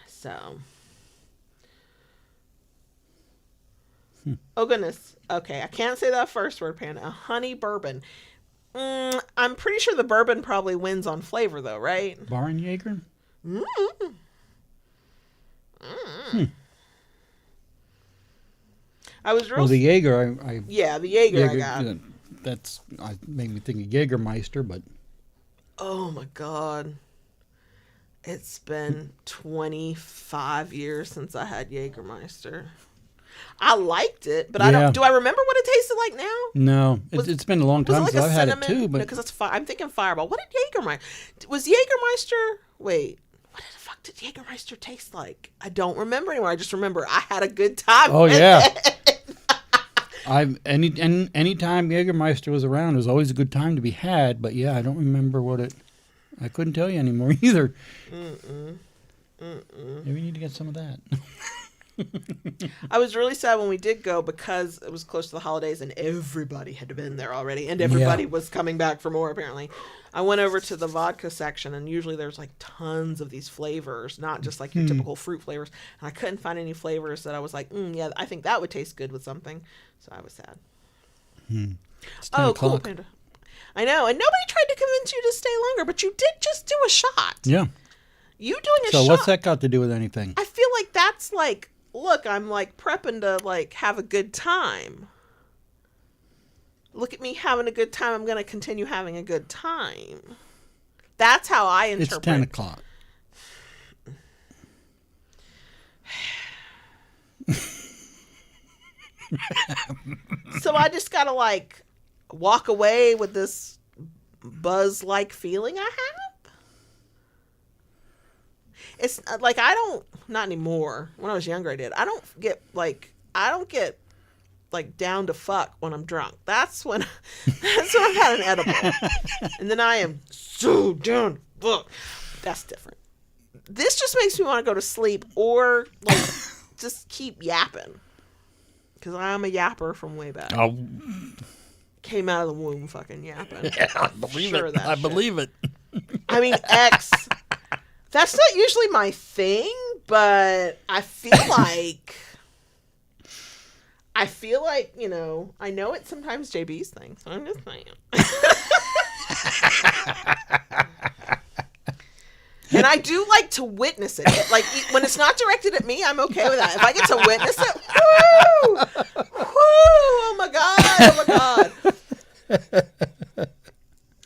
So, oh goodness. Okay, I can't say that first word, Panda. A honey bourbon. I'm pretty sure the bourbon probably wins on flavor, though, right? Barnjager? Mm-hmm. I was real. Well, the Jaeger, the Jaeger I got. That's made me think of Jägermeister, but oh my god, it's been 25 years since I had Jägermeister. I liked it, but do I remember what it tasted like now? No, it's been a long time since I've had it too. But because I'm thinking Fireball. What did Jägermeister? Was Jägermeister? Wait. What the fuck did Jägermeister taste like? I don't remember anymore. I just remember I had a good time. Oh yeah. Any time Jägermeister was around, it was always a good time to be had. But yeah, I don't remember I couldn't tell you anymore either. Maybe we need to get some of that. I was really sad when we did go because it was close to the holidays and everybody had been there already and everybody was coming back for more apparently. I went over to the vodka section and usually there's like tons of these flavors, not just like your typical fruit flavors. And I couldn't find any flavors that I was like, yeah, I think that would taste good with something. So I was sad. Oh, cool, Panda. I know. And nobody tried to convince you to stay longer, but you did just do a shot. Yeah. You doing a shot. So what's that got to do with anything? I feel like that's like, look, I'm like prepping to like have a good time. Look at me having a good time. I'm going to continue having a good time. That's how I interpret. It's 10 o'clock. So I just got to like walk away with this buzz-like feeling I have. It's like not anymore. When I was younger I did. I don't get like down to fuck when I'm drunk. That's when I've had an edible. And then I am so down to fuck. That's different. This just makes me want to go to sleep or like just keep yapping. Because I'm a yapper from way back. Oh, Came out of the womb fucking yapping. yeah, I believe Sure, it. that I shit. believe it. I mean, X, that's not usually my thing, but I feel like, you know, I know it's sometimes JB's thing, so I'm just saying. And I do like to witness it. Like, when it's not directed at me, I'm okay with that. If I get to witness it, woo! Woo! Oh my God! Oh my God!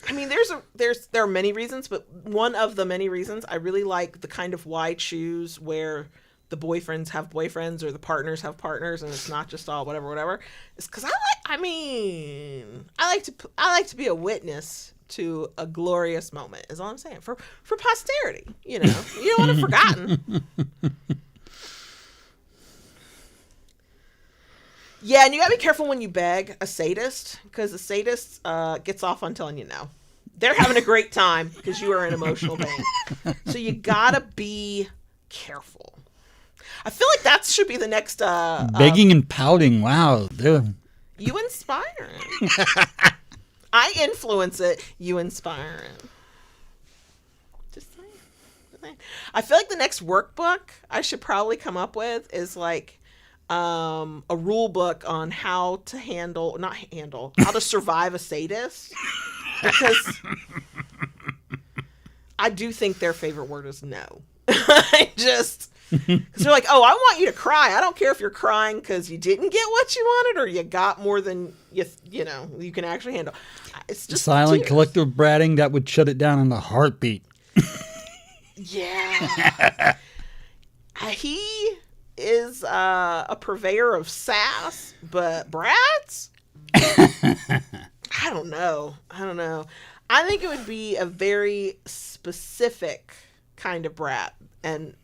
I mean, there are many reasons, but one of the many reasons I really like the kind of why choose where the boyfriends have boyfriends or the partners have partners, and it's not just all whatever. It's because I like to be a witness to a glorious moment. Is all I'm saying for posterity. You know, you don't want it forgotten. Yeah, and you gotta be careful when you beg a sadist, because a sadist gets off on telling you no. They're having a great time because you are in emotional pain. So you gotta be careful. I feel like that should be the next Begging and pouting. Wow. you inspire it. I influence it, you inspire it. Just saying. I feel like the next workbook I should probably come up with is like a rule book on how to how to survive a sadist, because I do think their favorite word is no. Because they're like, oh, I want you to cry. I don't care if you're crying because you didn't get what you wanted or you got more than you know you can actually handle. It's just silent tears. collective bratting that would shut it down in a heartbeat. Yeah. He is a purveyor of sass, but brats? I don't know. I think it would be a very specific kind of brat, and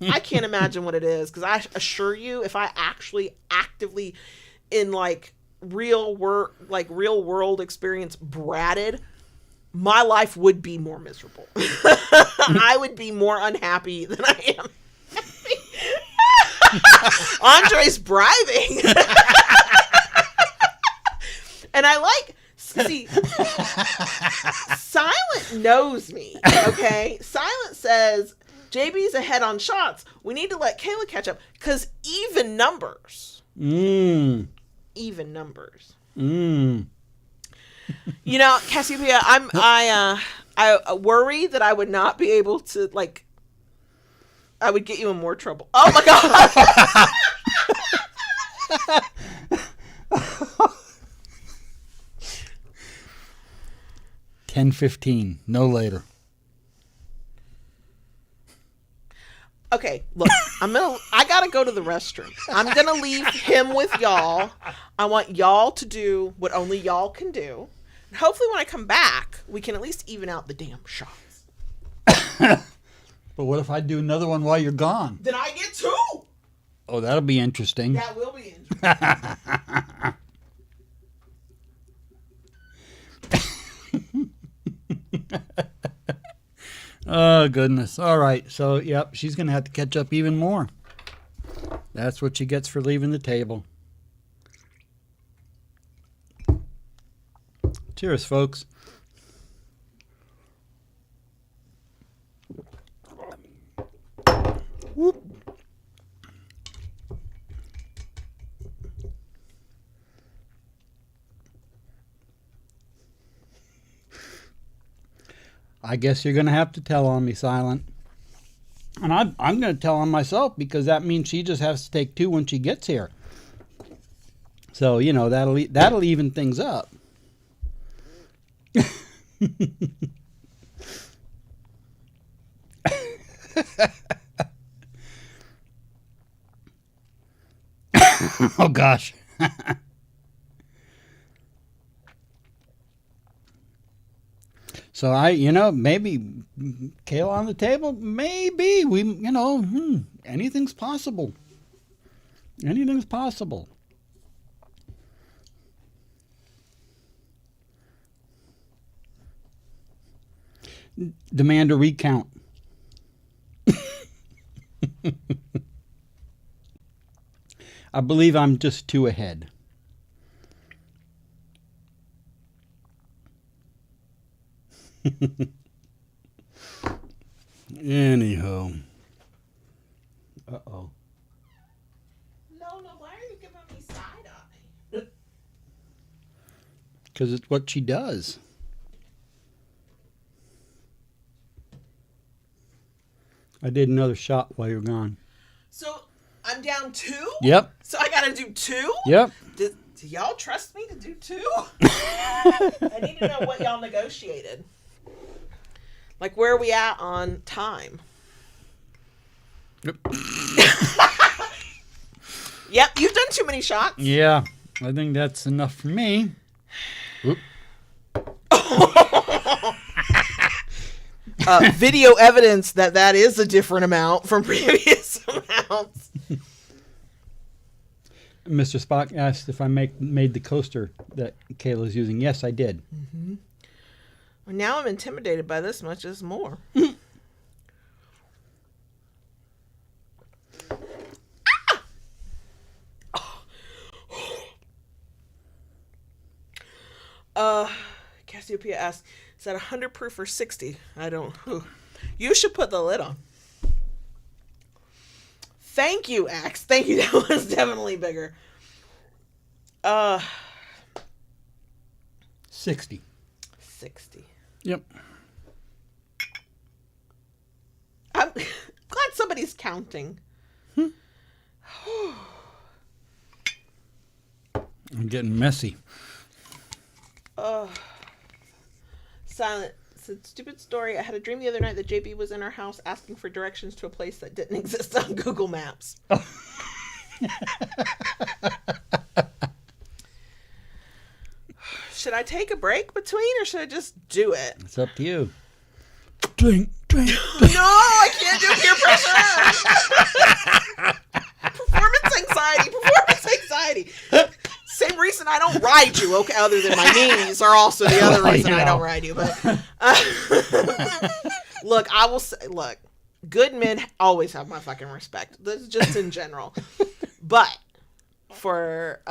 I can't imagine what it is, because I assure you, if I actually actively in like real world experience bratted, my life would be more miserable. I would be more unhappy than I am happy. Andre's bribing. And I like, see, Silent knows me, okay? Silent says, JB's ahead on shots. We need to let Kayla catch up, because even numbers. Even numbers. You know, Cassiopeia, I worry that I would not be able to, like, I would get you in more trouble. Oh my God. 10:15, no later. Okay, look, I gotta go to the restroom. I'm gonna leave him with y'all. I want y'all to do what only y'all can do. And hopefully when I come back, we can at least even out the damn shots. But what if I do another one while you're gone? Then I get two. Oh, that'll be interesting. That will be interesting. Oh, goodness. All right. So, yep, she's going to have to catch up even more. That's what she gets for leaving the table. Cheers, folks. Whoop. I guess you're going to have to tell on me, Silent. And I'm going to tell on myself, because that means she just has to take two when she gets here. So, you know, that'll even things up. Oh, gosh. So maybe Kayla on the table, maybe anything's possible. Anything's possible. Demand a recount. I believe I'm just 2 ahead. Anyhow. Uh-oh. No, why are you giving me side eye? Because it's what she does. I did another shot while you're gone. So I'm down 2? Yep. So I gotta do 2? Yep. Do y'all trust me to do 2? I need to know what y'all negotiated. Like, where are we at on time? Yep. Yep, you've done too many shots. Yeah, I think that's enough for me. Oop. Video evidence that is a different amount from previous amounts. Mr. Spock asked if I made the coaster that Kayla's using. Yes, I did. Mm-hmm. Well, now I'm intimidated by this much as more. Cassiopeia asks, is that 100 proof or 60? I don't. You should put the lid on. Thank you, Axe. Thank you. That was definitely bigger. 60. 60. Yep. I'm glad somebody's counting. I'm getting messy. Silent said, stupid story. I had a dream the other night that JB was in our house asking for directions to a place that didn't exist on Google Maps. Oh. Should I take a break between or should I just do it? It's up to you. Drink. No, I can't do peer pressure. Performance anxiety. Same reason I don't ride you, okay? Other than my knees are also the other reason I don't ride you. But look, I will say, good men always have my fucking respect. This is just in general. But for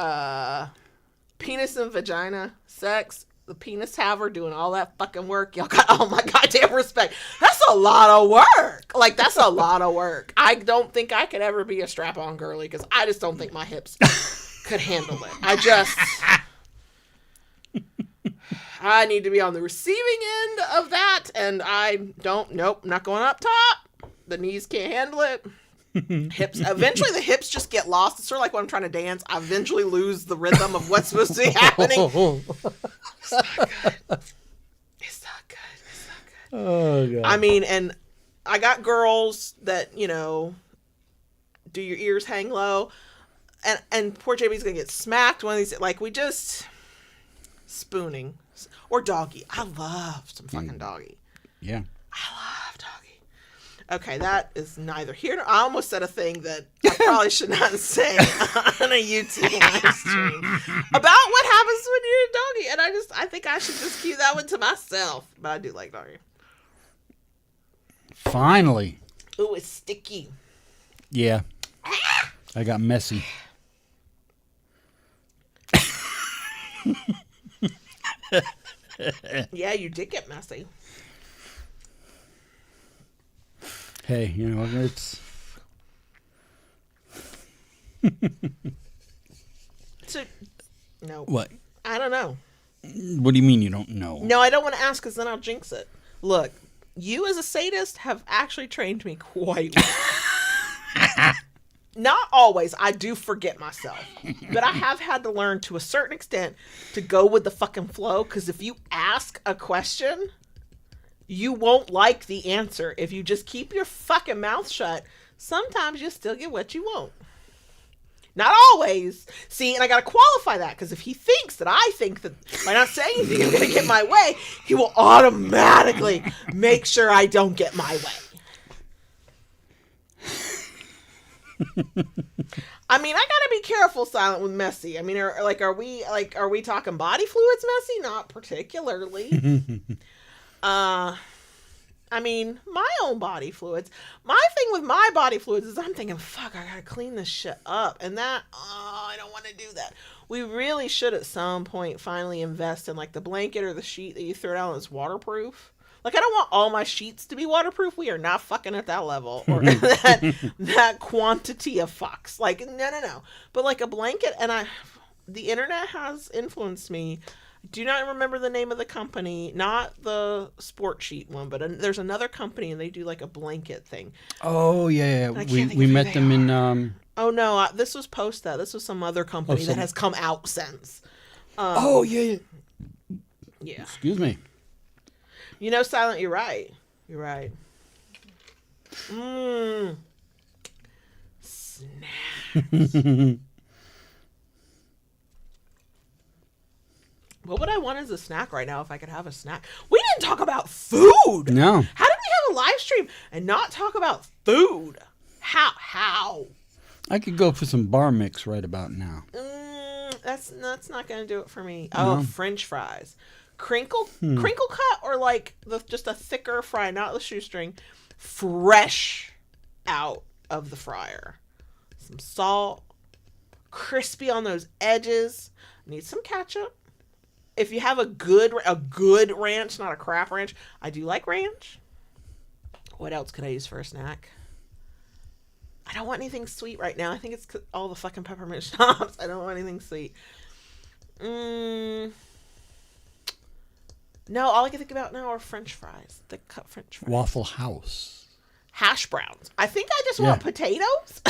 penis and vagina sex, the penis haver doing all that fucking work, y'all got all my goddamn respect. That's a lot of work. Like, that's a lot of work. I don't think I could ever be a strap-on girly because I just don't think my hips could handle it. I need to be on the receiving end of that, and nope, not going up top. The knees can't handle it. Hips, eventually the hips just get lost. It's sort of like when I'm trying to dance. I eventually lose the rhythm of what's supposed to be happening. It's not good. It's not good. Oh, God. I mean, and I got girls that, do your ears hang low. And poor JB's gonna get smacked one of these. Like, we just spooning or doggy. I love some fucking doggy. Yeah, I love doggy. Okay, that is neither here nor. I almost said a thing that I probably should not say on a YouTube live stream about what happens when you're a doggy, and I think I should just keep that one to myself. But I do like doggy. Finally. Ooh, it's sticky. Yeah, I got messy. Yeah, you did get messy. Hey, it's... So, no. What? I don't know. What do you mean you don't know? No, I don't want to ask because then I'll jinx it. Look, you as a sadist have actually trained me quite well. Not always. I do forget myself. But I have had to learn to a certain extent to go with the fucking flow. Because if you ask a question, you won't like the answer. If you just keep your fucking mouth shut, sometimes you'll still get what you want. Not always. See, and I got to qualify that. Because if he thinks that I think that by not saying anything I'm going to get my way, he will automatically make sure I don't get my way. I mean, I gotta be careful, Silent, with messy. I mean, are we talking body fluids messy? Not particularly. I mean, my own body fluids. My thing with my body fluids is I'm thinking, fuck, I gotta clean this shit up. And that, I don't want to do that. We really should at some point finally invest in like the blanket or the sheet that you throw down that's waterproof. Like, I don't want all my sheets to be waterproof. We are not fucking at that level or that quantity of fucks. Like, no. But like a blanket, and the internet has influenced me. Do not remember the name of the company, not the sport sheet one, but there's another company and they do like a blanket thing. Oh yeah. We met them in. Oh no, this was post that. This was some other company that has come out since. Oh yeah. Yeah. Excuse me. You know, Silent, you're right. You're right. Snacks. What would I want as a snack right now if I could have a snack? We didn't talk about food. No. How did we have a live stream and not talk about food? How? I could go for some bar mix right about now. That's not going to do it for me. No. Oh, French fries. Crinkle cut or like just a thicker fry, not the shoestring, fresh out of the fryer. Some salt, crispy on those edges. Need some ketchup. If you have a good ranch, not a crap ranch. I do like ranch. What else could I use for a snack? I don't want anything sweet right now. I think it's all the fucking peppermint schnapps. I don't want anything sweet. No, all I can think about now are French fries. The cut French fries. Waffle House. Hash browns. I think I just want potatoes.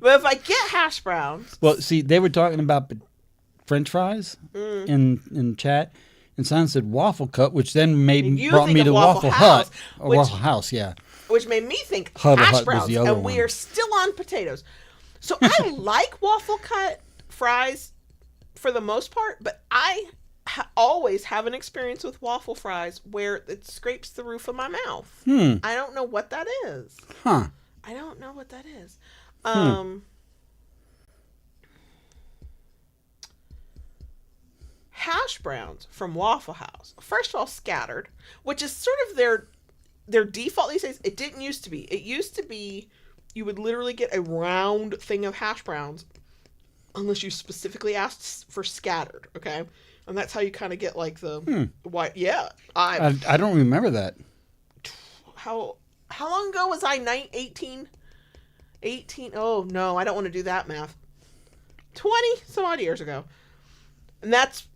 But if I get hash browns. Well, see, they were talking about French fries in chat. And Simon said waffle cut, which then brought me to Waffle Hut. Or Waffle House, yeah. Which made me think Hut hash browns. was the other and we one. are still on potatoes. So I like waffle cut fries for the most part, but I always have an experience with waffle fries where it scrapes the roof of my mouth. I don't know what that is. Huh. I don't know what that is. Hash browns from Waffle House. First of all, scattered, which is sort of their default these days. It didn't used to be. It used to be you would literally get a round thing of hash browns unless you specifically asked for scattered, okay? And that's how you kind of get like the white. Yeah. I don't remember that. How long ago was I? 18? Oh, no, I don't want to do that math. 20 some odd years ago. And that's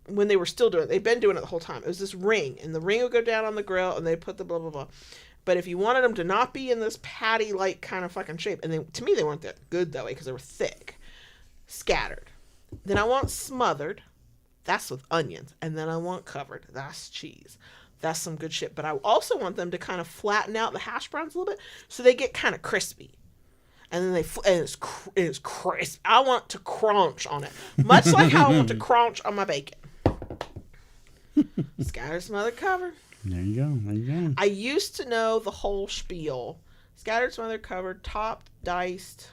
when they were still doing it. They've been doing it the whole time. It was this ring, and the ring would go down on the grill, and they put the blah, blah, blah. But if you wanted them to not be in this patty-like kind of fucking shape, and to me they weren't that good that way because they were thick, scattered. Then I want smothered. That's with onions. And then I want covered. That's cheese. That's some good shit. But I also want them to kind of flatten out the hash browns a little bit so they get kind of crispy. And then it's crisp. I want to crunch on it. Much like how I want to crunch on my bacon. Scattered, smothered, covered. There you go. I used to know the whole spiel. Scattered, smothered, covered, topped, diced.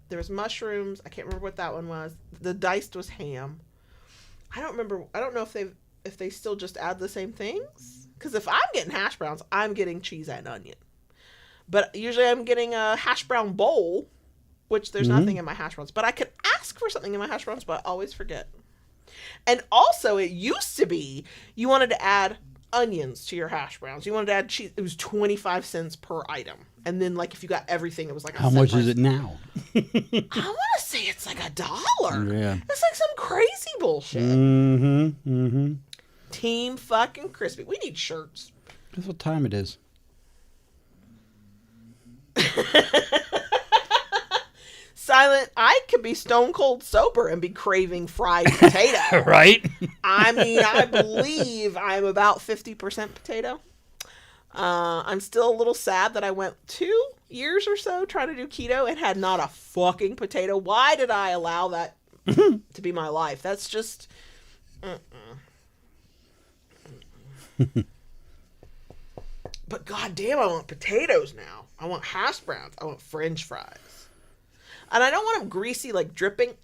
There was mushrooms. I can't remember what that one was. The diced was ham. I don't remember. I don't know if they still just add the same things. Because if I'm getting hash browns, I'm getting cheese and onion. But usually I'm getting a hash brown bowl, which there's nothing in my hash browns. But I could ask for something in my hash browns, but I always forget. And also, it used to be you wanted to add onions to your hash browns. You wanted to add cheese. It was 25 cents per item. And then, like, if you got everything, it was like a How much is it now? I want to say it's like $1. Yeah. It's like some crazy bullshit. Team fucking crispy. We need shirts. Guess what time it is? Silent, I could be stone cold sober and be craving fried potato. Right? I mean, I believe I'm about 50% potato. I'm still a little sad that I went 2 years or so trying to do keto and had not a fucking potato. Why did I allow that to be my life? That's just... But goddamn, I want potatoes now. I want hash browns. I want French fries. And I don't want them greasy, like dripping.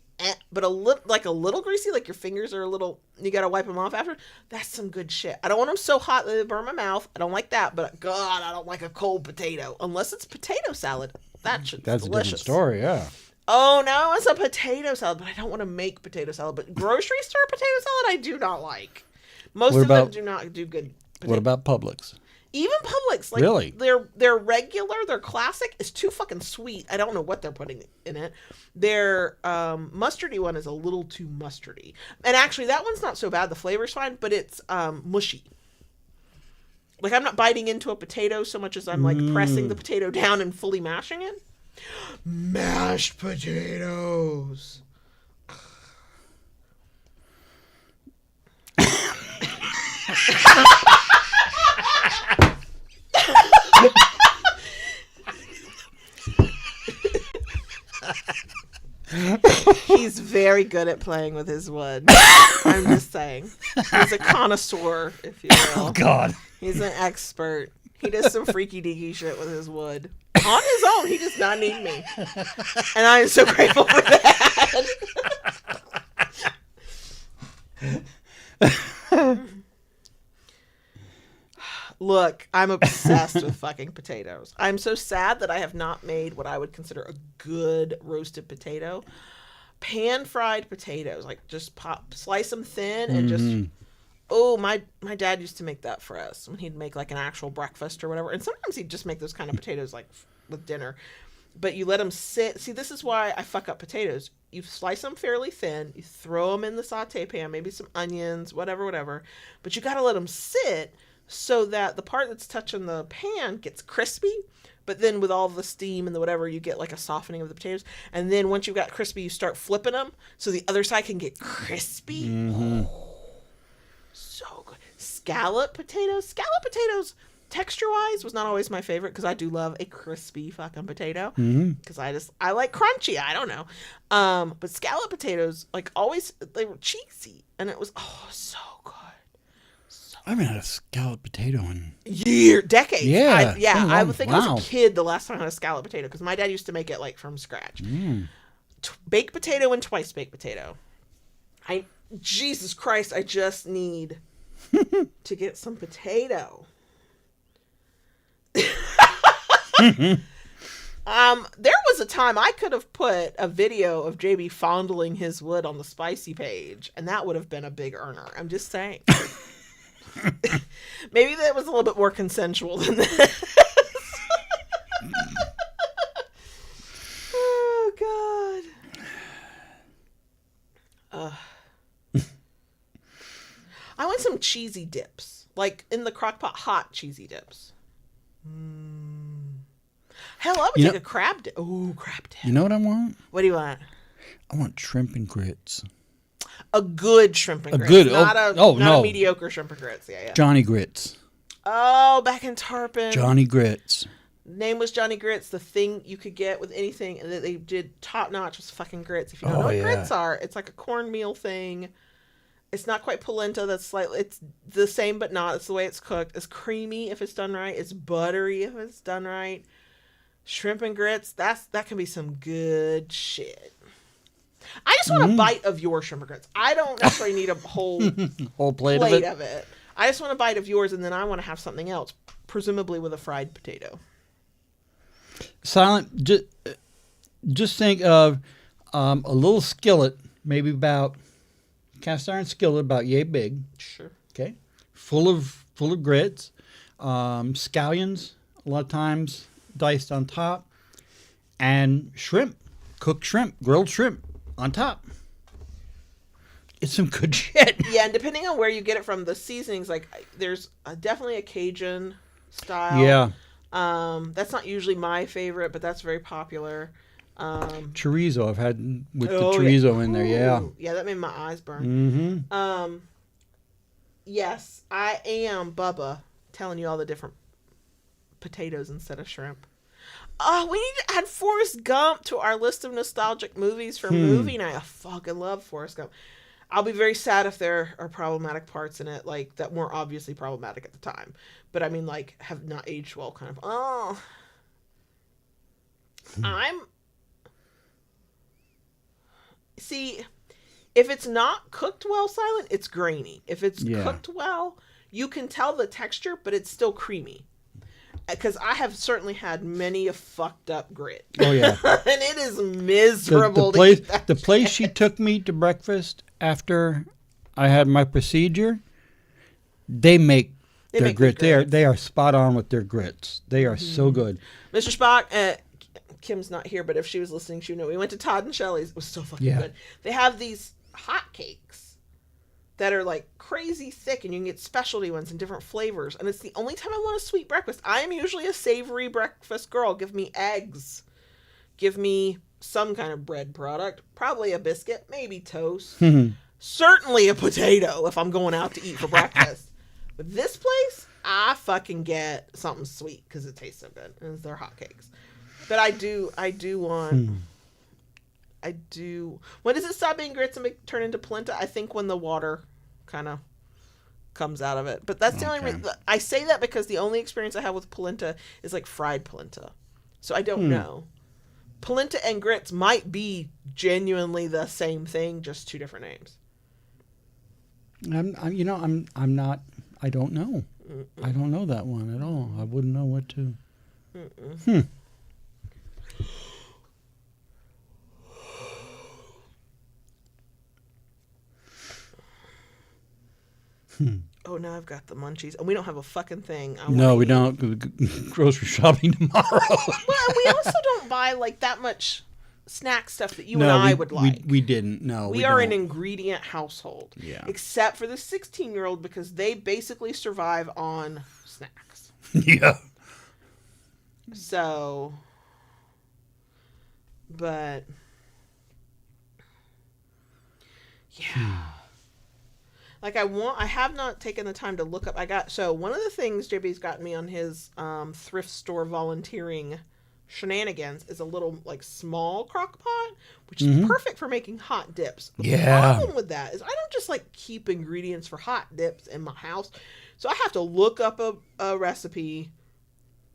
but a little greasy, like your fingers are a little, you gotta wipe them off after. That's some good shit. I don't want them so hot that they burn my mouth. I don't like that, but God, I don't like a cold potato unless it's potato salad. That's That's delicious. a different story, yeah. Oh, now it's a potato salad, but I don't want to make potato salad. But grocery store potato salad, I do not like. Most of them do not do good. What about Publix? Even Publix, like Really? their regular, their classic is too fucking sweet. I don't know what they're putting in it. Their mustardy one is a little too mustardy, and actually that one's not so bad. The flavor's fine, but it's mushy. Like I'm not biting into a potato so much as I'm like pressing the potato down and fully mashing it. Mashed potatoes. He's very good at playing with his wood. I'm just saying. He's a connoisseur, if you will. Oh, God. He's an expert. He does some freaky deaky shit with his wood. On his own. He does not need me. And I am so grateful for that. Look, I'm obsessed with fucking potatoes. I'm so sad that I have not made what I would consider a good roasted potato. Pan-fried potatoes. Like, just slice them thin and just... Oh, my dad used to make that for us when he'd make like an actual breakfast or whatever. And sometimes he'd just make those kind of potatoes like with dinner. But you let them sit. See, this is why I fuck up potatoes. You slice them fairly thin. You throw them in the saute pan, maybe some onions, whatever. But you got to let them sit so that the part that's touching the pan gets crispy. But then with all the steam and the whatever, you get like a softening of the potatoes. And then once you've got crispy, you start flipping them so the other side can get crispy. So good. Scallop potatoes, texture-wise, was not always my favorite because I do love a crispy fucking potato. Because I like crunchy. I don't know. But scallop potatoes, like always, they were cheesy. And it was, so good. I haven't had a scalloped potato in... Decades. Yeah. I would think I was a kid the last time I had a scalloped potato because my dad used to make it like from scratch. Baked potato and twice baked potato. Jesus Christ, I just need to get some potato. There was a time I could have put a video of JB fondling his wood on the spicy page, and that would have been a big earner. I'm just saying. Maybe that was a little bit more consensual than this. Oh, God. I want some cheesy dips. Like in the crock pot, hot cheesy dips. Hell, I would take a crab dip. Ooh, crab dip. You know what I want? What do you want? I want shrimp and grits. A good shrimp and grits. Not a mediocre shrimp and grits. Yeah. Johnny Grits. Oh, back in Tarpon. Johnny Grits. Name was Johnny Grits. The thing you could get with anything that they did top notch was fucking grits. If you don't know what grits are, it's like a cornmeal thing. It's not quite polenta. It's the same, but not. It's the way it's cooked. It's creamy if it's done right. It's buttery if it's done right. Shrimp and grits. That can be some good shit. I just want a bite of your shrimp and grits. I don't necessarily need a whole plate of it. I just want a bite of yours, and then I want to have something else, presumably with a fried potato. Silent. Just think of a little skillet, maybe about cast iron skillet, about yay big. Sure. Okay. Full of grits, scallions. A lot of times diced on top, and shrimp, cooked shrimp, grilled shrimp on top. It's some good shit. Yeah, and depending on where you get it from, the seasonings, like there's definitely a Cajun style. Yeah. That's not usually my favorite, but that's very popular. Chorizo, I've had with the chorizo in there. Yeah. Yeah, that made my eyes burn. Yes, I am Bubba telling you all the different potatoes instead of shrimp. Oh, we need to add Forrest Gump to our list of nostalgic movies for movie night. I fucking love Forrest Gump. I'll be very sad if there are problematic parts in it, like, that weren't obviously problematic at the time. But, I mean, like, have not aged well, kind of. see, if it's not cooked well, Silent, it's grainy. If it's Yeah. cooked well, you can tell the texture, but it's still creamy. Because I have certainly had many a fucked up grit. Oh yeah. And it is miserable. The place she took me to breakfast after I had my procedure, they make their grits. They are spot on with their grits. They are so good. Mr. Spock, Kim's not here, but if she was listening, she would know. We went to Todd and Shelley's. It was so fucking good. They have these hot cakes that are like crazy thick, and you can get specialty ones in different flavors. And it's the only time I want a sweet breakfast. I am usually a savory breakfast girl. Give me eggs. Give me some kind of bread product. Probably a biscuit. Maybe toast. Certainly a potato if I'm going out to eat for breakfast. But this place, I fucking get something sweet because it tastes so good. And they're hotcakes. But I do want... When does it stop being grits and turn into polenta? I think when the water kind of comes out of it. But that's the only reason. I say that because the only experience I have with polenta is like fried polenta. So I don't know. Polenta and grits might be genuinely the same thing, just two different names. I'm not. I don't know. I don't know that one at all. I wouldn't know what to. Oh, now I've got the munchies. And we don't have a fucking thing. No, we don't. Grocery shopping tomorrow. Well, we also don't buy like that much snack stuff that you and I would like. We didn't. No, we are an ingredient household. Yeah. Except for the 16-year-old because they basically survive on snacks. Yeah. So, but yeah. Like I have not taken the time to look up. One of the things JB's gotten me on his thrift store volunteering shenanigans is a little like small crock pot, which is perfect for making hot dips. But the problem with that is I don't just like keep ingredients for hot dips in my house. So I have to look up a recipe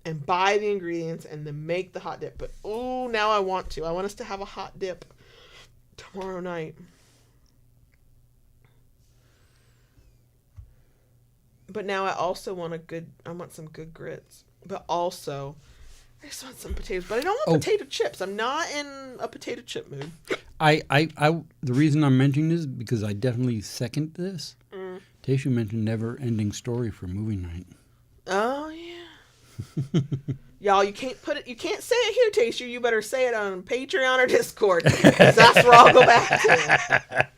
and buy the ingredients and then make the hot dip. But now I want us to have a hot dip tomorrow night. But now I also want I want some good grits. But also, I just want some potatoes. But I don't want potato chips. I'm not in a potato chip mood. The reason I'm mentioning this is because I definitely second this. Tayshu mentioned never-ending story for movie night. Oh, yeah. Y'all, you can't say it here, Tayshu. You better say it on Patreon or Discord. Because that's where I'll go back to.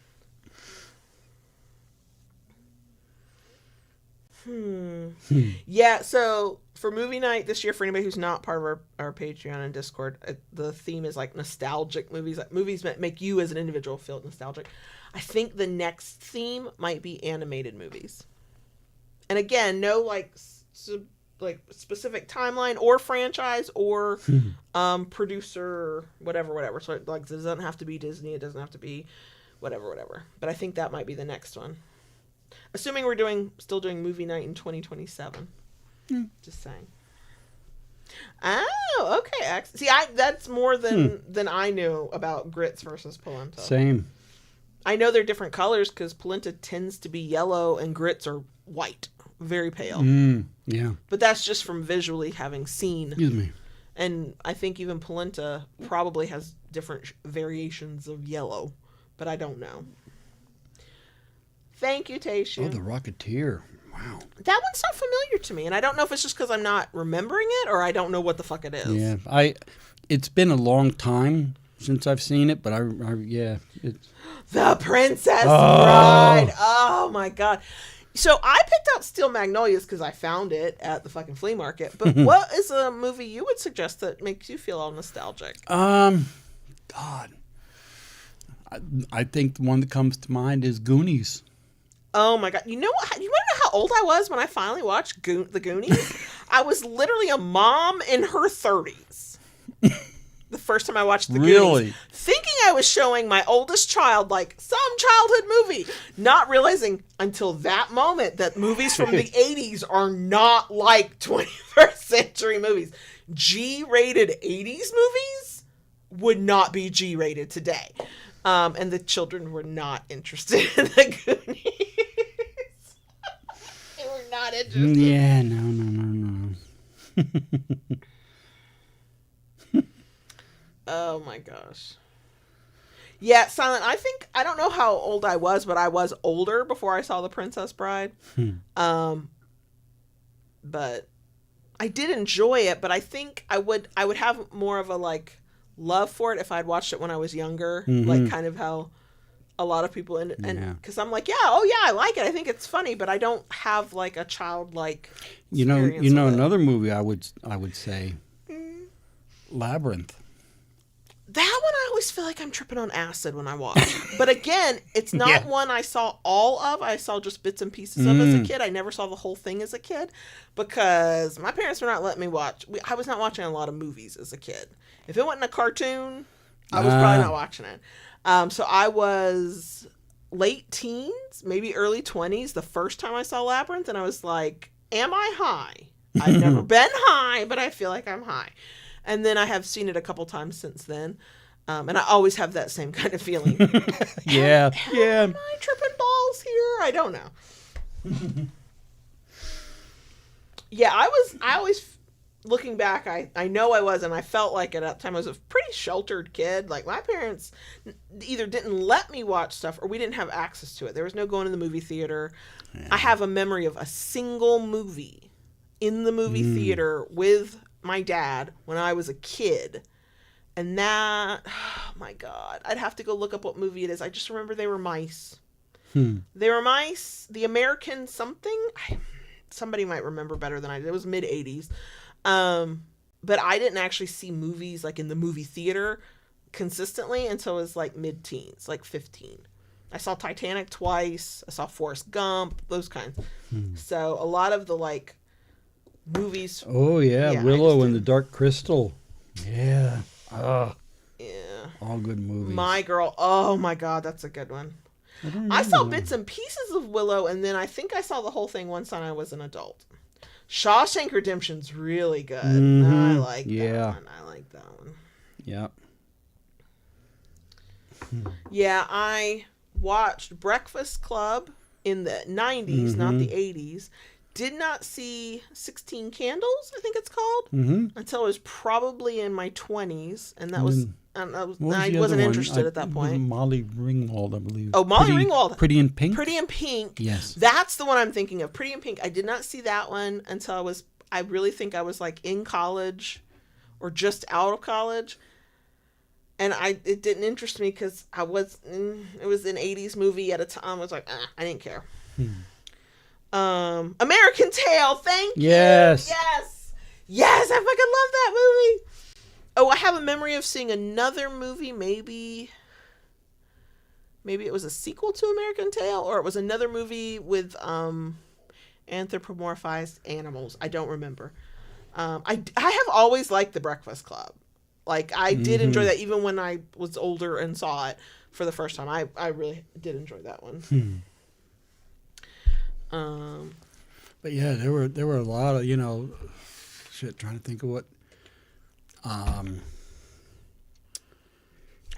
Yeah, so for movie night this year, for anybody who's not part of our Patreon and Discord, the theme is like nostalgic movies. Like movies that make you as an individual feel nostalgic. I think the next theme might be animated movies. And again, no like specific timeline or franchise or producer, whatever. So it doesn't have to be Disney. It doesn't have to be whatever. But I think that might be the next one. Assuming we're still doing movie night in 2027. Just saying. Oh, okay. See, that's more than I knew about grits versus polenta. Same. I know they're different colors because polenta tends to be yellow and grits are white, very pale. Yeah. But that's just from visually having seen. Excuse me. And I think even polenta probably has different variations of yellow, but I don't know. Thank you, Tayshu. Oh, the Rocketeer. Wow. That one's so familiar to me, and I don't know if it's just because I'm not remembering it or I don't know what the fuck it is. Yeah, it's been a long time since I've seen it, but it's... The Princess Bride. Oh, my God. So I picked out Steel Magnolias because I found it at the fucking flea market, but what is a movie you would suggest that makes you feel all nostalgic? God. I think the one that comes to mind is Goonies. Oh my God. You know what? You want to know how old I was when I finally watched The Goonies? I was literally a mom in her 30s. The first time I watched The Goonies. Thinking I was showing my oldest child like some childhood movie. Not realizing until that moment that movies from the 80s are not like 21st century movies. G-rated 80s movies would not be G-rated today. And the children were not interested in the Goonies. They were not interested. Yeah, no. Oh my gosh. Yeah, Silent. I don't know how old I was, but I was older before I saw The Princess Bride. But I did enjoy it, but I think I would have more of a like love for it if I'd watched it when I was younger, like kind of how a lot of people and because I'm like, I like it. I think it's funny, but I don't have like a childlike. You know another movie I would say, Labyrinth. That one I always feel like I'm tripping on acid when I watch. But again, it's not one I saw all of. I saw just bits and pieces of as a kid. I never saw the whole thing as a kid because my parents were not letting me watch. I was not watching a lot of movies as a kid. If it wasn't a cartoon, I was probably not watching it. So I was late teens, maybe early 20s, the first time I saw Labyrinth, and I was like, am I high? I've never been high, but I feel like I'm high. And then I have seen it a couple times since then. And I always have that same kind of feeling. Yeah. Am I tripping balls here? I don't know. Yeah, I always, looking back, I know I was, and I felt like at that time I was a pretty sheltered kid. Like, my parents either didn't let me watch stuff or we didn't have access to it. There was no going to the movie theater. Yeah. I have a memory of a single movie in the movie theater with my dad when I was a kid, and that, oh my God, I'd have to go look up what movie it is. I just remember they were mice. They were mice. The American something. Somebody might remember better than I did. It was mid 80s. But I didn't actually see movies like in the movie theater consistently until I was like mid teens, like 15. I saw Titanic twice. I saw Forrest Gump, those kinds. So a lot of the like movies. Oh yeah, Willow and the Dark Crystal. Yeah. Oh. Yeah. All good movies. My Girl. Oh my God, that's a good one. I saw bits and pieces of Willow, and then I think I saw the whole thing once when I was an adult. Shawshank Redemption's really good. I like that one. I like that one. Yep. Yeah, I watched Breakfast Club in the 90s, not the 80s. Did not see 16 Candles, I think it's called, until I was probably in my 20s, and that was I wasn't interested at that point. Molly Ringwald, I believe. Oh, Molly Ringwald. Pretty in Pink? Pretty in Pink. Yes. That's the one I'm thinking of. Pretty in Pink. I did not see that one until I really think I was like in college or just out of college. And it didn't interest me because it was an 80s movie at a time. I was like, I didn't care. American Tail, thank you. Yes, I fucking love that movie. Oh, I have a memory of seeing another movie, maybe it was a sequel to American Tail, or it was another movie with anthropomorphized animals. I don't remember. I have always liked The Breakfast Club. Like, I did enjoy that even when I was older and saw it for the first time. I really did enjoy that one. But yeah, there were a lot of, trying to think of what I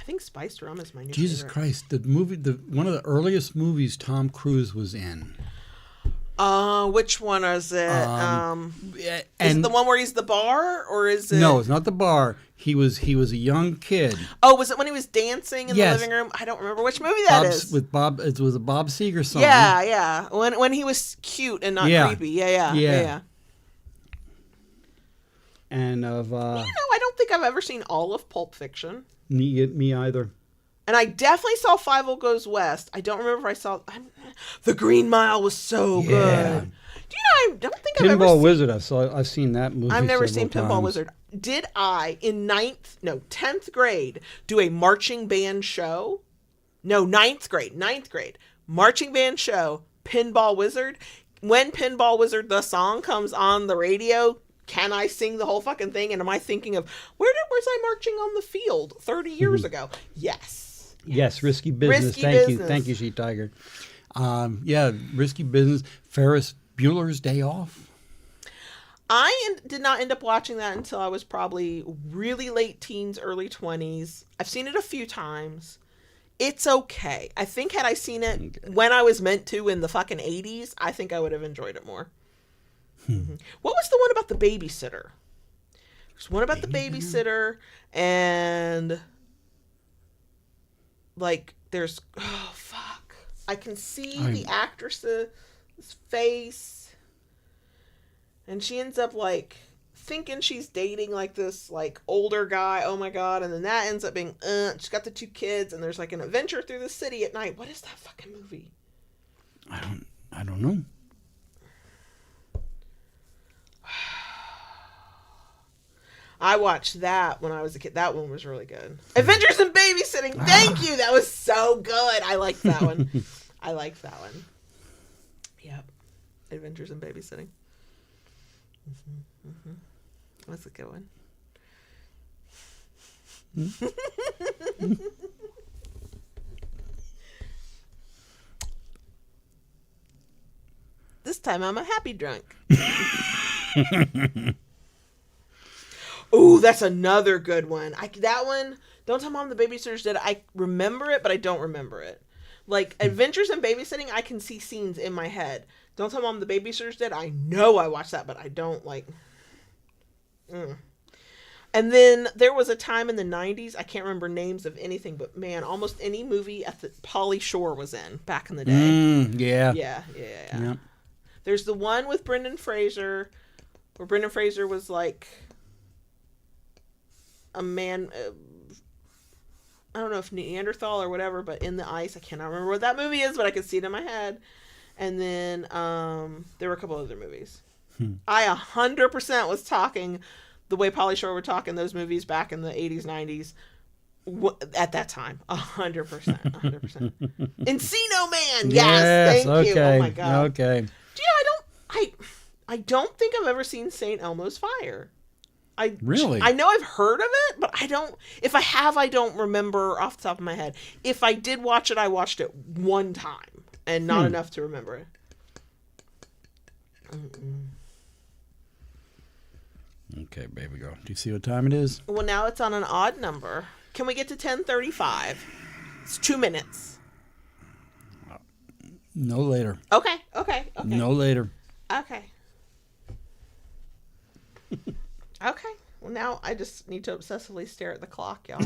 think Spiced Rum is my new Jesus favorite. Christ, the movie, one of the earliest movies Tom Cruise was in. Which one is it? Is it the one where he's the bar, or is it? No, it's not the bar. He was a young kid. Oh, was it when he was dancing in the living room? I don't remember which movie that is. With Bob, it was a Bob Seger song. Yeah. When he was cute and not creepy. Yeah. And I don't think I've ever seen all of Pulp Fiction. Me either. And I definitely saw 50 Goes West. I don't remember if I saw... The Green Mile was so good. Do you know, I don't think I've ever seen... Pinball Wizard, I've seen that movie I've never seen times. Pinball Wizard. Did I, in 10th grade, do a marching band show? No, 9th grade. Marching band show, Pinball Wizard. When Pinball Wizard, the song, comes on the radio... Can I sing the whole fucking thing? And am I thinking of, was I marching on the field 30 years ago? Yes. Yes, Risky Business. Thank you, Sheet Tiger. Risky Business. Ferris Bueller's Day Off. I did not end up watching that until I was probably really late teens, early 20s. I've seen it a few times. It's okay. I think had I seen it when I was meant to in the fucking 80s, I think I would have enjoyed it more. Mm-hmm. What was the one about the babysitter? There's one about the babysitter, and like there's I can see the actress's face, and she ends up like thinking she's dating like this like older guy. Oh my god! And then that ends up being she's got the 2 kids, and there's like an adventure through the city at night. What is that fucking movie? I don't know. I watched that when I was a kid. That one was really good. Adventures in Babysitting. Thank you. That was so good. I liked that one. I liked that one. Yep. Adventures in Babysitting. That's a good one. This time I'm a happy drunk. Ooh, that's another good one. That one, Don't Tell Mom the Babysitter's Dead. I remember it, but I don't remember it. Like, Adventures in Babysitting, I can see scenes in my head. Don't Tell Mom the Babysitter's Dead, I know I watched that, but I don't, like... And then there was a time in the 90s, I can't remember names of anything, but man, almost any movie Pauly Shore was in back in the day. Yeah. Yeah. There's the one with Brendan Fraser, where Brendan Fraser was like... a man, I don't know if Neanderthal or whatever, but in the ice. I cannot remember what that movie is, but I can see it in my head. And then there were a couple other movies. I 100% was talking the way Pauly Shore would talk in those movies back in the 80s, 90s. At that time, 100%. Encino Man, yes, thank you. Oh my god. Okay. Do you know, I don't think I've ever seen St. Elmo's Fire. Really? I know I've heard of it, but I don't. If I have, I don't remember off the top of my head. If I did watch it, I watched it one time and not enough to remember it. Okay, baby girl. Do you see what time it is? Well, now it's on an odd number. Can we get to 10:35? It's 2 minutes. No later. Okay. No later. Okay. Okay. Well, now I just need to obsessively stare at the clock, y'all.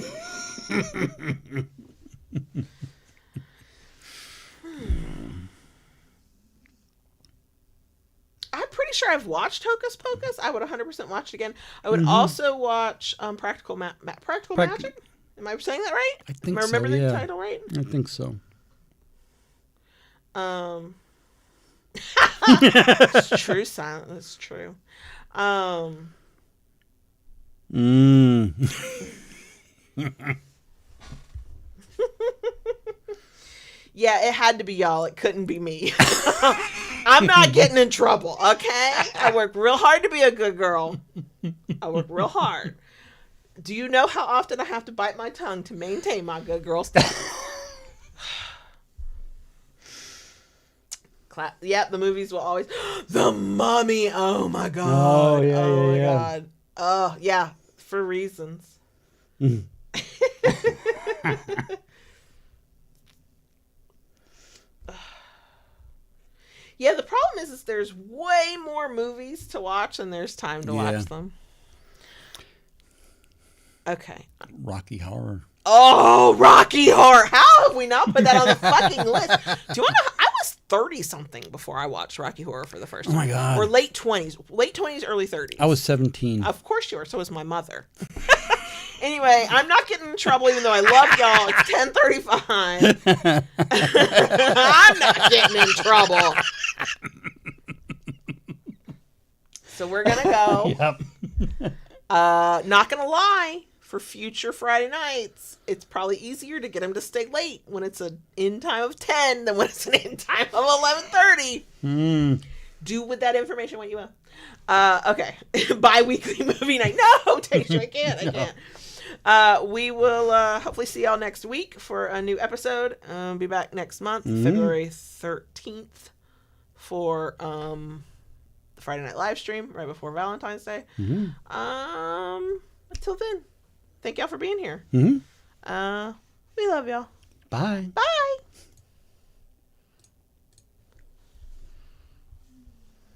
I'm pretty sure I've watched Hocus Pocus. I would 100% watch it again. I would also watch Practical Magic. Am I saying that right? I think Am I remembering so, the title right? I think so. It's true, silent. It's true. Yeah, it had to be y'all. It couldn't be me. I'm not getting in trouble, okay? I work real hard to be a good girl. I work real hard. Do you know how often I have to bite my tongue to maintain my good girl status? Yep, the movies will always... The Mummy! Oh, my God. Oh, my God. Oh, yeah. For reasons. Yeah, the problem is there's way more movies to watch than there's time to watch them. Okay. Rocky Horror. Oh, Rocky Horror. How have we not put that on the fucking list? Do you want to... I was 30-something before I watched Rocky Horror for the first time. Oh, my God. Or late 20s. Late 20s, early 30s. I was 17. Of course you were. So was my mother. Anyway, I'm not getting in trouble even though I love y'all. It's 10:35. I'm not getting in trouble. So we're going to go. Yep. Not going to lie. For future Friday nights, it's probably easier to get them to stay late when it's an in time of 10 than when it's an in time of 11:30. Do with that information what you will. Okay. Bi-weekly movie night. No, Tasha, I can't. We will hopefully see y'all next week for a new episode. Be back next month, February 13th, for the Friday night live stream right before Valentine's Day. Until then, thank y'all for being here. We love y'all. Bye. Bye.